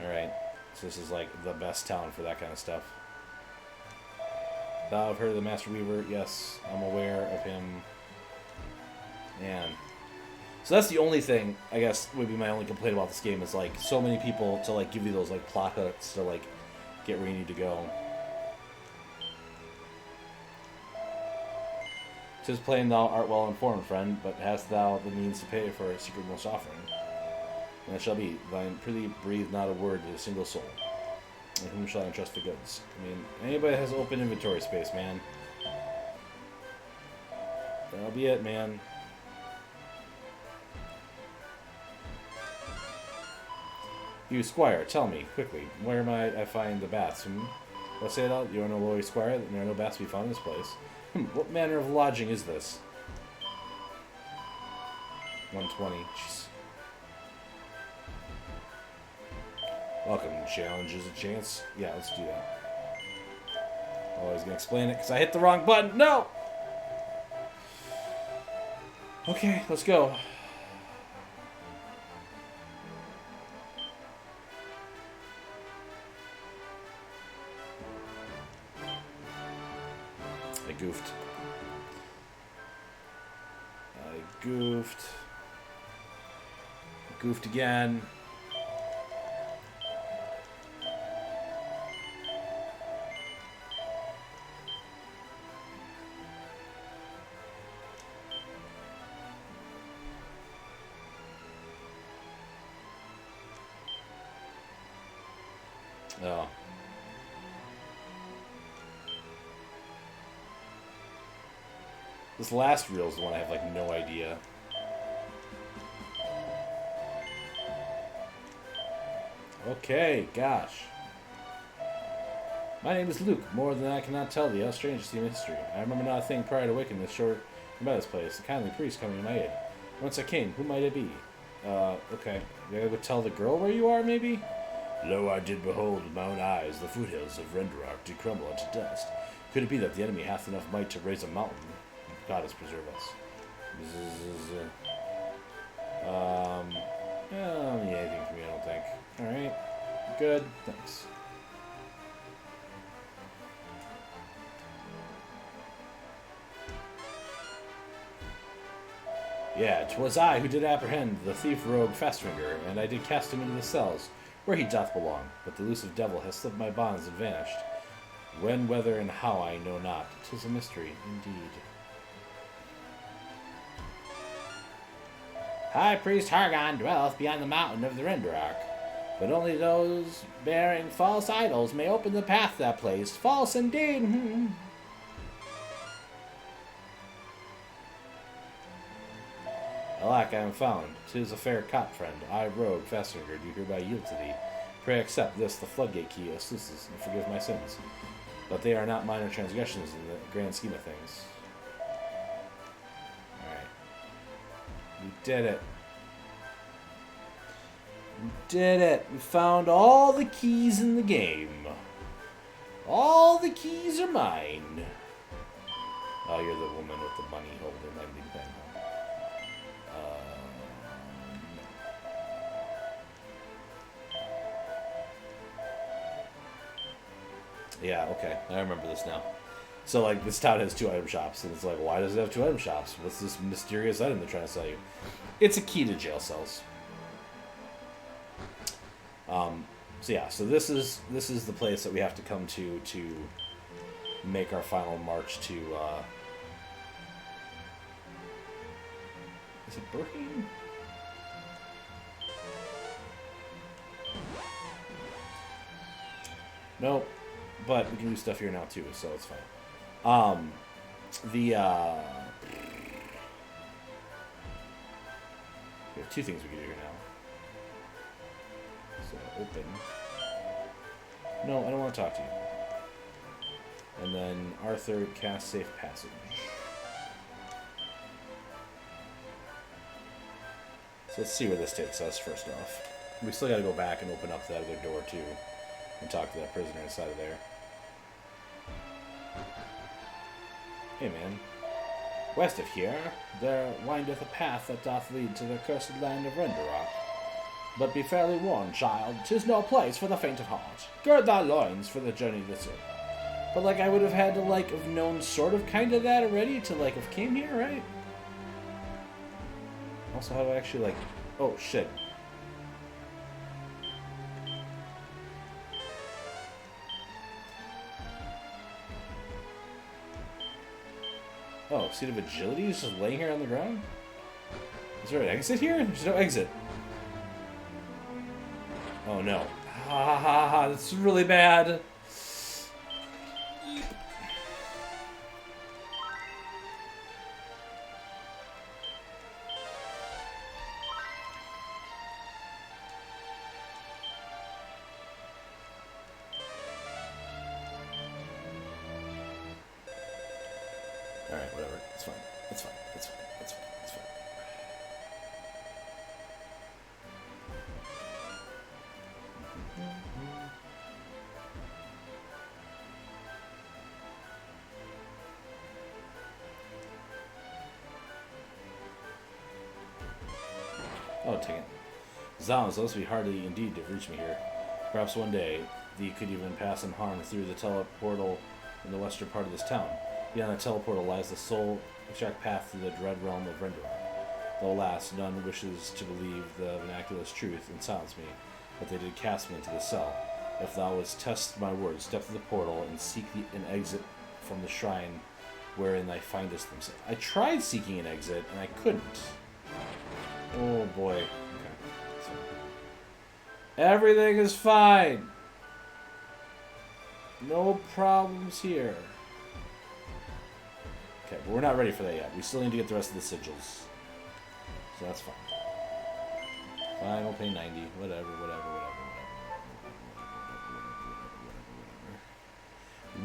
Alright, so this is like the best town for that kind of stuff. Thou have heard of the Master Weaver? Yes, I'm aware of him. Man. So that's the only thing, I guess, would be my only complaint about this game is like so many people to like give you those like plot hooks to like get where you need to go. Tis plain thou art well informed, friend, but hast thou the means to pay for a secret most offering? And it shall be, thine prithee breathe not a word to a single soul. And whom shall I entrust the goods? I mean, anybody that has open inventory space, man. That'll be it, man. You, squire, tell me, quickly, where might I find the baths? What say thou? You are no lowly squire, that there are no baths to be found in this place. What manner of lodging is this? 120. Jeez. Welcome. Challenge is a chance. Yeah, let's do that. Oh, I was gonna explain it because I hit the wrong button. No! Okay, let's go. I goofed. Goofed again. Oh. This last reel is the one I have, like, no idea. Okay, gosh. My name is Luke. More than I cannot tell thee, how strange is the history. I remember not a thing prior to waking this short about this place. A kindly priest coming to my aid. Once I came, who might it be? Okay. You gotta go tell the girl where you are, maybe? Lo, I did behold with my own eyes the foothills of Renderock to crumble into dust. Could it be that the enemy hath enough might to raise a mountain? God has preserved us. Don't need anything from me, I don't think. Alright. Good. Thanks. Yeah, 'twas I who did apprehend the thief rogue Fastfinger, and I did cast him into the cells, where he doth belong. But the elusive devil has slipped my bonds and vanished. When, whether, and how I know not. 'Tis a mystery, indeed. High Priest Hargon dwelleth beyond the mountain of the Renderock, but only those bearing false idols may open the path to that place. False indeed. Alack, I am found. 'Tis a fair cop, friend. I, rogue Fastfinger, do hereby yield to thee. Pray accept this, the floodgate key of sluices, and forgive my sins. But they are not minor transgressions in the grand scheme of things. Alright. We did it. We did it. We found all the keys in the game. All the keys are mine. Oh, you're the woman with the money holding lending thing, huh? Yeah, okay. I remember this now. So, like, this town has 2 item shops, and it's like, why does it have 2 item shops? What's this mysterious item they're trying to sell you? It's a key to jail cells. So yeah, so this is the place that we have to come to make our final march to, is it Burkeen? Nope. But we can do stuff here now too, so it's fine. We have 2 things we can do here now. So open. No, I don't want to talk to you. And then Arthur cast safe passage. So let's see where this takes us first off. We still got to go back and open up that other door too, and talk to that prisoner inside of there. Hey man. West of here, there windeth a path that doth lead to the cursed land of Renderock. But be fairly warned, child, 'tis no place for the faint of heart. Gird thy loins for the journey this way. But, like, I would have had to, like, have known sort of kind of that already to, like, have came here, right? Also, how do I actually, like... Oh, shit. Oh, seat of agility is just laying here on the ground? Is there an exit here? There's no exit. Oh no. Ha ha ha ha, that's really bad. Alright, whatever. It's fine. It's fine. It's fine. It's fine. It's fine. Oh, take it. Zounds, those be hardly indeed to reach me here. Perhaps one day thee could even pass unharmed through the teleportal in the western part of this town. Beyond the teleportal lies the sole exact path to the dread realm of Renderock. Though alas, none wishes to believe the vernacular's truth and silence me, but they did cast me into the cell. If thou wouldst test my words, step through the portal and seek an exit from the shrine wherein thou findest them. I tried seeking an exit and I couldn't. Oh boy. Okay. So, everything is fine. No problems here. Okay, but we're not ready for that yet. We still need to get the rest of the sigils. So that's fine. Fine, we'll pay 90. Whatever.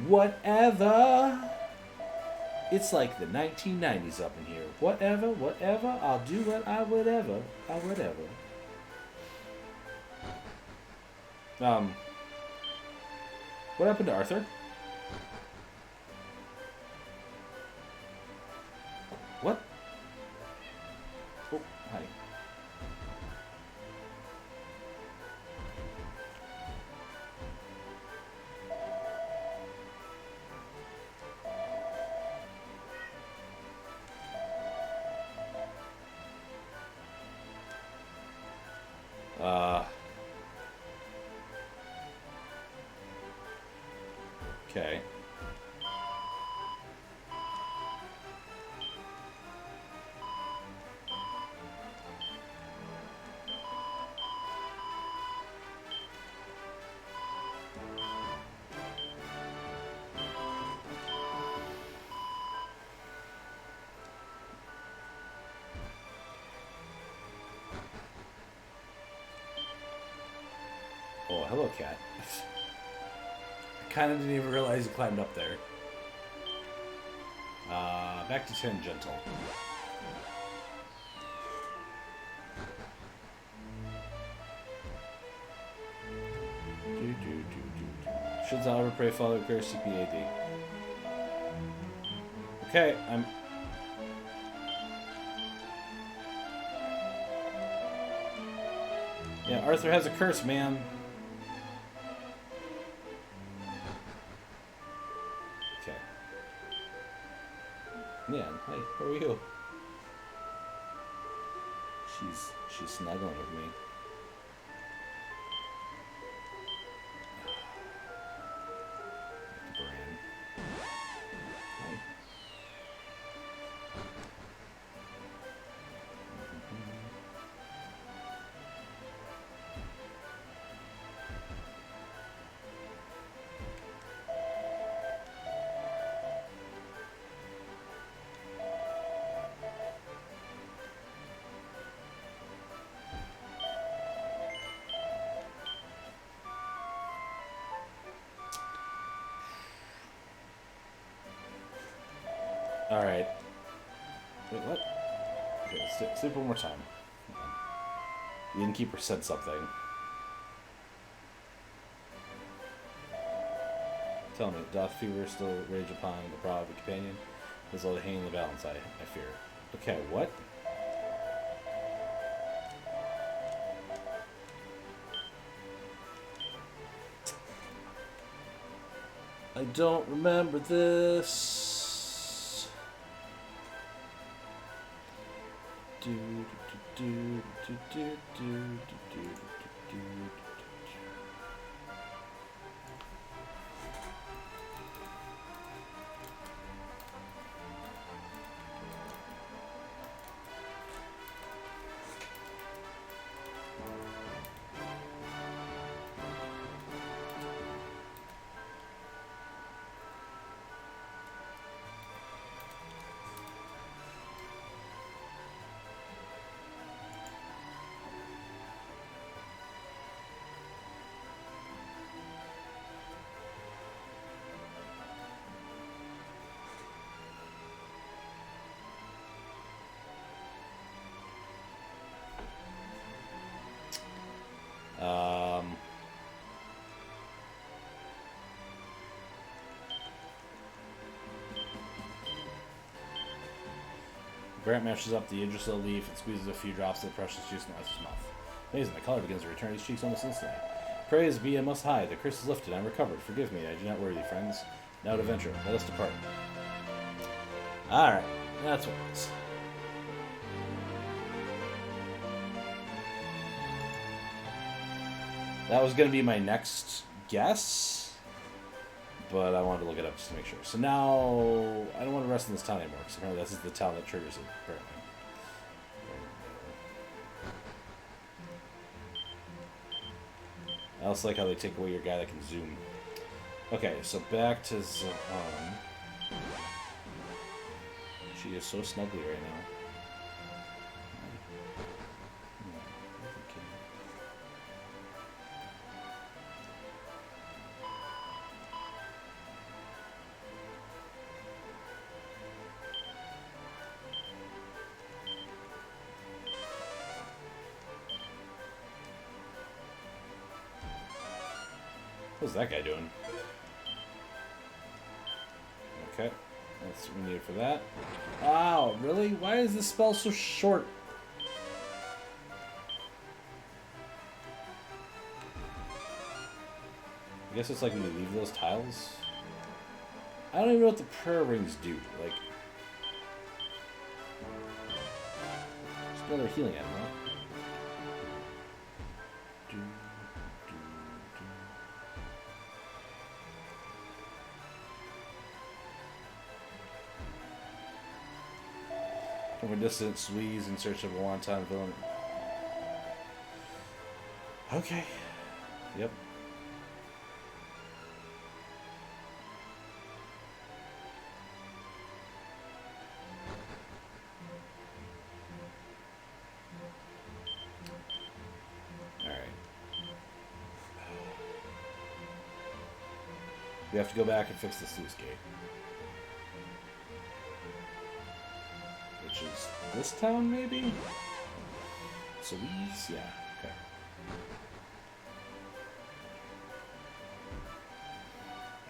Whatever. It's like the 1990s up in here. Whatever. I'll do whatever. What happened to Arthur? What? Oh, hi. Okay. Oh, hello, cat. I kind of didn't even realize you climbed up there. Back to Tangential. Should Zalber pray follow curse CPAD. Okay, I'm. Yeah, Arthur has a curse, man. Okay. Yeah, hey, how are you? She's snuggling with me. Bran. Hey. Alright. Wait, what? Okay, let's sleep one more time. The innkeeper said something. Tell me, doth fever still rage upon the brow of a companion? Is all the hanging in the balance, I fear. Okay, what? I don't remember this. Brant mashes up the Yggdrasil leaf and squeezes a few drops of the precious juice in Arthur's mouth. Amazing, the color begins to return to his cheeks almost instantly. Praise be and Most High, the curse is lifted, I am recovered. Forgive me, I do not worry thee, friends. Now to venture, let us depart. Alright, that's what it is. That was going to be my next guess, but I wanted to look it up just to make sure. So now, I don't want to rest in this town anymore, because apparently this is the town that triggers it, apparently. I also like how they take away your guy that can zoom. Okay, so back to Zahan. She is so snuggly right now. What's that guy doing? Okay, that's what we need for that. Wow, really? Why is this spell so short? I guess it's like when you leave those tiles. I don't even know what the prayer rings do. Like, it's another healing item, huh? Do, do, do. From a distant squeeze in search of a wonton villain. Okay. Yep. We have to go back and fix the sluice gate. Which is this town, maybe? Solis? Yeah, okay.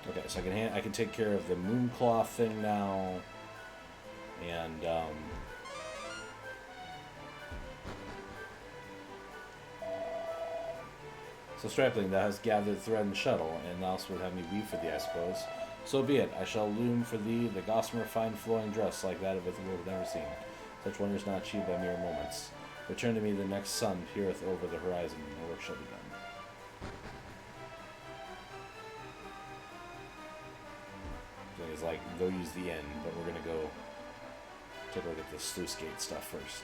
Okay, so I can take care of the Moonclaw thing now. And, so Strapling, thou hast gathered thread and shuttle, and thou wilt have me weave for thee, I suppose. So be it. I shall loom for thee the gossamer fine flowing dress like that of the world never seen. Such wonders not achieved by mere moments. Return to me the next sun peereth over the horizon, and my work shall be done. So it's like, go use the inn, but we're gonna go take a look at the sluice gate stuff first.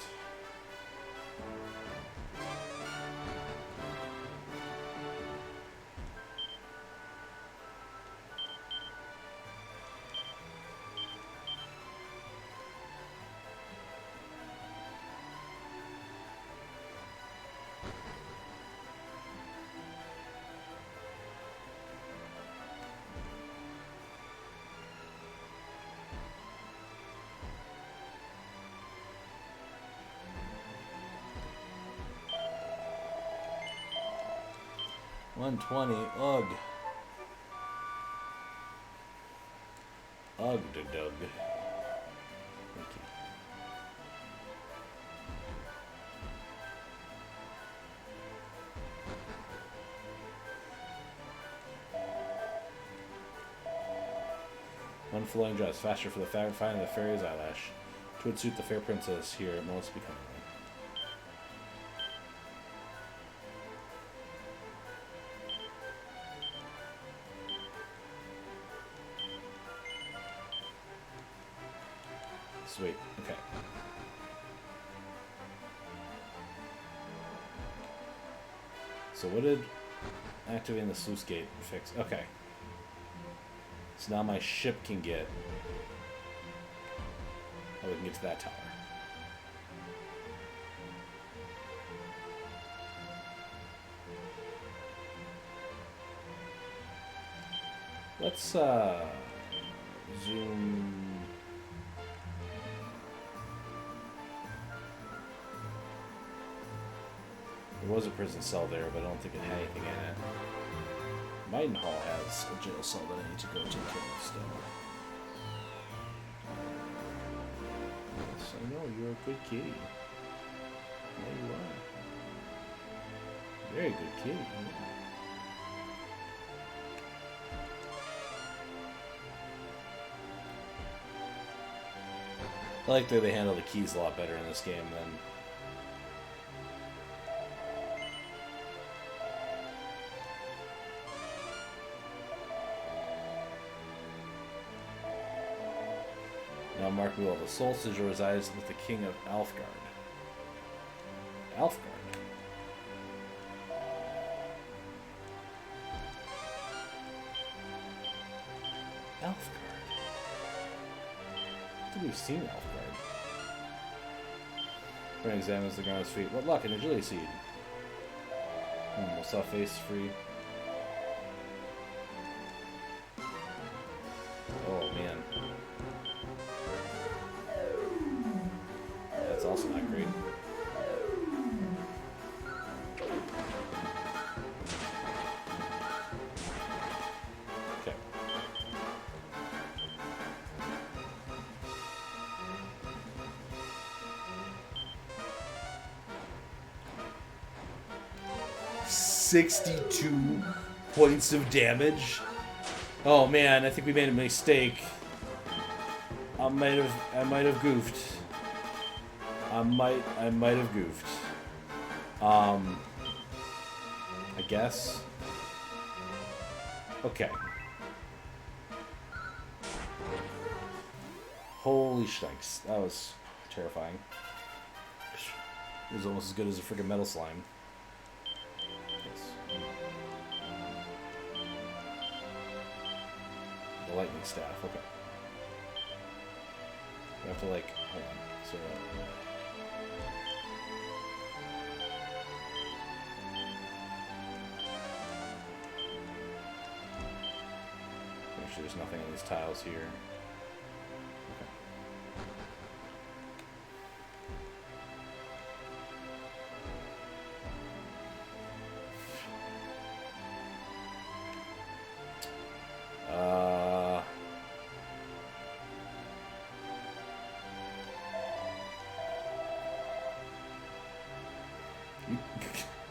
120. Ugh. Ugh, Doug. Thank you. One flowing dress, faster for the fine of the fairy's eyelash. 'Twould suit the fair princess here, most becomingly. Sweet. Okay. So what did activating the sluice gate fix? Okay. So now my ship can get... Oh, we can get to that tower. Let's, zoom... There was a prison cell there, but I don't think it had anything in it. Maidenhall has a jail cell that I need to go take care of still. Yes, I know, you're a good kitty. Yeah, you are. Very good kitty. I like the way they handle the keys a lot better in this game than... Now mark me well. The soul sigil resides with the king of Alfgard. Alfgard? Elfguard. I think we've seen Elfguard. Friend examines the ground's feet. What luck, an agility seed. We'll sell face free. Oh man. That's also not great. Okay. $62 points of damage. Oh man, I think we made a mistake. I might have goofed. I might have goofed. I guess. Okay. Holy shnikes. That was terrifying. It was almost as good as a freaking metal slime. Yes. The lightning staff, okay. We have to like, hold on, so make sure there's nothing on these tiles here.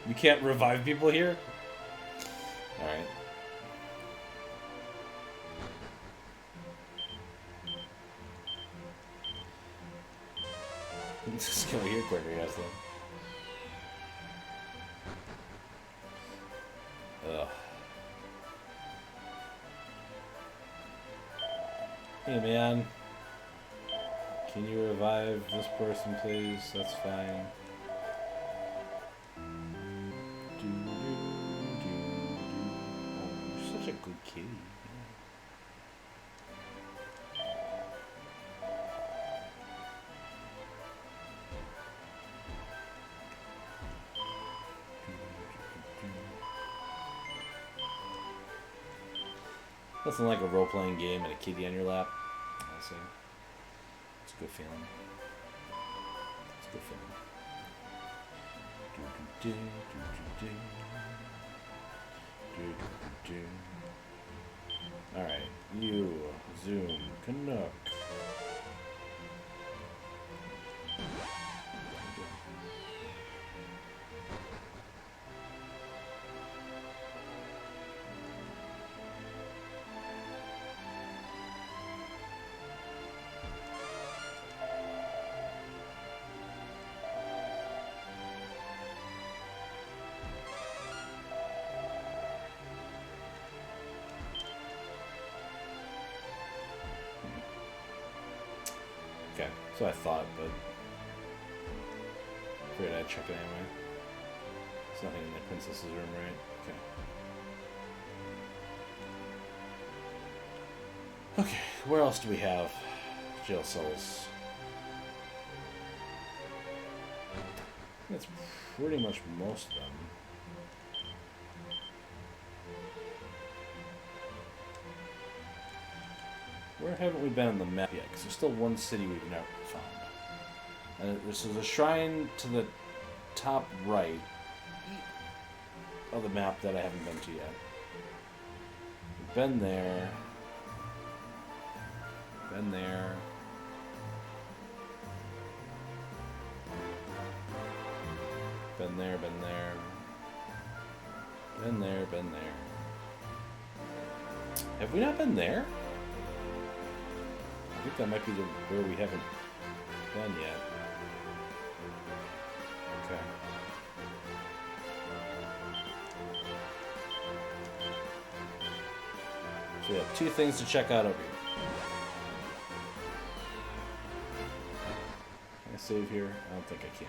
You can't revive people here? Alright. Just go here quicker, yes then. Ugh. Hey man. Can you revive this person please? That's fine. Such a good kitty. Nothing like a role-playing game and a kitty on your lap. Honestly, it's a good feeling. It's a good feeling. Alright, you, Zoom, Canuck. Okay, so I thought, but figured I'd check it anyway. There's nothing in the princess's room, right? Okay. Okay, where else do we have jail cells? That's pretty much most of them. Where haven't we been on the map yet? Because there's still one city we've never found. This is a shrine to the top right of the map that I haven't been to yet. We've been there. Been there. Been there, been there. Been there, been there. Have we not been there? I think that might be where we haven't been yet. Okay. So we have two things to check out over here. Can I save here? I don't think I can.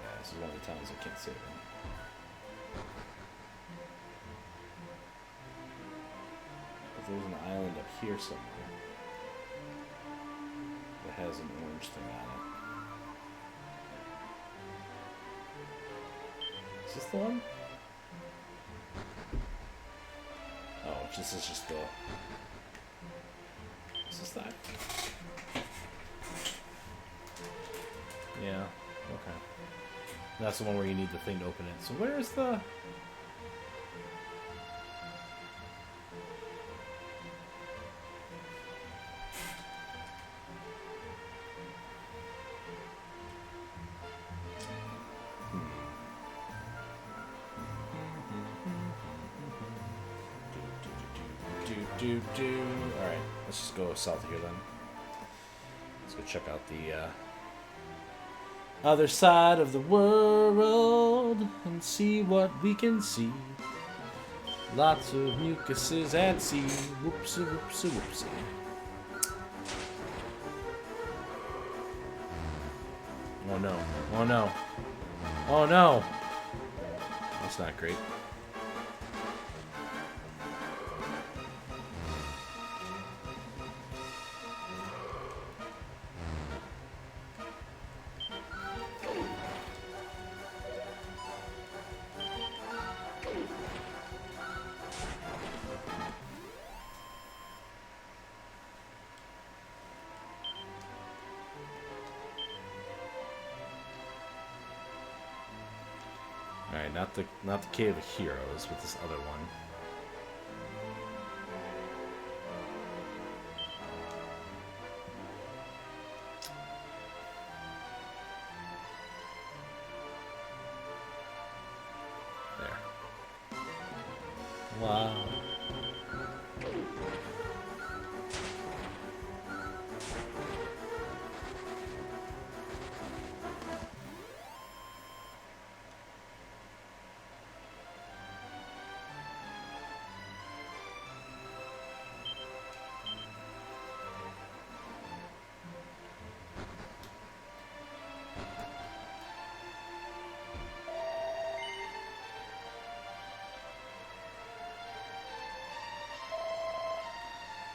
Yeah, this is one of the times I can't save them. there's an island up here somewhere that has an orange thing on it. Is this the one? Oh, this is just the... Is this that? Yeah, okay. That's the one where you need the thing to open it. So where is the... Alright, let's just go south of here then. Let's go check out the other side of the world and see what we can see. Lots of mucuses at sea. Whoopsie, whoopsie, whoopsie. Oh no. Oh no. Oh no! That's not great. Alright, not the Cave of Heroes, but this other one. There. Wow.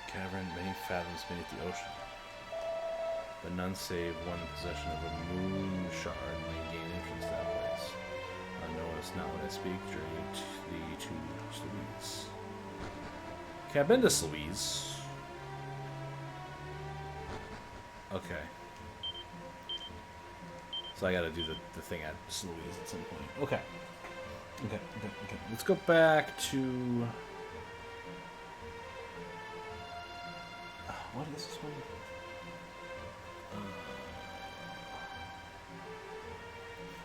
Cavern many fathoms beneath the ocean, but none save one in possession of a moon shard may gain entrance to that place. No, it's not what I speak. Journey to Sluise. Okay, I've been to Sluise. Okay. So I gotta do the thing at Sluise at some point. Okay. Okay. Let's go back to... What is this one?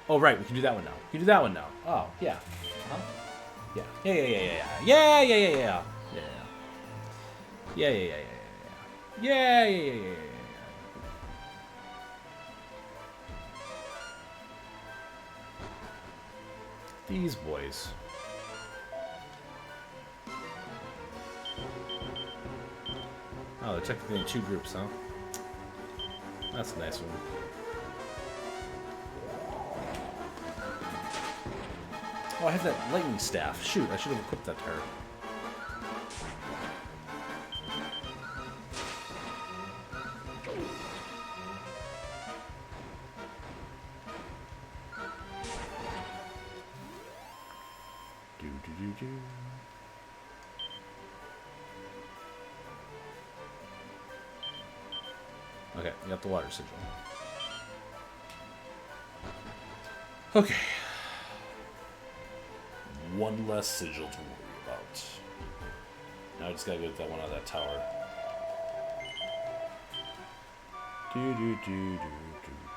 Oh, right, we can do that one now. We can do that one now. Oh, yeah. Huh? Yeah. Yeah. These boys. Oh, they're technically in two groups, huh? That's a nice one. Oh, I have that lightning staff. Shoot, I should have equipped that to her. Do. Okay, we got the water sigil. Okay. One less sigil to worry about. Now I just gotta get that one out of that tower.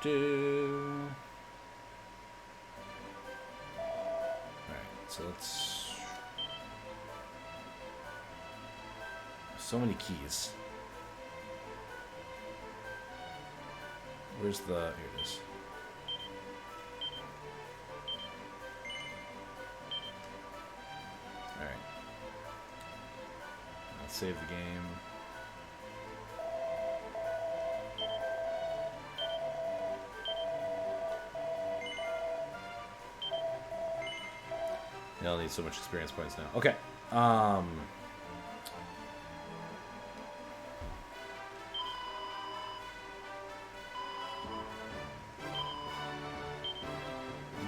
Do. Alright, so let's... So many keys. Where's the... Here it is. Alright. Let's save the game. I'll need so much experience points now. Okay.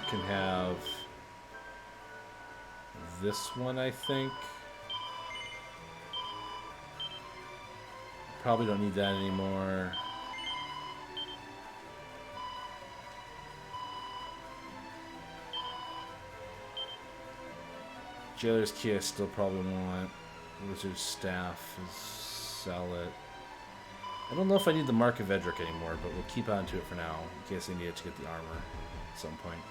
can have this one, I think. Probably don't need that anymore. Jailer's Key I still probably want. Wizard's Staff is sell it. I don't know if I need the Mark of Edric anymore, but we'll keep on to it for now, in case I need it to get the armor at some point.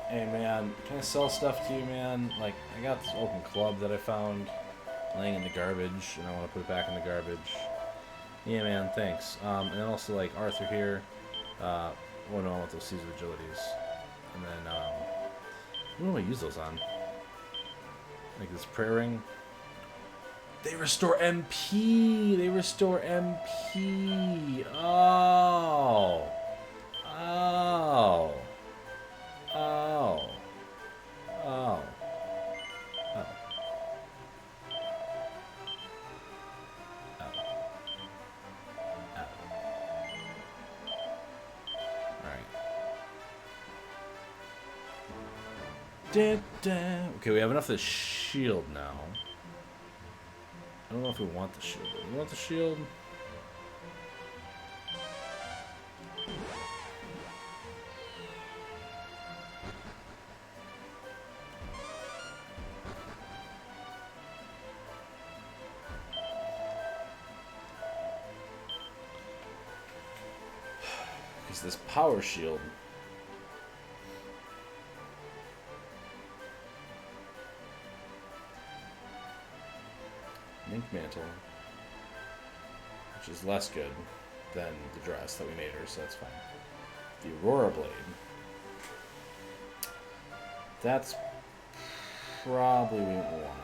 Hey man, can I sell stuff to you, man? Like, I got this open club that I found laying in the garbage, and I want to put it back in the garbage. Yeah man, thanks. And then also like Arthur here. Oh no, I want those Seas of Agilities. And then, what do I use those on? Like this prayer ring. They restore MP! They restore MP! Oh! Oh! Oh! Oh! Oh! Oh! Oh! Alright. Okay, we have enough of the shield now. I don't know if we want the shield. Do we want the shield? Because this power shield. Link Mantle, which is less good than the dress that we made her, so that's fine. The Aurora Blade. That's probably what we want.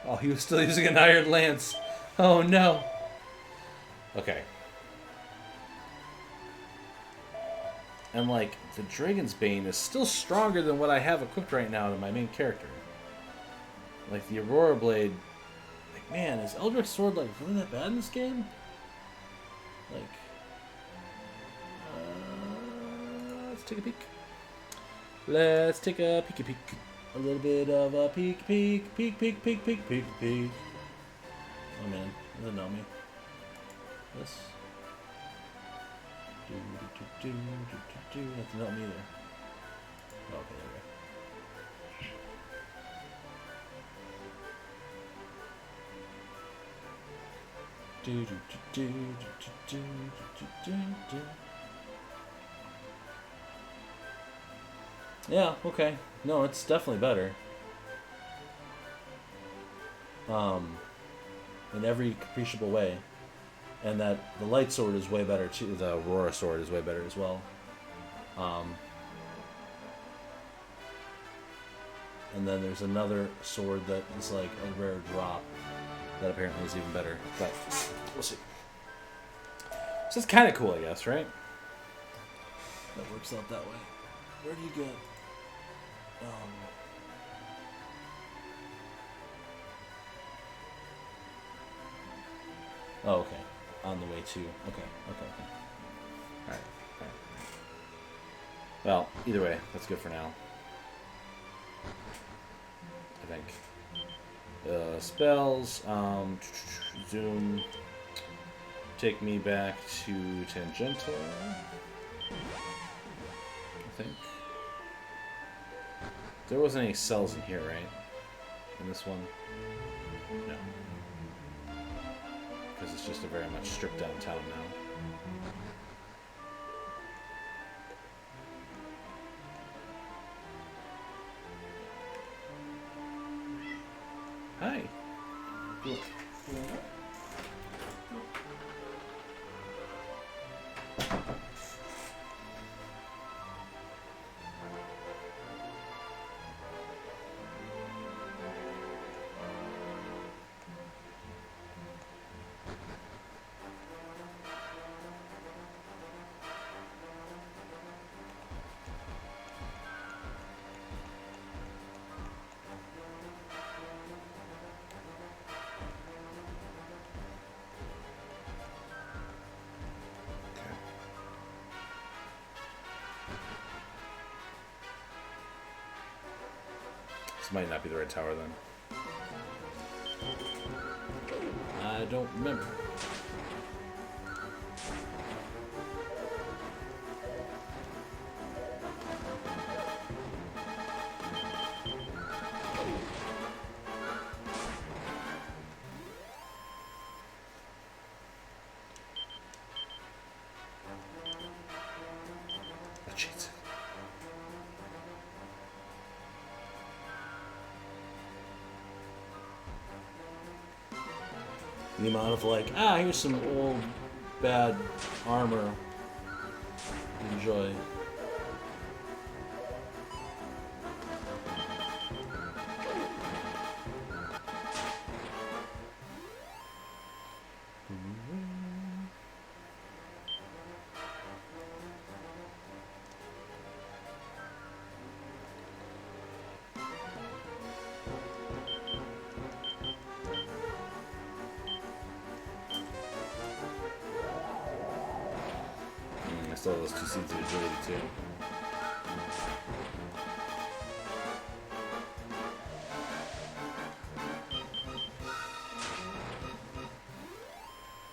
Oh, he was still using an Iron Lance. Oh, no. Okay. And, like, the Dragon's Bane is still stronger than what I have equipped right now to my main character. Like, the Aurora Blade... Like, man, is Eldritch Sword, like, really that bad in this game? Like... let's take a peek. Let's take a peeky peek. A little bit of a peek, peek, peek, peek, peek, peek, peek, peek. Oh man, doesn't know me. This. Doesn't know me either. Oh, okay, there we go. Yeah, okay. No, it's definitely better. In every appreciable way. And that the light sword is way better too. The Aurora sword is way better as well. And then there's another sword that is like a rare drop that apparently is even better. But we'll see. So it's kind of cool, I guess, right? That works out that way. Where do you get... Oh, okay. On the way to... Okay. Alright. Well, either way, that's good for now. I think. Spells, zoom, take me back to Tangential, I think. There wasn't any cells in here, right? In this one? No. Because it's just a very much stripped down town now. Hi. Cool. This might not be the right tower then. I don't remember. Oh, jeez. The amount of like, here's some old bad armor. Enjoy. I still have those 2 seeds of agility too.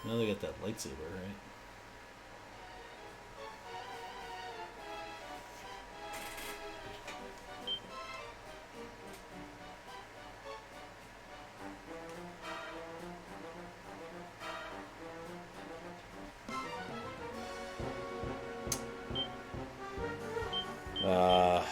Now they got that lightsaber, right? Uh,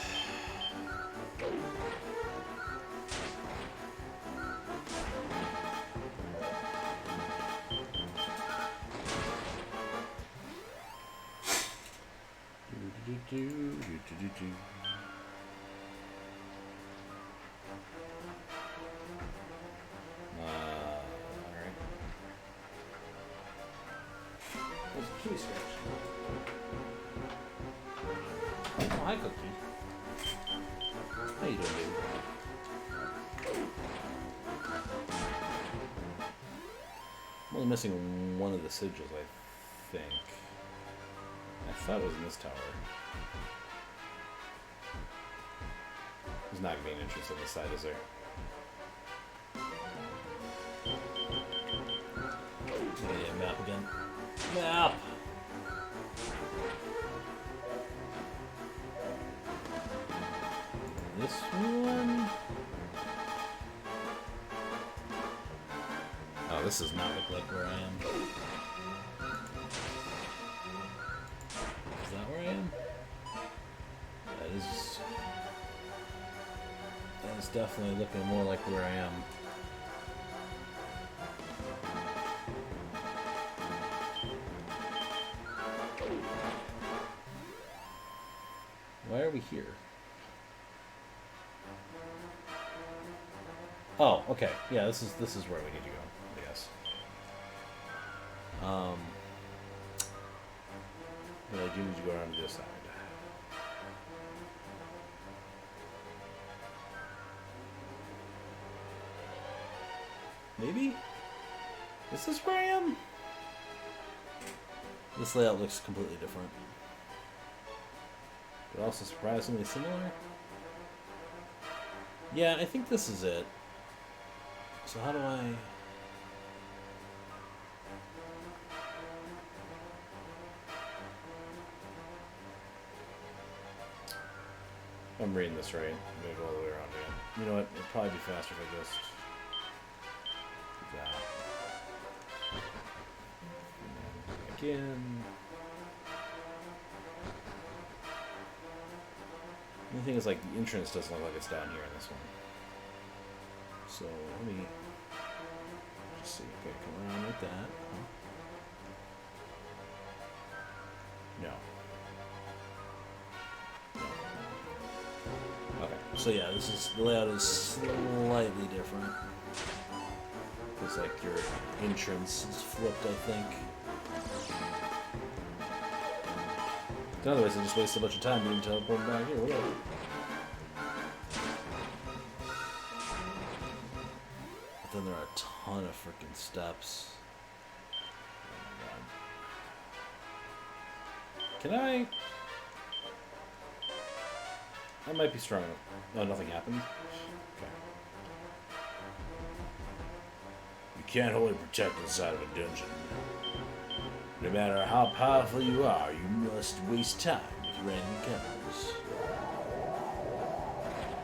Alright. There's a kitty scratch. Oh, hi, Cookie. How you doing, baby? I'm only missing one of the sigils, I think. I thought it was in this tower. There's not gonna be an entrance on this side, is there? Yeah, map again. Map! This one? Oh, this does not look like where I am. Is that where I am? That is definitely looking more like where I am. Why are we here? Oh, okay. Yeah, this is where we need to go, I guess. But I do need to go around to this side. Maybe? Is this where I am? This layout looks completely different. But also surprisingly similar. Yeah, I think this is it. So how do I... I'm reading this right. I'm gonna go all the way around again. You know what? It'd probably be faster if I just do that. Again. The only thing is, like, the entrance doesn't look like it's down here in this one. So let me just see. Okay, come around like that. Huh? No. Okay, so yeah, the layout is slightly different. It's like your Entrance is flipped, I think. otherwise I just waste a bunch of time being teleported back here. Whatever. But then there are a ton of freaking steps. Can I? I might be strong enough. No, nothing happened. Okay. You can't wholly protect inside of a dungeon. No matter how powerful you are, you must waste time with random encounters.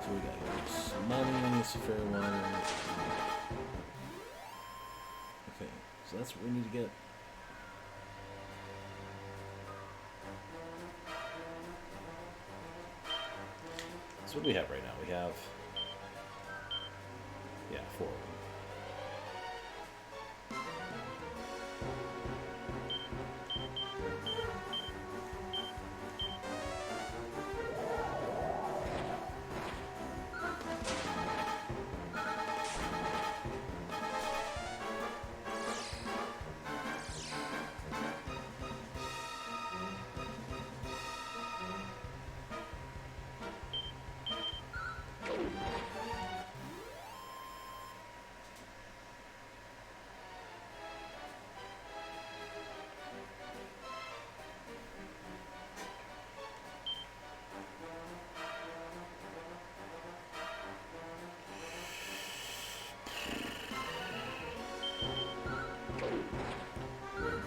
So we got here some money, some fair water. Okay, so that's what we need to get. So what do we have right now? We have, yeah, 4 of them.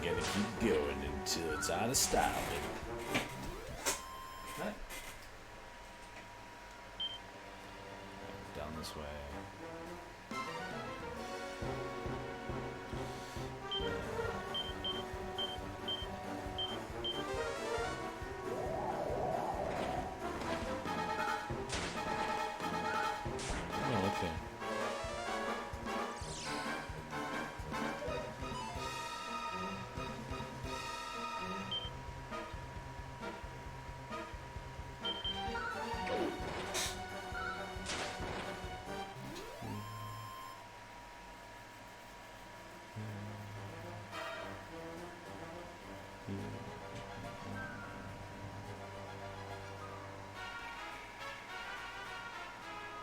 Gonna keep going until it's out of style, baby. Right. Down this way. Oh, okay.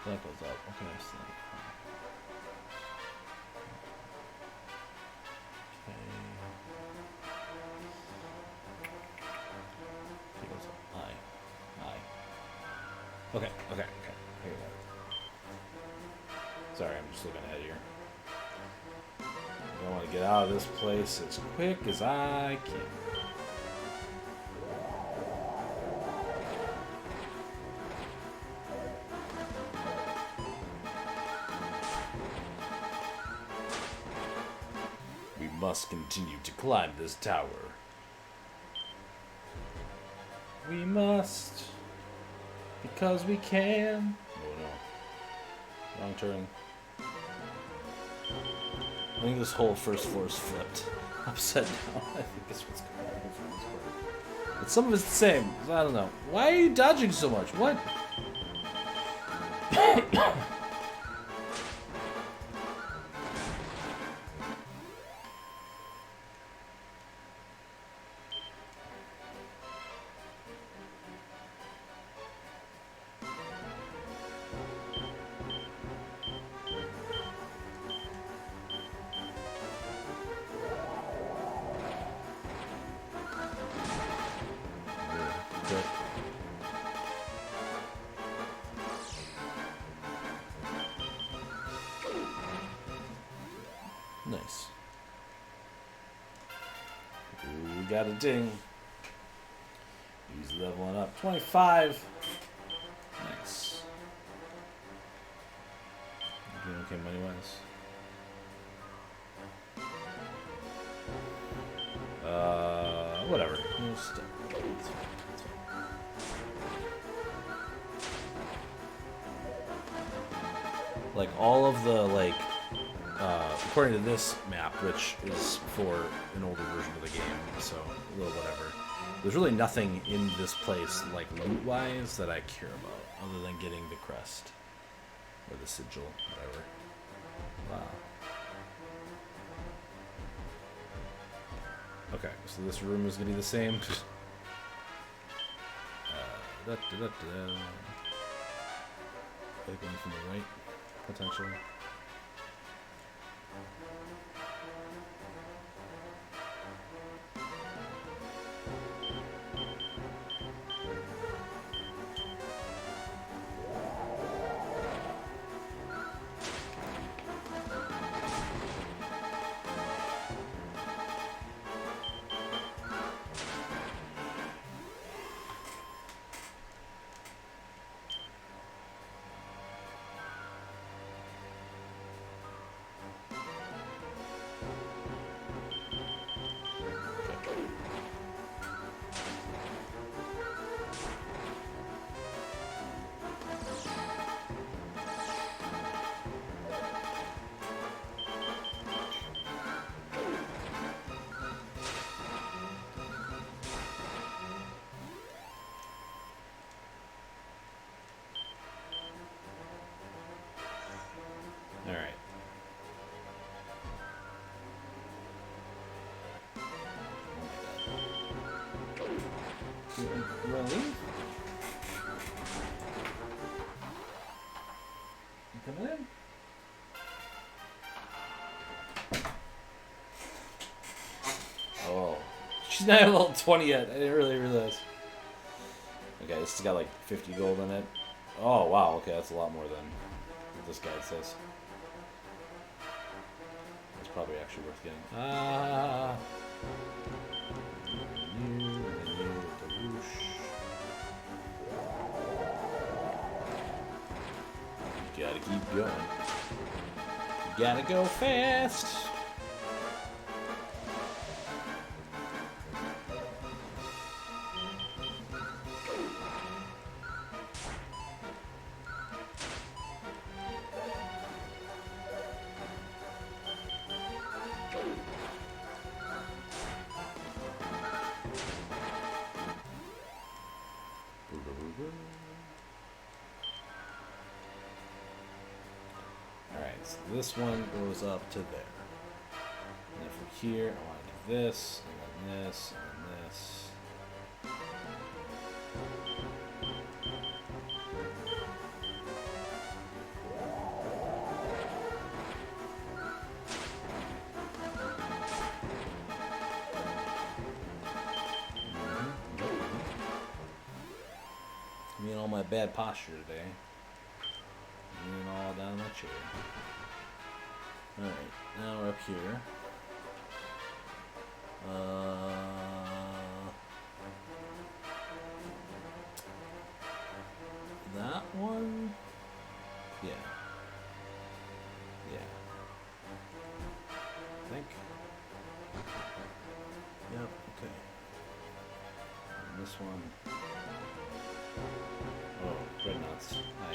That goes up. Okay, so. Okay. He goes up. Aye. Okay. Here we go. Sorry, I'm just looking ahead here. I want to get out of this place as quick as I can. We must continue to climb this tower. We must, because we can. Oh no. Wrong turn. I think this whole first floor is flipped. Upside down. I think that's what's going on for this part. But some of it's the same. So I don't know. Why are you dodging so much? What? Nice. Ooh, we got a ding. He's leveling up. 25. Nice. Okay, money wise. Whatever. It's fine. Like all of the according to this map, which is for an older version of the game, so well, whatever. There's really nothing in this place, like loot-wise, that I care about, other than getting the crest or the sigil, whatever. Wow. Okay, so this room is gonna be the same. Like one from the right, potentially. All right. You want to leave? You coming in? Oh, she's not at level 20 yet. I didn't really realize. Okay, this has got like 50 gold in it. Oh wow, okay, that's a lot more than what this guy says. It's probably actually worth getting. Renew with the whoosh. You gotta keep going. You gotta go fast. Alright, so this one goes up to there. And then from here, I want to do this, and then this, and then this. Me and all my bad posture today. Me and all down my chair. Alright, now we're up here. That one? Yeah. Yeah. I think. Yep, okay. And this one. Oh, red nuts. Hi.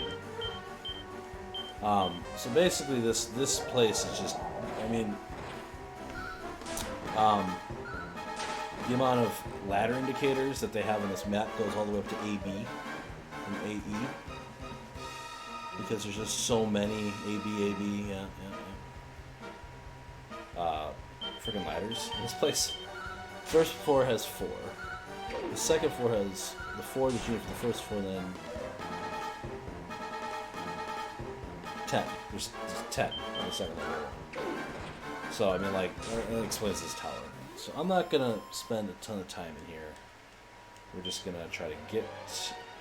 So basically this place is just, I mean, the amount of ladder indicators that they have on this map goes all the way up to AB and AE. Because there's just so many AB, yeah. Freaking ladders in this place. First floor has 4. The second floor has the 4 that you need for the first floor, then 10. There's 10 on the second level. So, I mean, like, that explains this tower. So, I'm not gonna spend a ton of time in here. We're just gonna try to get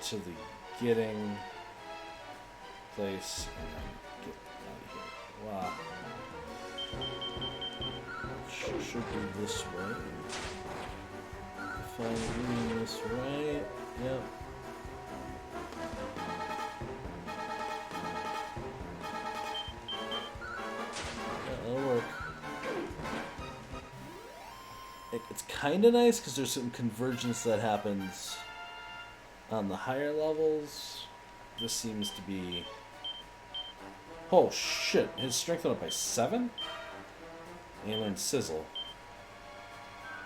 to the getting place and then get out of here. Wow. Should be this way. If I'm reading this right, yep. That'll work. It's kind of nice because there's some convergence that happens on the higher levels. This seems to be... Oh shit, his strength went up by 7? And he learned Sizzle.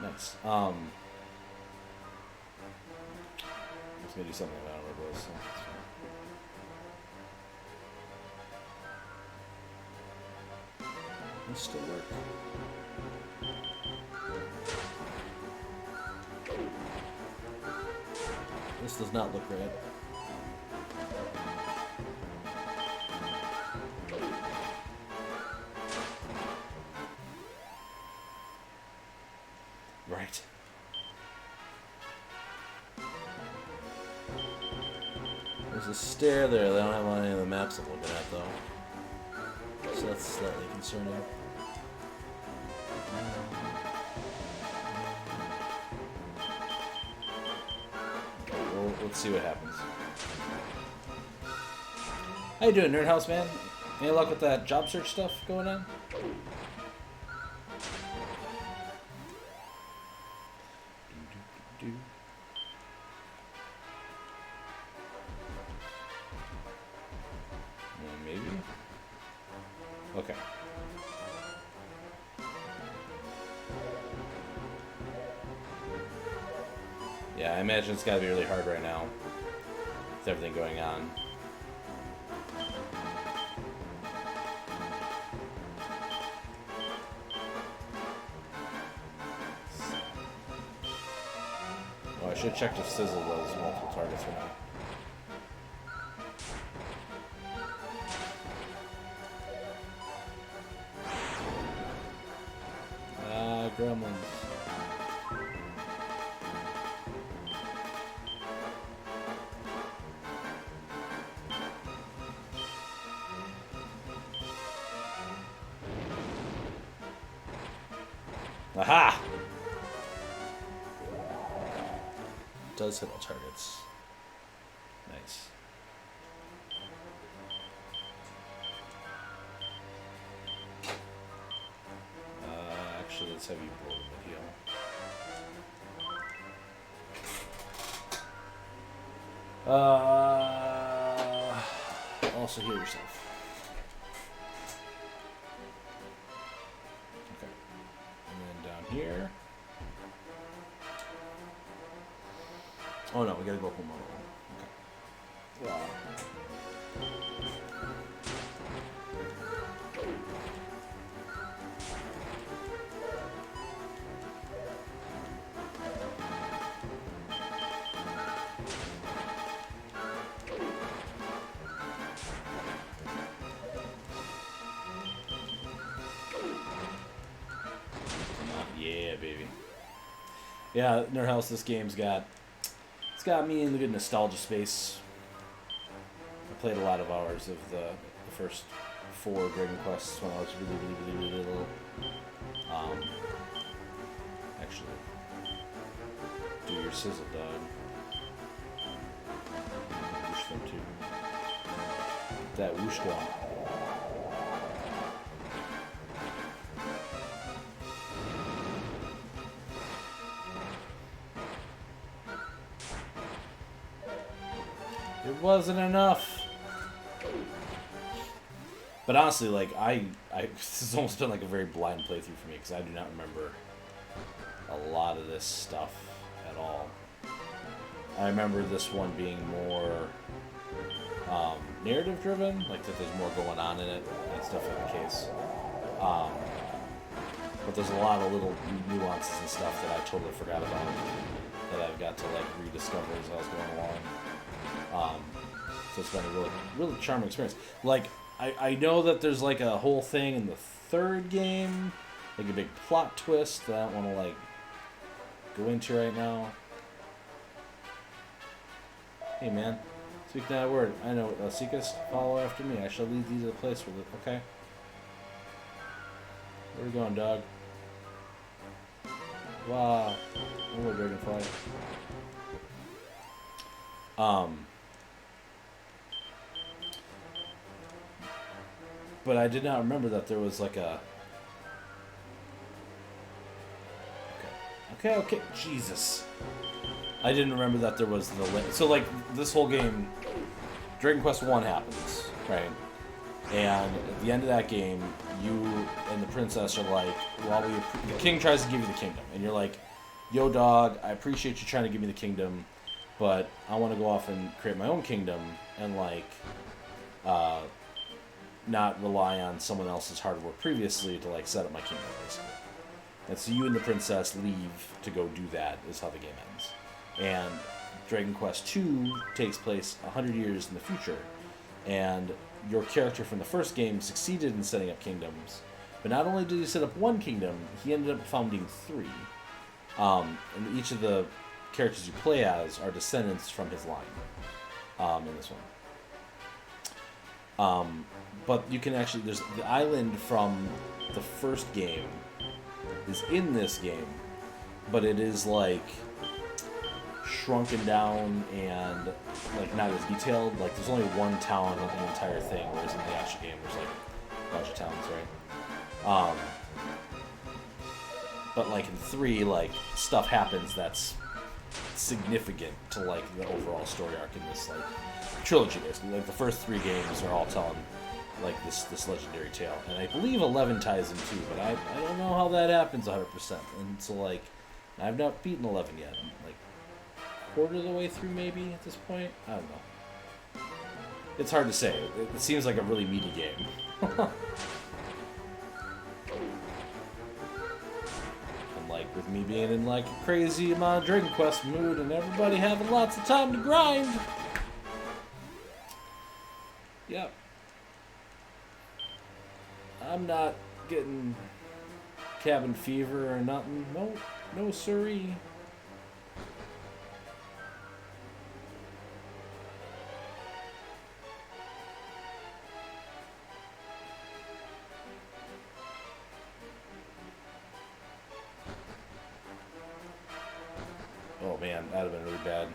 Nice. I was gonna do something about it, was. So this still work? This does not look right. Right. There's a stair there that I don't have on any of the maps I'm looking at, though. So that's slightly concerning. Okay, well, let's see what happens. How you doing, Nerd House, man? Any luck with that job search stuff going on? Maybe? Okay. Yeah, I imagine it's gotta be really hard right now with everything going on. I should have checked if Sizzle was multiple targets or not. Gremlins. Aha! Does hit all targets. Nice. Actually, let's have you roll the heal. Also heal yourself. Okay. And then down here. Oh no, we gotta go home. Okay. Wow. Yeah, baby. Yeah, Nerd House, this game's got... It's got me in the good nostalgia space. I played a lot of hours of the first 4 Dragon Quests when I was really little. Actually, do your sizzle, dog. Whoosh them too. That whoosh one. It wasn't enough. But honestly, like, this has almost been like a very blind playthrough for me because I do not remember a lot of this stuff at all. I remember this one being more narrative driven, like that there's more going on in it. That's definitely the case. But there's a lot of little nuances and stuff that I totally forgot about that I've got to like rediscover as I was going along. So it's been a really, really charming experience. Like, I know that there's like a whole thing in the 3rd game, like a big plot twist that I don't want to like go into right now. Hey man, speak that word. I know. Seekest, follow after me. I shall lead thee to the place where the... Okay. Where are we going, dog? Wow. Oh, dragonfly. But I did not remember that there was like a... Okay, Jesus. I didn't remember that there was the... So, like, this whole game, Dragon Quest 1 happens, right? And at the end of that game, you and the princess are like, well, the king tries to give you the kingdom. And you're like, yo, dog, I appreciate you trying to give me the kingdom, but I want to go off and create my own kingdom and, like, not rely on someone else's hard work previously to, like, set up my kingdom, basically. And so you and the princess leave to go do that, is how the game ends. And Dragon Quest 2 takes place 100 years in the future. And your character from the first game succeeded in setting up kingdoms. But not only did he set up one kingdom, he ended up founding 3. And each of the characters you play as are descendants from his line in this one. But you can actually... There's the island from the first game is in this game, but it is, like, shrunken down and, like, not as detailed. Like, there's only one town on the entire thing, whereas in the actual game there's, like, a bunch of towns, right? But, like, in 3, like, stuff happens that's significant to, like, the overall story arc in this, like, trilogy, basically. Like, the first 3 games are all telling, like, this legendary tale. And I believe 11 ties in too, but I don't know how that happens 100%. And so, like, I've not beaten 11 yet. I'm, like, quarter of the way through, maybe, at this point? I don't know. It's hard to say. It seems like a really meaty game. And, like, With me being in like a crazy amount of Dragon Quest mood and everybody having lots of time to grind. Yep. I'm not getting cabin fever or nothing. No siree. Oh man, that'd have been really bad.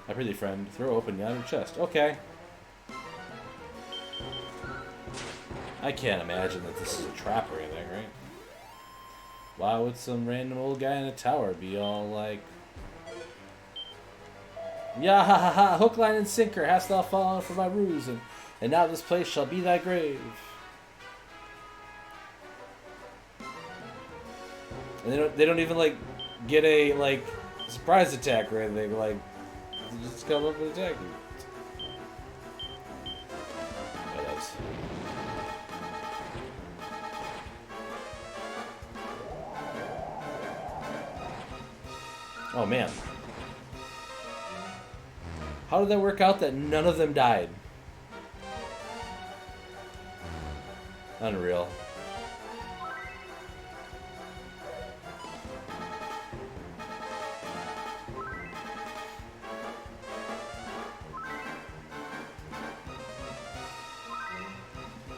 My pretty friend, throw open yonder chest. Okay. I can't imagine that this is a trap or anything, right? Why would some random old guy in a tower be all like, "Yeah, ha ha ha, hook, line, and sinker, hast thou fallen for my ruse, and now this place shall be thy grave." And they don't even like get a like surprise attack or anything. Like, they just come up and attack you. Yeah, that's... Oh man, how did that work out that none of them died? Unreal.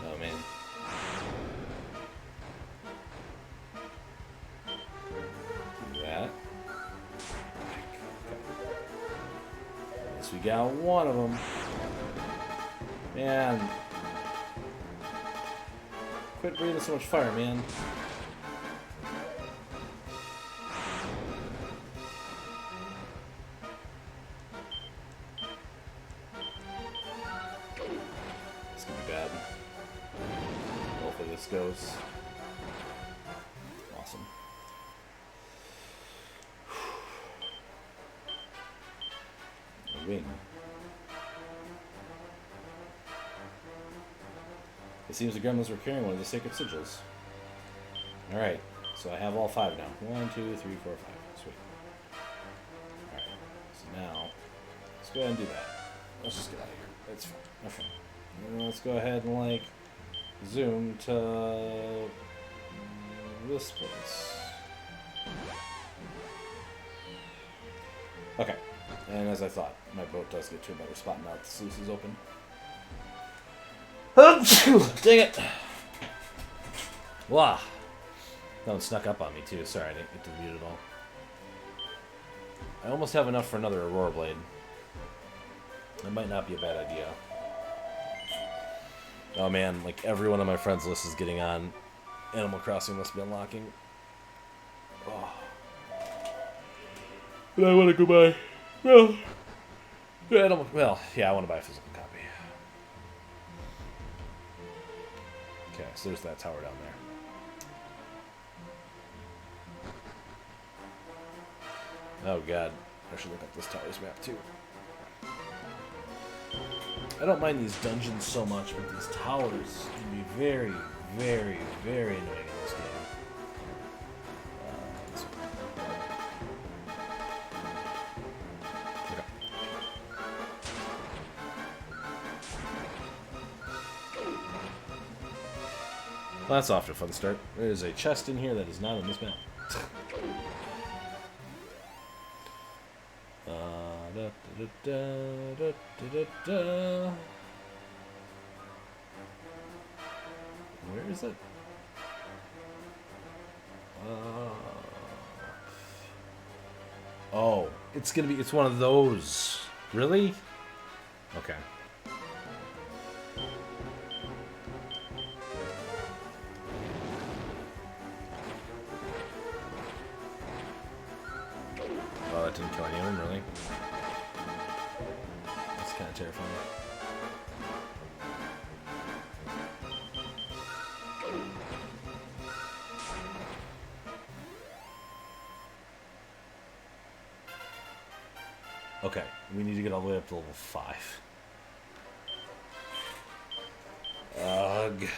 Oh man. Do that. Guess we got one of them. Man. Quit breathing so much fire, man. This could be bad. Hopefully this goes. Awesome. A wing. It seems the gremlins were carrying one of the sacred sigils. Alright, so I have all 5 now. 1, 2, 3, 4, 5. Sweet. Alright, so now, let's go ahead and do that. Let's just get out of here. That's fine. Okay. And let's go ahead and, like, zoom to this place. Okay, and as I thought, my boat does get to a better spot now that the sluice is open. Dang it! Wow. That one snuck up on me too. Sorry, I didn't get to mute it all. I almost have enough for another Aurora Blade. That might not be a bad idea. Oh man, like everyone on my friends list is getting on. Animal Crossing must be unlocking. Oh. But I want to go buy. Well, yeah, I want to buy a physical copy. Okay, so there's that tower down there. Oh god, I should look up this tower's map too. I don't mind these dungeons so much, but these towers can be very, very, very annoying in this game. This one. Okay. Well, that's off to a fun start. There's a chest in here that is not on this map. Where is it? Oh, it's gonna be. It's one of those. Really? Okay. Oh, that didn't kill anyone, really? That's kind of terrifying. Okay, we need to get all the way up to level 5. Ugh.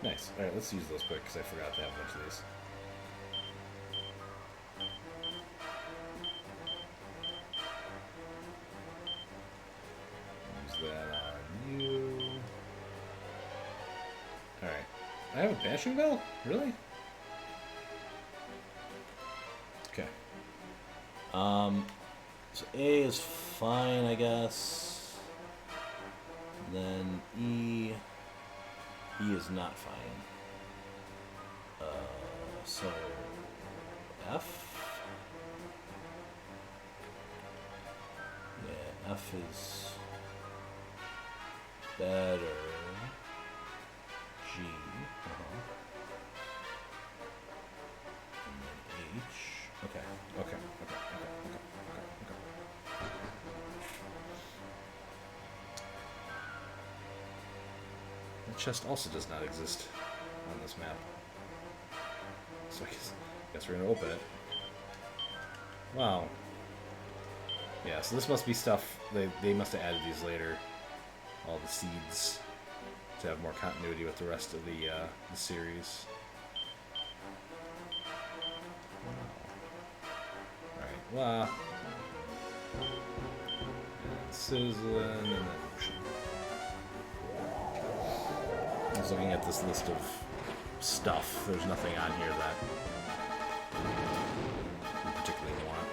Nice. Alright, let's use those quick, because I forgot to have a bunch of these. Use that on you. Alright. I have a Banishing Bell? Really? Okay. So A is fine, I guess. Then E. E is not fine. So F. Yeah, F is better. G. And then H. Okay. Okay. Okay. The chest also does not exist on this map. So I guess we're gonna open it. Wow. Yeah, so this must be stuff, they must have added these later. All the seeds to have more continuity with the rest of the series. Alright, wow. And sizzling and then ocean. I was looking at this list of stuff. There's nothing on here that we particularly want.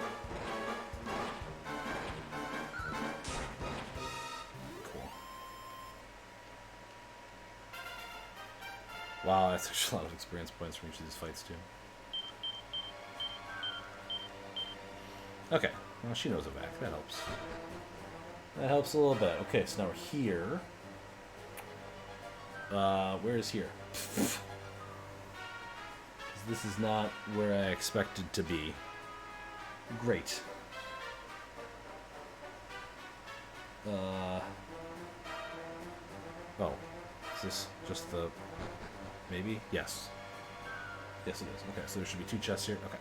Cool. Wow, that's actually a lot of experience points from each of these fights, too. Okay, well, she knows a vac. That helps. That helps a little bit. Okay, so now we're here. Where is here? This is not where I expected to be. Great. Oh. Is this just the... Maybe? Yes. Yes, it is. Okay, so there should be 2 chests here. Okay.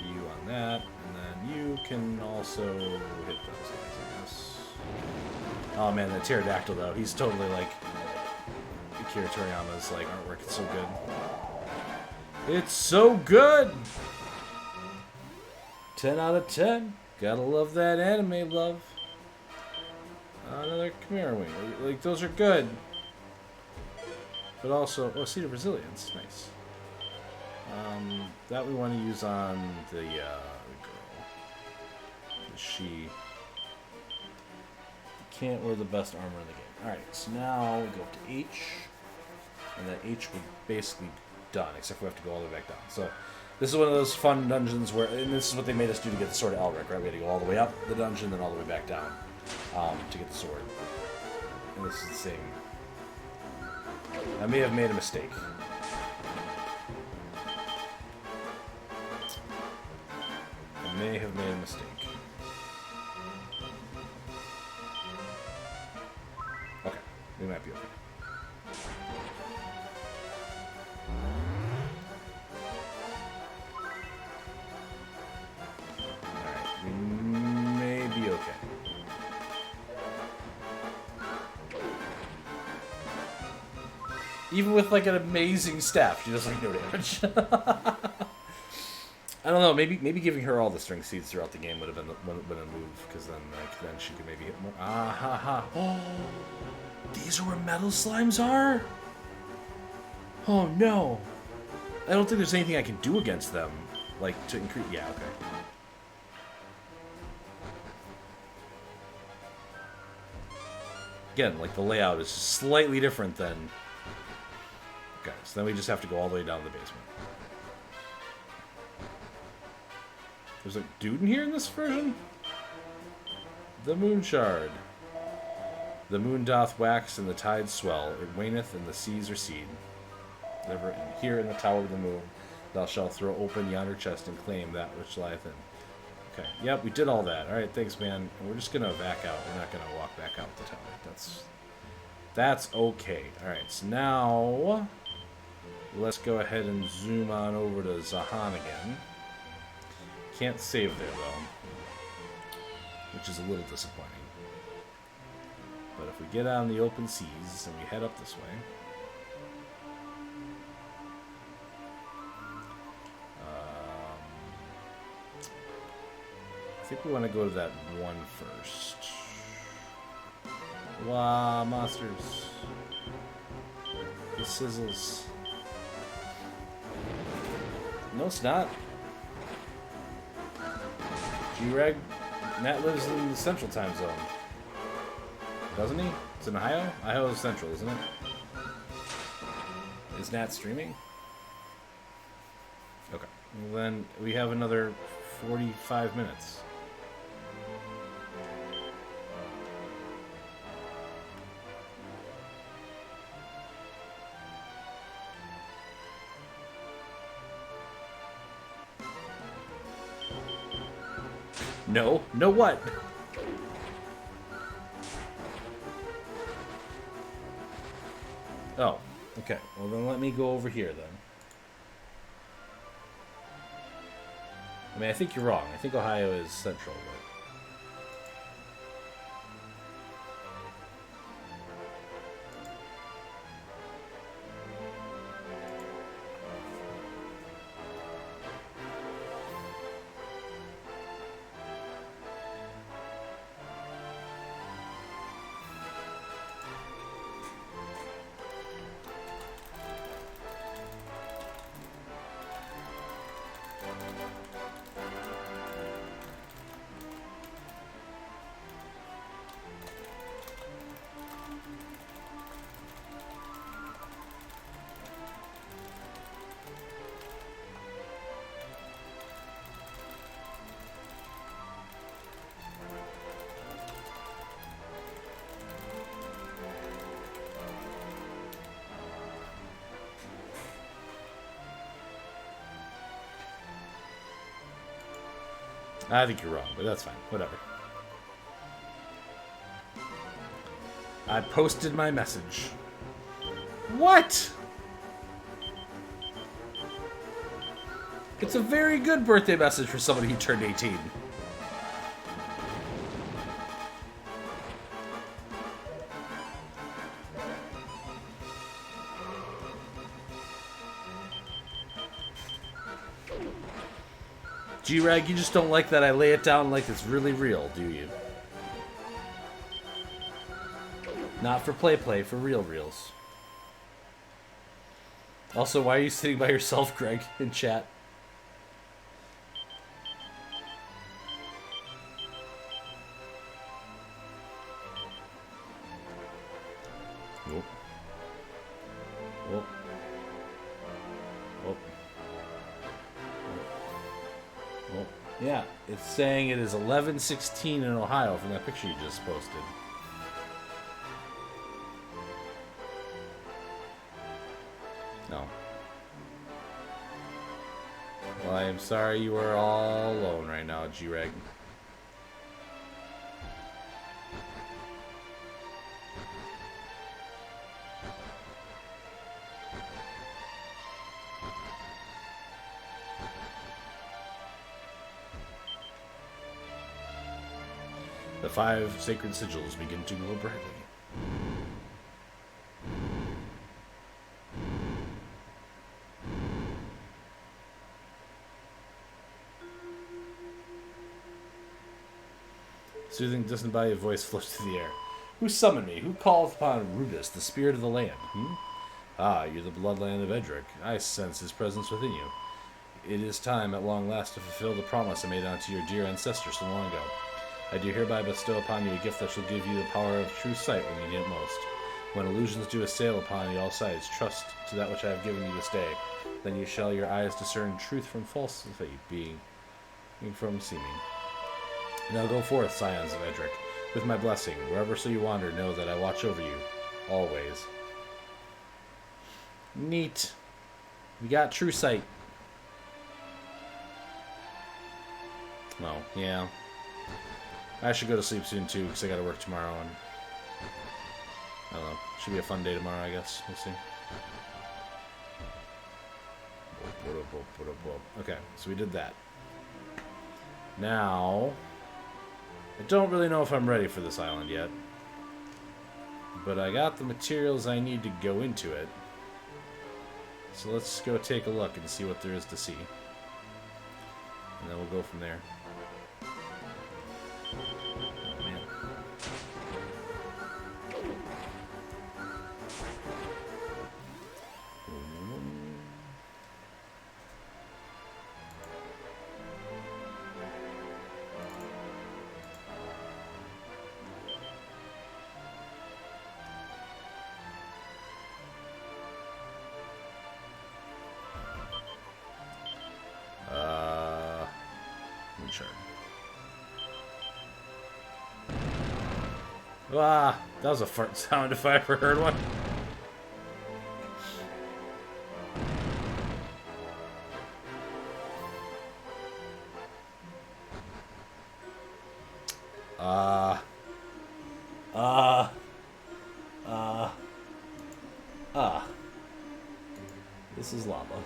You on that, and then you can also hit those guys, I guess. Oh man, the pterodactyl though, he's totally like Akira Toriyama's like artwork. It's so good. It's so good. 10 out of 10. Gotta love that anime love. Another Chimera Wing. Like those are good. But also, oh, Seed of Resilience, nice. That we want to use on the girl. She can't wear the best armor in the game. Alright, so now we go up to H. And then H we're basically done, except we have to go all the way back down. So this is one of those fun dungeons where, and this is what they made us do to get the Sword of Elric, right? We had to go all the way up the dungeon, then all the way back down to get the sword. And this is the same. I may have made a mistake. I may have made a mistake. Okay, we might be okay. Alright, we may be okay. Even with like an amazing staff, she does like no damage. I don't know. Maybe giving her all the string seeds throughout the game would have been a move, because then she could maybe hit more. Ah ha ha! Oh, these are where metal slimes are. Oh no! I don't think there's anything I can do against them, like to increase. Yeah, okay. Again, like the layout is slightly different than. Okay, so then we just have to go all the way down to the basement. There's a dude in here in this version? The moon shard. The moon doth wax and the tides swell. It waneth and the seas recede. Ever here in the tower of the moon, thou shalt throw open yonder chest and claim that which lieth in. Okay, yep, we did all that. Alright, thanks, man. And we're just gonna back out. We're not gonna walk back out the tower. That's okay. Alright, so now let's go ahead and zoom on over to Zahan again. Can't save there, though, which is a little disappointing. But if we get out on the open seas and we head up this way... I think we want to go to that one first. Wow, monsters. The sizzles. No, it's not. G-Reg, Nat lives in the Central Time Zone. Doesn't he? It's in Ohio? Ohio is Central, isn't it? Is Nat streaming? Okay. Well, then we have another 45 minutes. No. No what? Oh, okay. Well, then let me go over here, then. I mean, I think you're wrong. I think Ohio is central, but... I think you're wrong, but that's fine. Whatever. I posted my message. What? It's a very good birthday message for somebody who turned 18. G-Rag, you just don't like that I lay it down like it's really real, do you? Not for play, for real reals. Also, why are you sitting by yourself, Greg, in chat? Nope. Whoop. Whoop. Well, yeah, it's saying it is 11:16 in Ohio from that picture you just posted. No. Well, I am sorry you are all alone right now, G-Reg. The 5 sacred sigils begin to glow brightly. Soothing, disembodied voice floats through the air. Who summoned me? Who called upon Rudis, the spirit of the land? Ah, you're the bloodline of Edric. I sense his presence within you. It is time at long last to fulfill the promise I made unto your dear ancestor so long ago. I do hereby bestow upon you a gift that shall give you the power of true sight when you need it most. When illusions do assail upon you all sides, trust to that which I have given you this day. Then you shall your eyes discern truth from falsity, being from seeming. Now go forth, scions of Edric, with my blessing. Wherever so you wander, know that I watch over you, always. Neat. We got true sight. Oh, yeah. I should go to sleep soon, too, because I gotta work tomorrow, and... I don't know. Should be a fun day tomorrow, I guess. We'll see. Okay, so we did that. Now... I don't really know if I'm ready for this island yet. But I got the materials I need to go into it. So let's go take a look and see what there is to see. And then we'll go from there. Oh, man. Sure. Ah, that was a fart sound if I ever heard one. This is lava.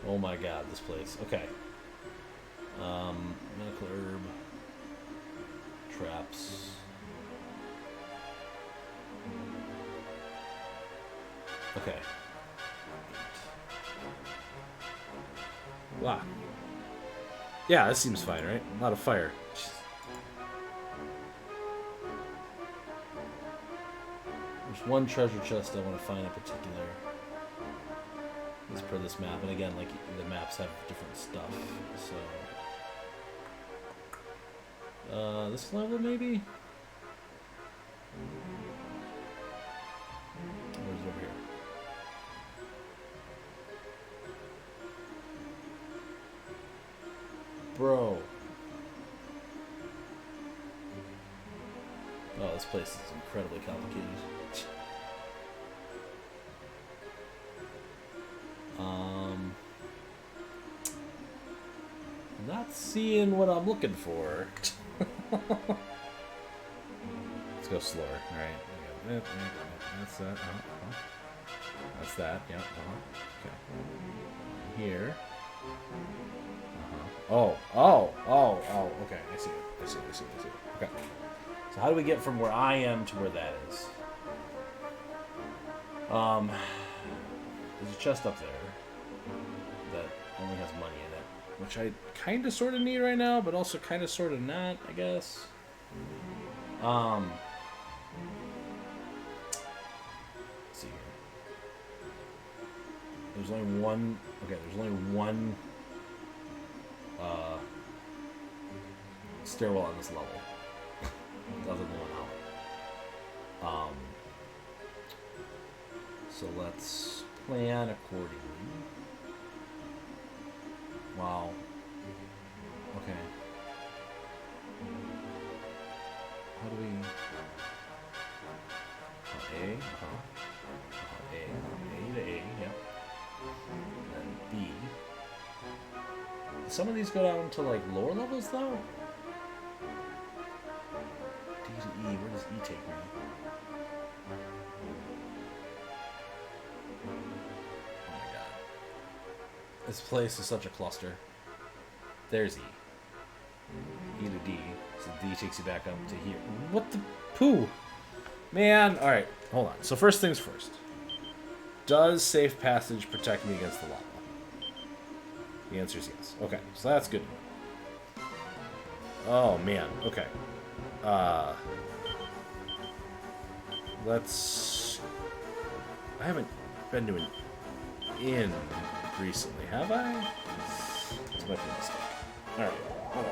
Oh my god, this place. Okay. Medical herb. Traps. Okay. Wow. Yeah, this seems fine, right? A lot of fire. There's one treasure chest I want to find in particular. As per this map, and again, like the maps have different stuff, so this level maybe? Where's it over here? Bro. Oh, this place is incredibly complicated. Not seeing what I'm looking for. Let's go slower. All right. That's that. That's that. Yeah. Okay. Here. Oh. Okay. I see it. Okay. So how do we get from where I am to where that is? There's a chest up there that only has money in it, which I kind of sort of need right now, but also kind of sort of not, I guess. Let's see here. There's only one. Okay, there's only one stairwell on this level. Other than one out. So let's plan accordingly. Wow. Okay. How do we... A. A to A, yep. And then B. Some of these go down to like lower levels though? D to E, where does E take me? Oh my god. This place is such a cluster. There's E. E to D. So D takes you back up to here. What the poo? Man, alright, hold on. So first things first. Does safe passage protect me against the lava? The answer is yes. Okay, so that's good. Oh man, okay. Let's... I haven't been to an inn recently, have I? This might be a mistake. Alright, hold on.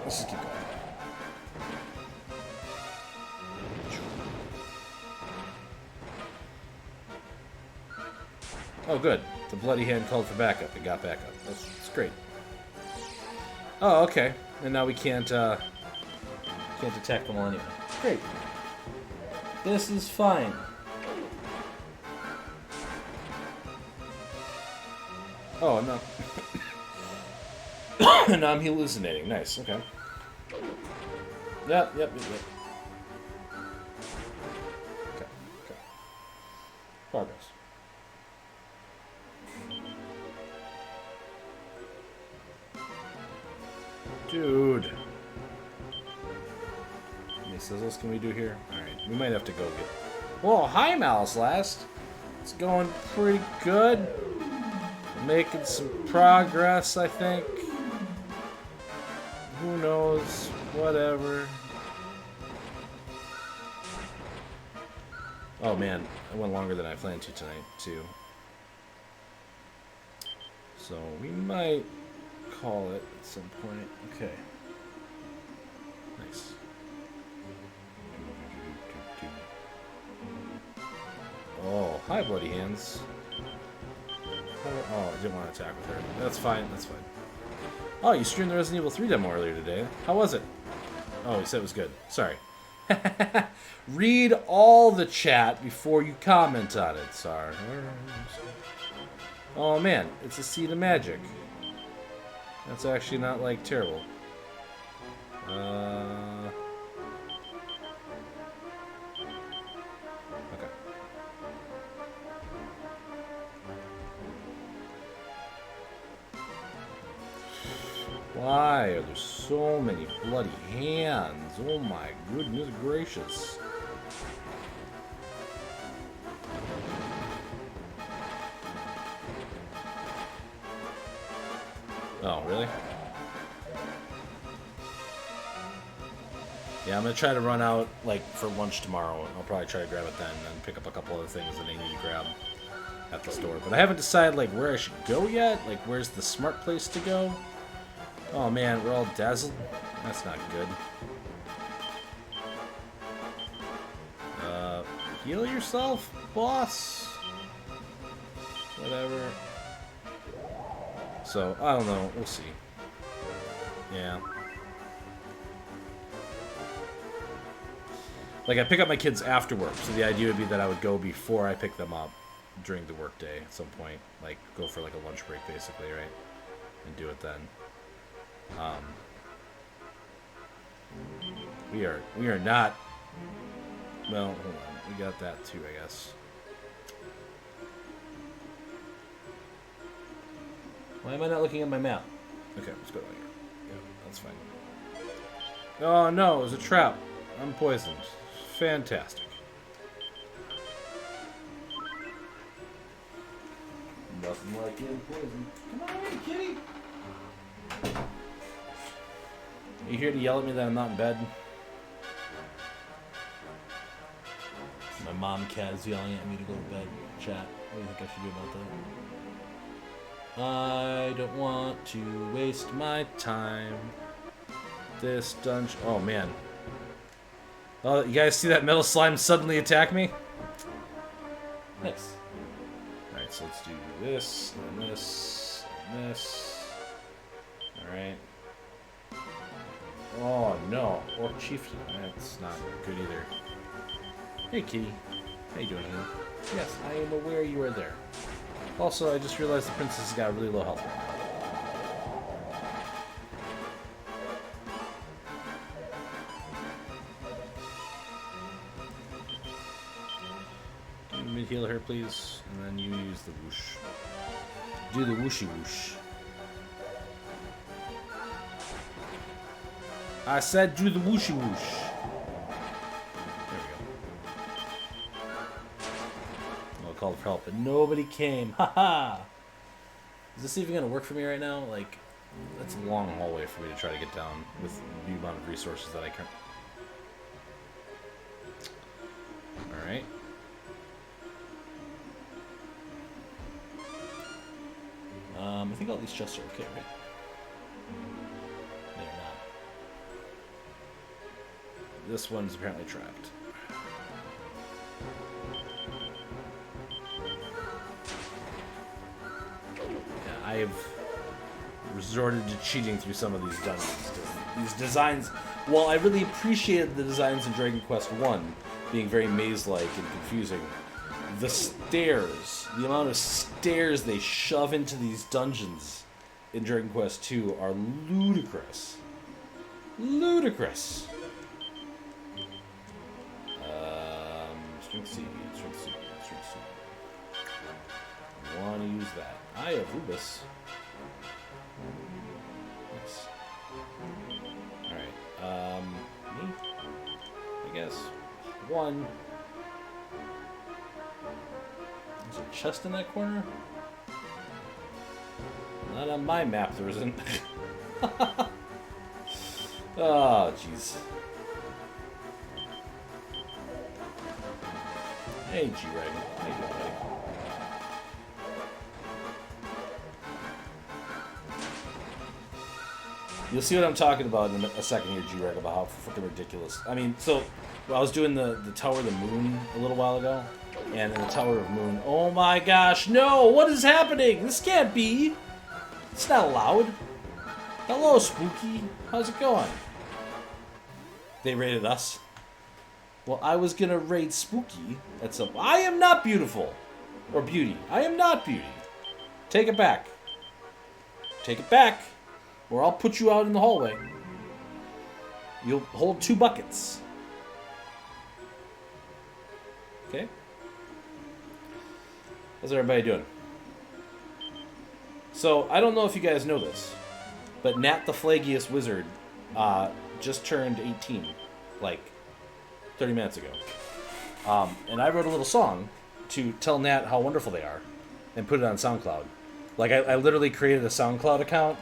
Let's just keep going. Oh, good. The bloody hand called for backup. It got backup. That's great. Oh, okay. And now we can't attack them all anyway. Great. This is fine. Oh, no. Now I'm hallucinating. Nice. Okay. Yep. Okay. Progress. Dude. sizzles can we do here? Alright, we might have to go get... Whoa, hi, Malice Last. It's going pretty good. Making some progress, I think. Who knows? Whatever. Oh man, I went longer than I planned to tonight, too. So we might call it at some point. Okay. Nice. Oh, hi, Bloody Hands. Oh, I didn't want to attack with her. That's fine, that's fine. Oh, you streamed the Resident Evil 3 demo earlier today. How was it? Oh, he said it was good. Sorry. Read all the chat before you comment on it, Sar. Oh man, it's a Seed of Magic. That's actually not, like, terrible. Okay. Why are there so many bloody hands? Oh my goodness gracious. Oh, really? Yeah, I'm gonna try to run out, like, for lunch tomorrow. I'll probably try to grab it then and pick up a couple other things that I need to grab at the store. But I haven't decided, like, where I should go yet. Like, where's the smart place to go? Oh man, we're all dazzled. That's not good. Heal yourself, boss. Whatever. So, I don't know. We'll see. Yeah. Like, I pick up my kids after work, so the idea would be that I would go before I pick them up during the workday at some point. Like, go for, like, a lunch break, basically, right? And do it then. We are not... Well, hold on. We got that, too, I guess. Why am I not looking at my map? Okay, let's go down here. Yeah, that's fine. Oh no, it was a trap. I'm poisoned. Fantastic. Nothing like getting poisoned. Come on in, kitty! Are you here to yell at me that I'm not in bed? My mom cat is yelling at me to go to bed. Chat, what do you think I should do about that? I don't want to waste my time. This dungeon... Oh, man. Oh, you guys see that metal slime suddenly attack me? Nice. Alright, so let's do this, and this, and this. Alright. Oh, no. Orc Chieftain. That's not good either. Hey, kitty. How you doing here? Yes, I am aware you are there. Also, I just realized the princess has got really low health right now. Can you mid-heal her, please? And then you use the whoosh. Do the whooshy whoosh. I said do the whooshy whoosh. Called for help, but nobody came. Haha! Is this even gonna work for me right now? Like, that's a long hallway for me to try to get down with the amount of resources that I can. Alright. I think all these chests are okay, right? They're not. This one's apparently trapped. I've resorted to cheating through some of these dungeons. These designs, while I really appreciated the designs in Dragon Quest I being very maze-like and confusing, the stairs, the amount of stairs they shove into these dungeons in Dragon Quest II are ludicrous. Ludicrous! Strength seed, strength seed, strength seed. I want to use that. Eye of Rubus. Nice. Alright, me? guess. 1. Is there a chest in that corner? Not on my map, there isn't. Oh, jeez. Hey, G-Reg. How you doing, buddy? You'll see what I'm talking about in a second here, G-Reg, about how freaking ridiculous. I mean, so I was doing the Tower of the Moon a little while ago, and in the Tower of Moon, oh my gosh, no! What is happening? This can't be! It's not allowed. Hello, Spooky. How's it going? They raided us. Well, I was gonna raid Spooky at some... I am not beautiful! Or beauty. I am not beauty. Take it back. Take it back. Or I'll put you out in the hallway. You'll hold 2 buckets. Okay? How's everybody doing? So, I don't know if you guys know this, but Nat the Flagiest Wizard just turned 18, like 30 minutes ago. And I wrote a little song to tell Nat how wonderful they are and put it on SoundCloud. Like, I literally created a SoundCloud account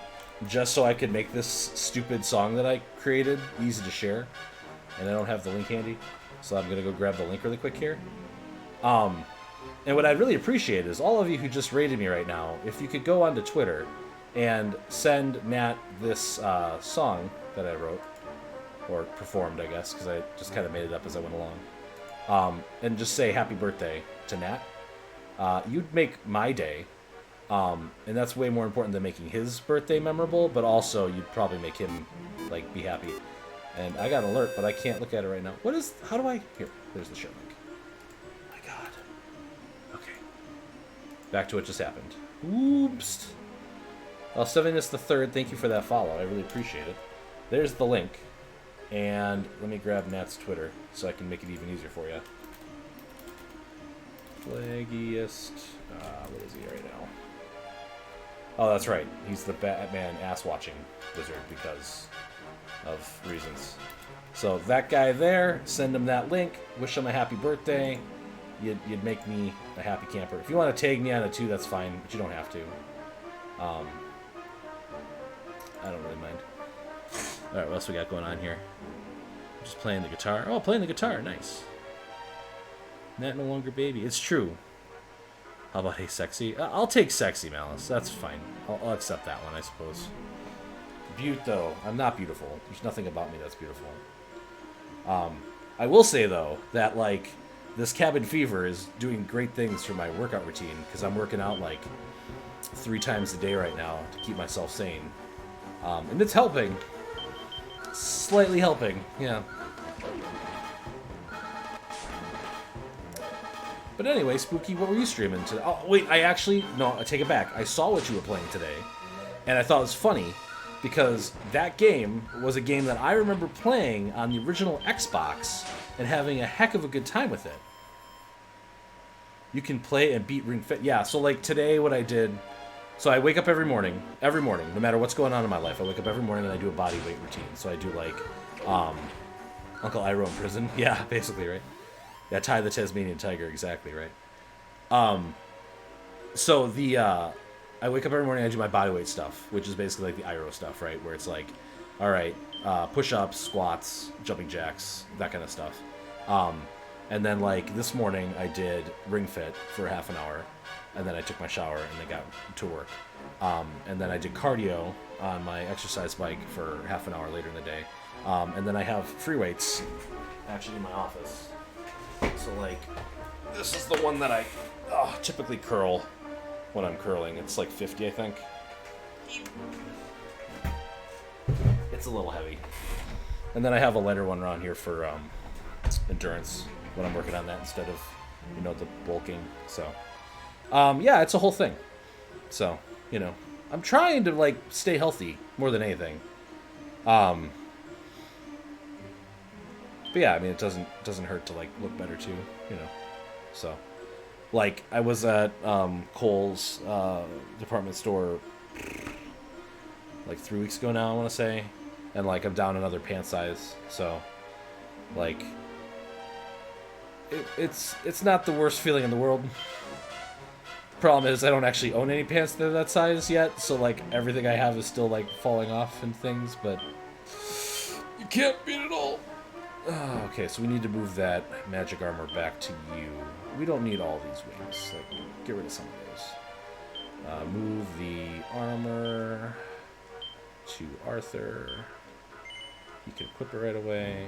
just so I could make this stupid song that I created easy to share. And I don't have the link handy, so I'm going to go grab the link really quick here. And what I'd really appreciate is all of you who just rated me right now, if you could go onto Twitter and send Nat this song that I wrote, or performed, I guess, because I just kind of made it up as I went along, and just say happy birthday to Nat. You'd make my day, and that's way more important than making his birthday memorable, but also you'd probably make him, like, be happy. And I got an alert, but I can't look at it right now. How do I... Here, there's the show link. My god. Okay. Back to what just happened. Oops. Stevinus the Third, thank you for that follow. I really appreciate it. There's the link. And let me grab Nat's Twitter so I can make it even easier for you. Flaggiest... what is he right now? Oh, that's right. He's the Batman ass-watching wizard because of reasons. So that guy there, send him that link, wish him a happy birthday. You'd make me a happy camper. If you want to tag me on it too, that's fine, but you don't have to. I don't really mind. Alright, what else we got going on here? Just playing the guitar. Oh, playing the guitar, nice. Nat no longer baby. It's true. How about hey sexy? I'll take sexy, Malice. That's fine. I'll accept that one, I suppose. Beaut, though. I'm not beautiful. There's nothing about me that's beautiful. I will say, though, that, like, this cabin fever is doing great things for my workout routine, because I'm working out, like, 3 times a day right now to keep myself sane. And it's helping. Slightly helping, yeah. But anyway, Spooky, what were you streaming today? Oh, wait, no, I take it back. I saw what you were playing today, and I thought it was funny, because that game was a game that I remember playing on the original Xbox and having a heck of a good time with it. You can play and beat Ring Fit. Yeah, so like today what I did, so I wake up every morning, no matter what's going on in my life, I wake up every morning and I do a body weight routine. So I do like Uncle Iroh in prison. Yeah, basically, right? Yeah, Ty the Tasmanian Tiger, exactly, right? So I wake up every morning and I do my bodyweight stuff, which is basically like the Iroh stuff, right? Where it's like, all right, push-ups, squats, jumping jacks, that kind of stuff. And then like this morning I did Ring Fit for half an hour, and then I took my shower and then got to work. And then I did cardio on my exercise bike for half an hour later in the day. And then I have free weights actually in my office. So like, this is the one that I typically curl when I'm curling. It's like 50, I think. It's a little heavy. And then I have a lighter one around here for endurance when I'm working on that instead of, the bulking. So, yeah, it's a whole thing. So, I'm trying to like stay healthy more than anything. But yeah, I mean, it doesn't hurt to like look better too, So, like, I was at Kohl's department store like 3 weeks ago now, I want to say, and like I'm down another pant size. So, like, it's not the worst feeling in the world. Problem is, I don't actually own any pants that are that size yet, so like everything I have is still like falling off and things, but you can't beat it all. Okay, so we need to move that magic armor back to you. We don't need all these wings. Like, get rid of some of those. Move the armor to Arthur. He can equip it right away.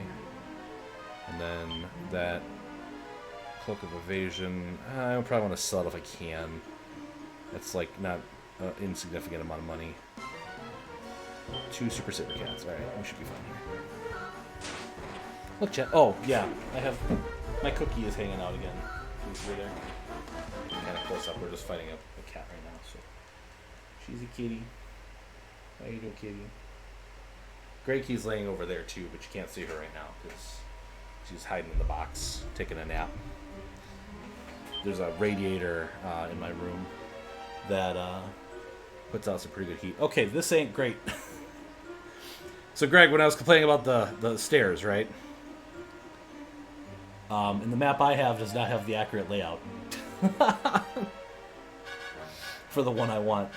And then that Cloak of Evasion. I probably want to sell it if I can. That's like not an insignificant amount of money. 2 Super Saber Cats. Alright, we should be fine here. Look, chat. Oh, yeah. I have... My cookie is hanging out again. You see her there? Kind of close up. We're just fighting a cat right now, so... She's a kitty. How you doing, kitty? Grey Key's laying over there, too, but you can't see her right now, because she's hiding in the box, taking a nap. There's a radiator in my room that puts out some pretty good heat. Okay, this ain't great. So, Greg, when I was complaining about the stairs, right? And the map I have does not have the accurate layout for the one I want.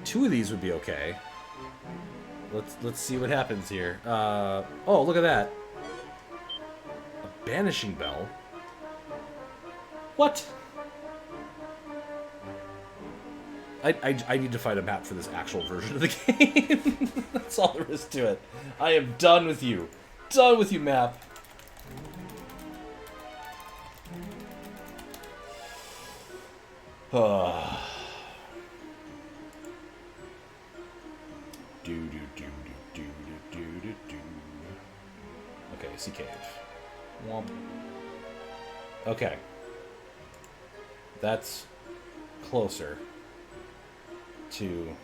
2 of these would be okay. Let's see what happens here. Oh, look at that. A banishing bell. What? I need to find a map for this actual version of the game. That's all there is to it. I am done with you. Done with you, map. Okay, sea cave. Womp. Okay. That's closer to...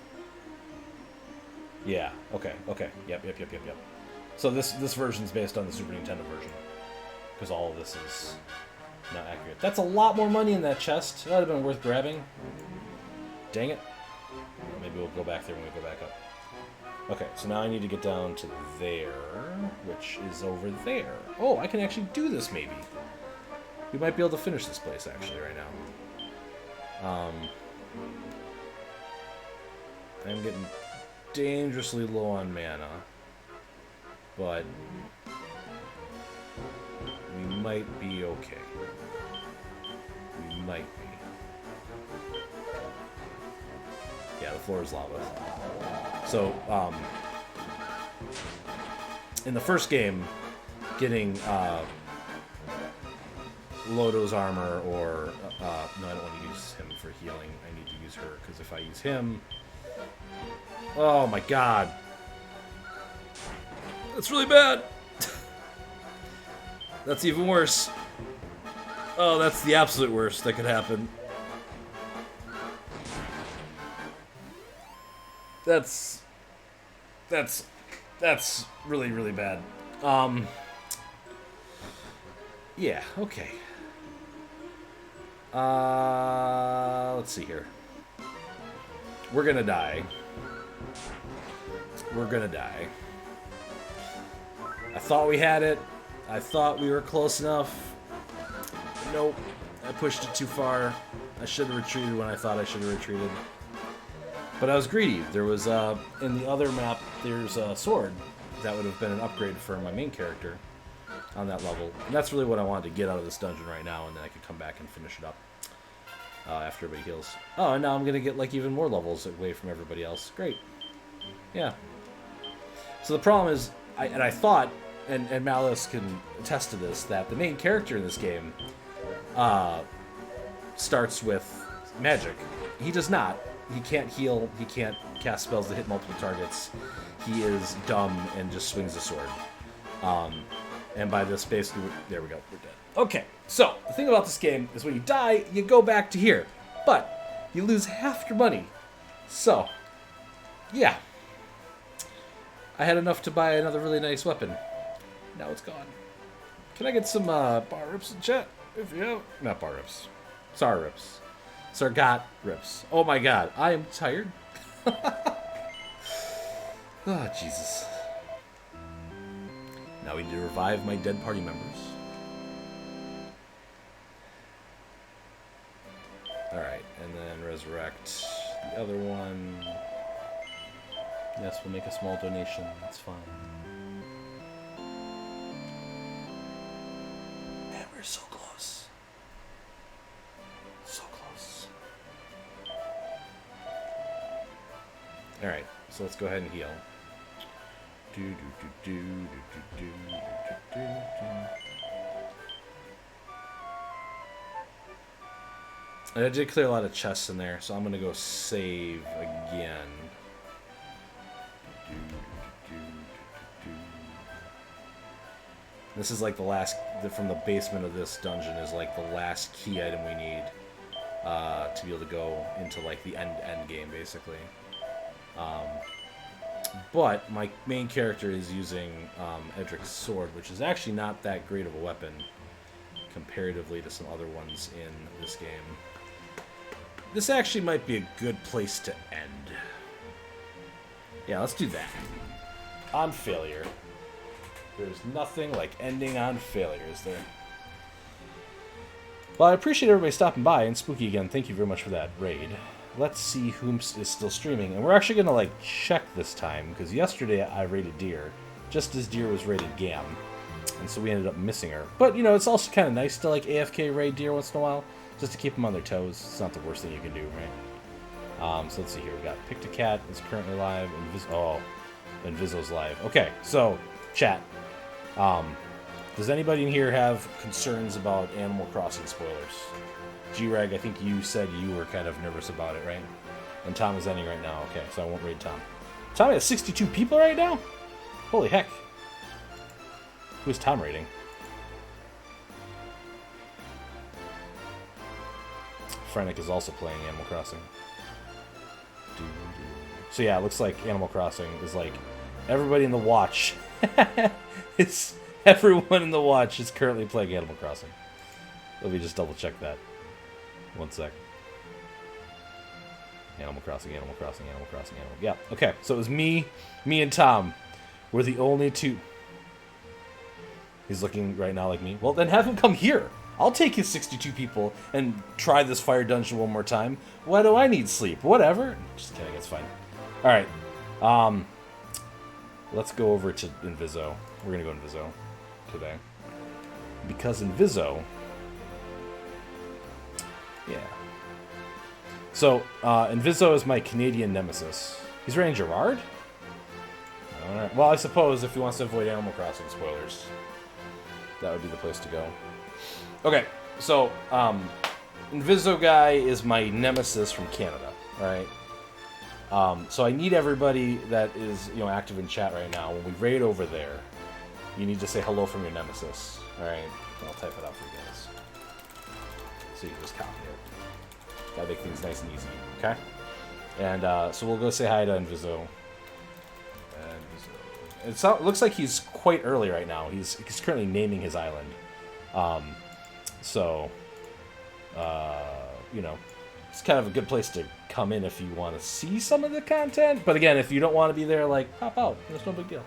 Yeah, okay. Yep. So this version's based on the Super Nintendo version. Because all of this is not accurate. That's a lot more money in that chest. That would have been worth grabbing. Dang it. Well, maybe we'll go back there when we go back up. Okay, so now I need to get down to there, which is over there. Oh, I can actually do this, maybe. We might be able to finish this place, actually, right now. I'm getting dangerously low on mana. But we might be okay. We might be. Yeah, the floor is lava. So, in the first game, getting Lodo's armor or... no, I don't want to use him for healing. I need to use her, because if I use him... Oh my god. That's really bad. That's even worse. Oh, that's the absolute worst that could happen. That's really, really bad. Yeah, okay. Let's see here. We're gonna die. We're gonna die. I thought we had it. I thought we were close enough. Nope. I pushed it too far. I should have retreated when I thought I should have retreated. But I was greedy. There was, in the other map, there's a sword. That would have been an upgrade for my main character on that level. And that's really what I wanted to get out of this dungeon right now, and then I could come back and finish it up after everybody heals. Oh, and now I'm going to get, like, even more levels away from everybody else. Great. Yeah. So the problem is, I thought, and Malice can attest to this, that the main character in this game starts with magic. He does not. He can't heal. He can't cast spells that hit multiple targets. He is dumb and just swings a sword. And by this, basically, there we go. We're dead. Okay, so the thing about this game is when you die, you go back to here. But you lose half your money. So, yeah. I had enough to buy another really nice weapon. Now it's gone. Can I get some bar rips in chat? If you have... Not bar rips. Sar rips. Sargot rips. Oh my god, I am tired. Oh, Jesus. Now we need to revive my dead party members. Alright, and then resurrect the other one. Yes, we'll make a small donation. That's fine. Man, we're so close. So close. Alright, so let's go ahead and heal. And I did clear a lot of chests in there, so I'm gonna go save again. This is like the last, from the basement of this dungeon is like the last key item we need to be able to go into like the end game, basically. But my main character is using Edric's sword, which is actually not that great of a weapon comparatively to some other ones in this game. This actually might be a good place to end. Yeah, let's do that. On failure. There's nothing like ending on failure, is there? Well, I appreciate everybody stopping by, and Spooky again, thank you very much for that raid. Let's see whom is still streaming, and we're actually going to like check this time, because yesterday I raided Deer, just as Deer was raided Gam, and so we ended up missing her. But, you know, it's also kind of nice to like AFK raid Deer once in a while, just to keep them on their toes. It's not the worst thing you can do, right? So let's see here, we got Pictocat is currently live, Inviso's live. Okay, so, chat. Does anybody in here have concerns about Animal Crossing spoilers? G-Reg, I think you said you were kind of nervous about it, right? And Tom is ending right now. Okay, so I won't raid Tom. Tom has 62 people right now? Holy heck. Who's Tom raiding? Frenic is also playing Animal Crossing. So yeah, it looks like Animal Crossing is like everybody in the watch. It's everyone in the watch is currently playing Animal Crossing. Let me just double check that. One sec. Animal Crossing, Animal Crossing, Animal Crossing, Animal... Yeah, okay. So it was me and Tom. We're the only two. He's looking right now like me. Well, then have him come here. I'll take his 62 people and try this fire dungeon one more time. Why do I need sleep? Whatever. Just kidding, it's fine. Alright. Let's go over to Inviso. We're going to go Inviso today. Because Inviso... Yeah. So, Inviso is my Canadian nemesis. He's raiding Gerard? Alright. Well, I suppose if he wants to avoid Animal Crossing spoilers, that would be the place to go. Okay, so, Inviso guy is my nemesis from Canada, right? So I need everybody that is, you know, active in chat right now. When we raid over there, you need to say hello from your nemesis, alright? I'll type it out for you guys. So you can just copy it. Gotta make things nice and easy, okay? And so we'll go say hi to Inviso. It looks like he's quite early right now. He's currently naming his island. You know, it's kind of a good place to come in if you want to see some of the content. But again, if you don't want to be there, like, pop out. It's no big deal.